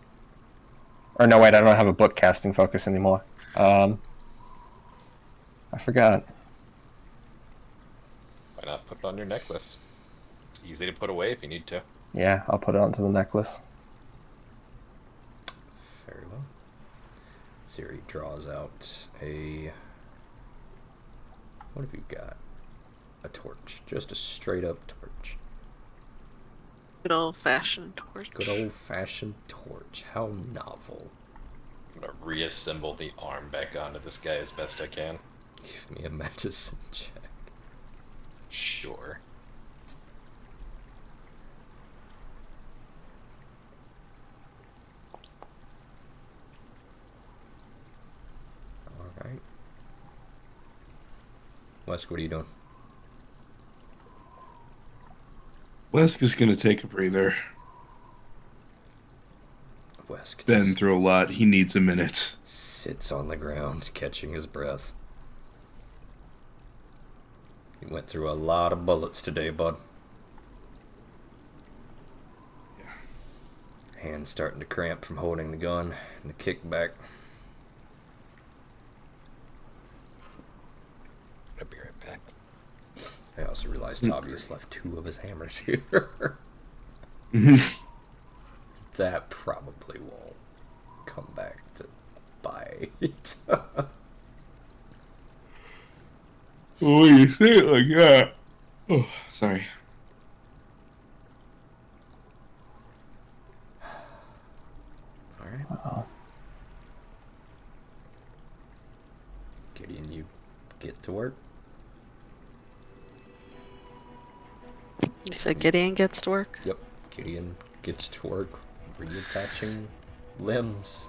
Or no, wait, I don't have a book casting focus anymore. I forgot. Why not put it on your necklace? It's easy to put away if you need to. Yeah, I'll put it onto the necklace. Very well. Siri draws out a... What have you got? A torch. Just a straight up torch. Good old-fashioned torch. Good old-fashioned torch. How novel. I'm gonna reassemble the arm back onto this guy as best I can. Give me a medicine check. Sure. Alright. Wesk, what are you doing? Wesk is gonna take a breather. Wesk Been just through a lot. He needs a minute. sits on the ground, catching his breath. You went through a lot of bullets today, bud. Yeah. Hands starting to cramp from holding the gun and the kickback. I'll be right back. I also realized Tavius left 2 of his hammers here. That probably won't come back to bite. Oh, you say it like that. Oh, sorry. Alright. Uh-oh. Gideon, you get to work. You said Gideon gets to work? Yep. Gideon gets to work reattaching limbs.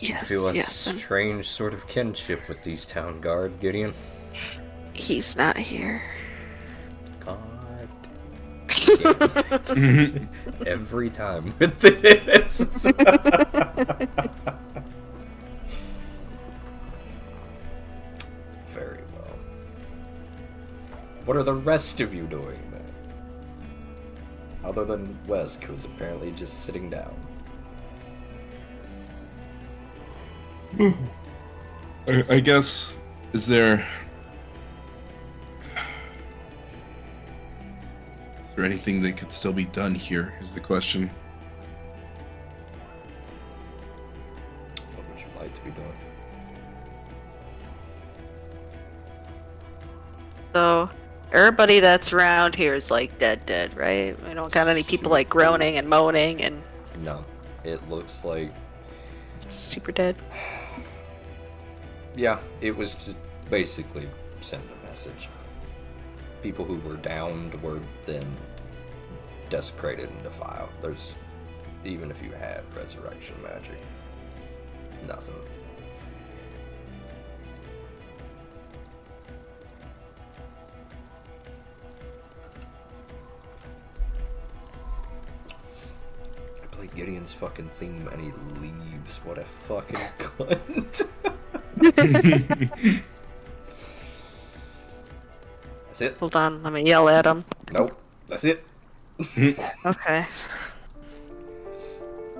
Yes, Feel a yes. And strange sort of kinship with these town guard, Gideon. he's not here. God. Damn it. Every time with this. Very well. What are the rest of you doing then? Other than Wesk, who's apparently just sitting down. I guess, is there anything that could still be done here, is the question. What would you like to be doing? So, everybody that's around here is like dead, right? We don't got any people like groaning and moaning and No. It looks like... super dead. Yeah, it was to basically send a message. People who were downed were then desecrated and defiled. There's... Even if you had resurrection magic, nothing. I play Gideon's fucking theme and he leaves. What a fucking cunt. That's it? Hold on, let me yell at him. Nope. That's it. Okay.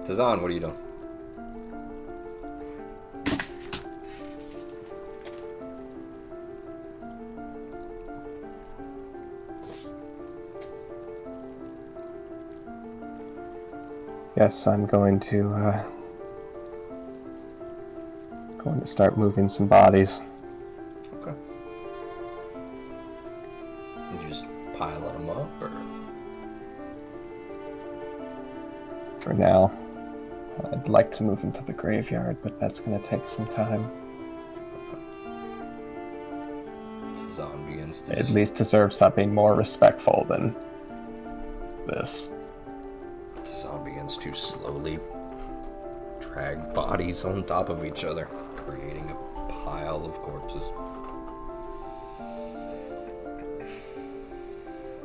Tazan, what are you doing? Yes, I'm going to start moving some bodies. Okay. You just piling them up, or? For now, I'd like to move into the graveyard, but that's going to take some time. Tazan begins to At least deserve something more respectful than this. Tazan begins to slowly drag bodies on top of each other, creating a pile of corpses.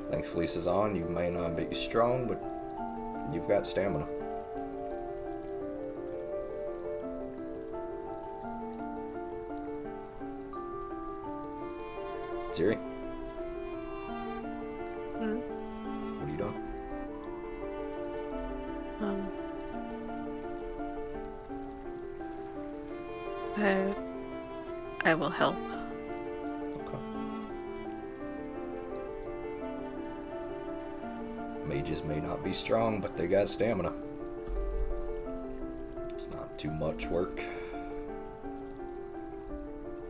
Thankfully, Tazan, you may not be strong, but you've got stamina. Siri? What are you doing? I will help. Okay. Mages may not be strong, but they got stamina. It's not too much work.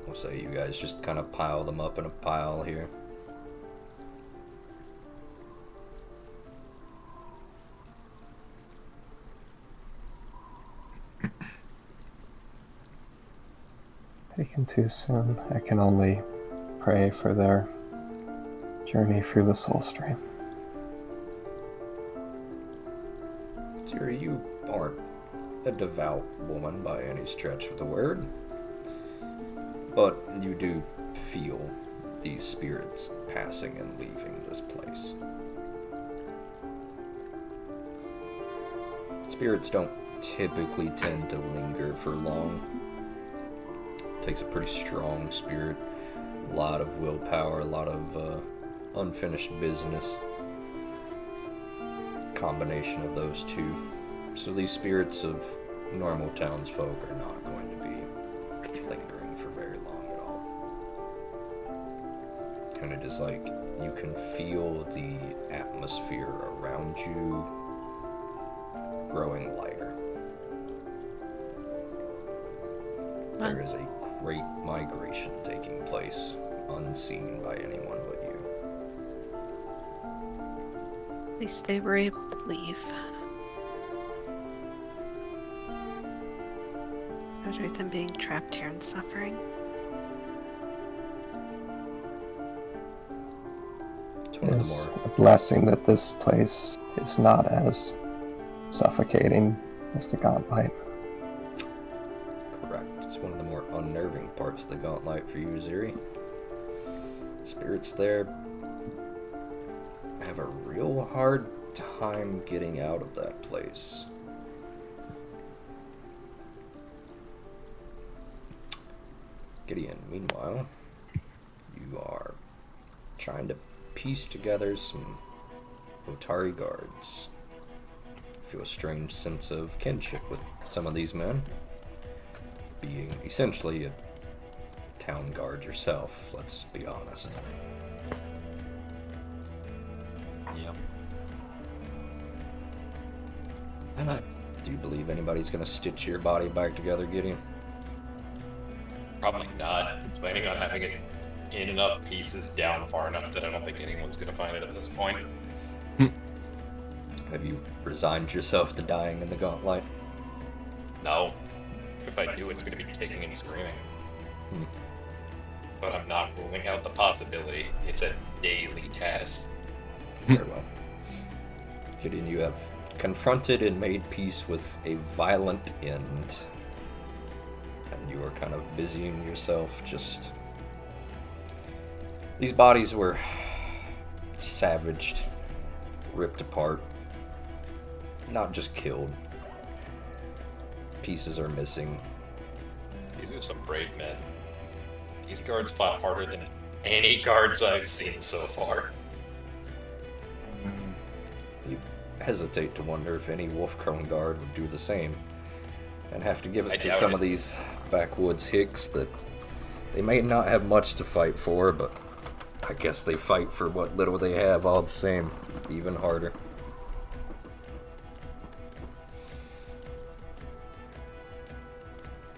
We'll say you guys just kind of pile them up in a pile here. Taken too soon. I can only pray for their journey through the soul stream. Tira, you aren't a devout woman by any stretch of the word, but you do feel these spirits passing and leaving this place. Spirits don't typically tend to linger for long. It takes a pretty strong spirit, a lot of willpower, a lot of unfinished business. Combination of those two. So these spirits of normal townsfolk are not going to be lingering for very long at all. And it is like you can feel the atmosphere around you growing lighter. There is a great migration taking place, unseen by anyone but you. At least they were able to leave. Better than being trapped here and suffering. It's one of It's the more a blessing that this place is not as suffocating as the Gauntlet. correct. It's one of the more unnerving parts of the Gauntlet for you, Ziri. Spirits there have a real hard time getting out of that place. Gideon, meanwhile, you are trying to piece together some Otari guards. Feel a strange sense of kinship with some of these men, being essentially a town guard yourself, let's be honest. Yep. Do you believe anybody's gonna stitch your body back together, Gideon? Probably not. Planning on having it in enough pieces down far enough that I don't think anyone's gonna find it at this point. Have you resigned yourself to dying in the Gauntlet? No. If I do, it's gonna be kicking and screaming. Hmm. But I'm not ruling out the possibility. It's a daily task. Very well. Gideon, you have confronted and made peace with a violent end. And you are kind of busying yourself just... These bodies were savaged, ripped apart, not just killed. Pieces are missing. These are some brave men. These guards fought harder than any guards I've seen so far. You hesitate to wonder if any Wolfcrone guard would do the same, and have to give I it to doubt some it. of these backwoods hicks that they may not have much to fight for, but I guess they fight for what little they have all the same, even harder.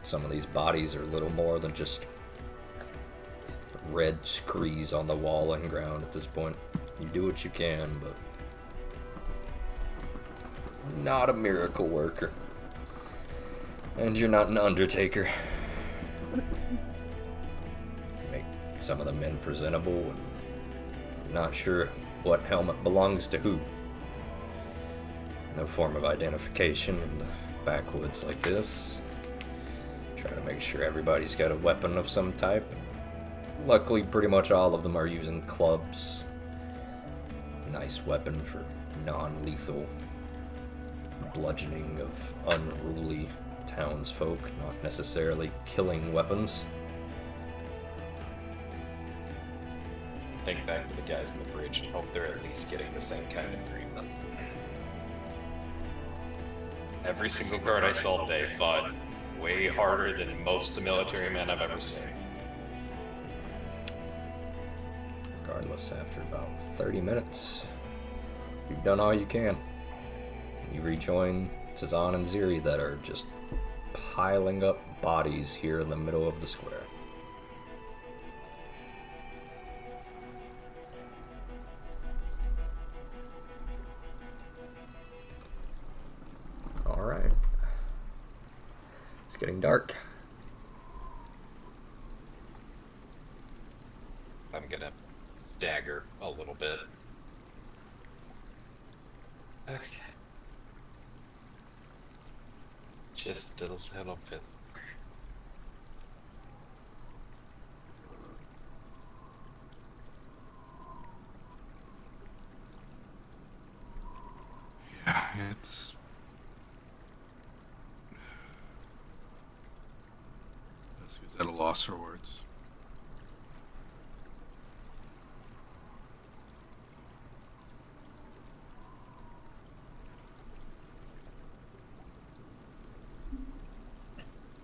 Some of these bodies are little more than just red screes on the wall and ground at this point. You do what you can, but not a miracle worker. And you're not an undertaker. Make some of the men presentable, and you're not sure what helmet belongs to who. No form of identification in the backwoods like this. Try to make sure everybody's got a weapon of some type. Luckily, pretty much all of them are using clubs. Nice weapon for non-lethal bludgeoning of unruly townsfolk, not necessarily killing weapons. Think back to the guys on the bridge and hope they're at least getting the same kind of treatment. Every single guard I saw today fought way harder than most of the military men I've ever seen. regardless, after about 30 minutes, you've done all you can. You rejoin Tazan and Ziri that are just piling up bodies here in the middle of the square. Alright. It's getting dark. I'm gonna stagger a little bit. Okay. Just a little bit. Yeah, it's... Is at a loss for words.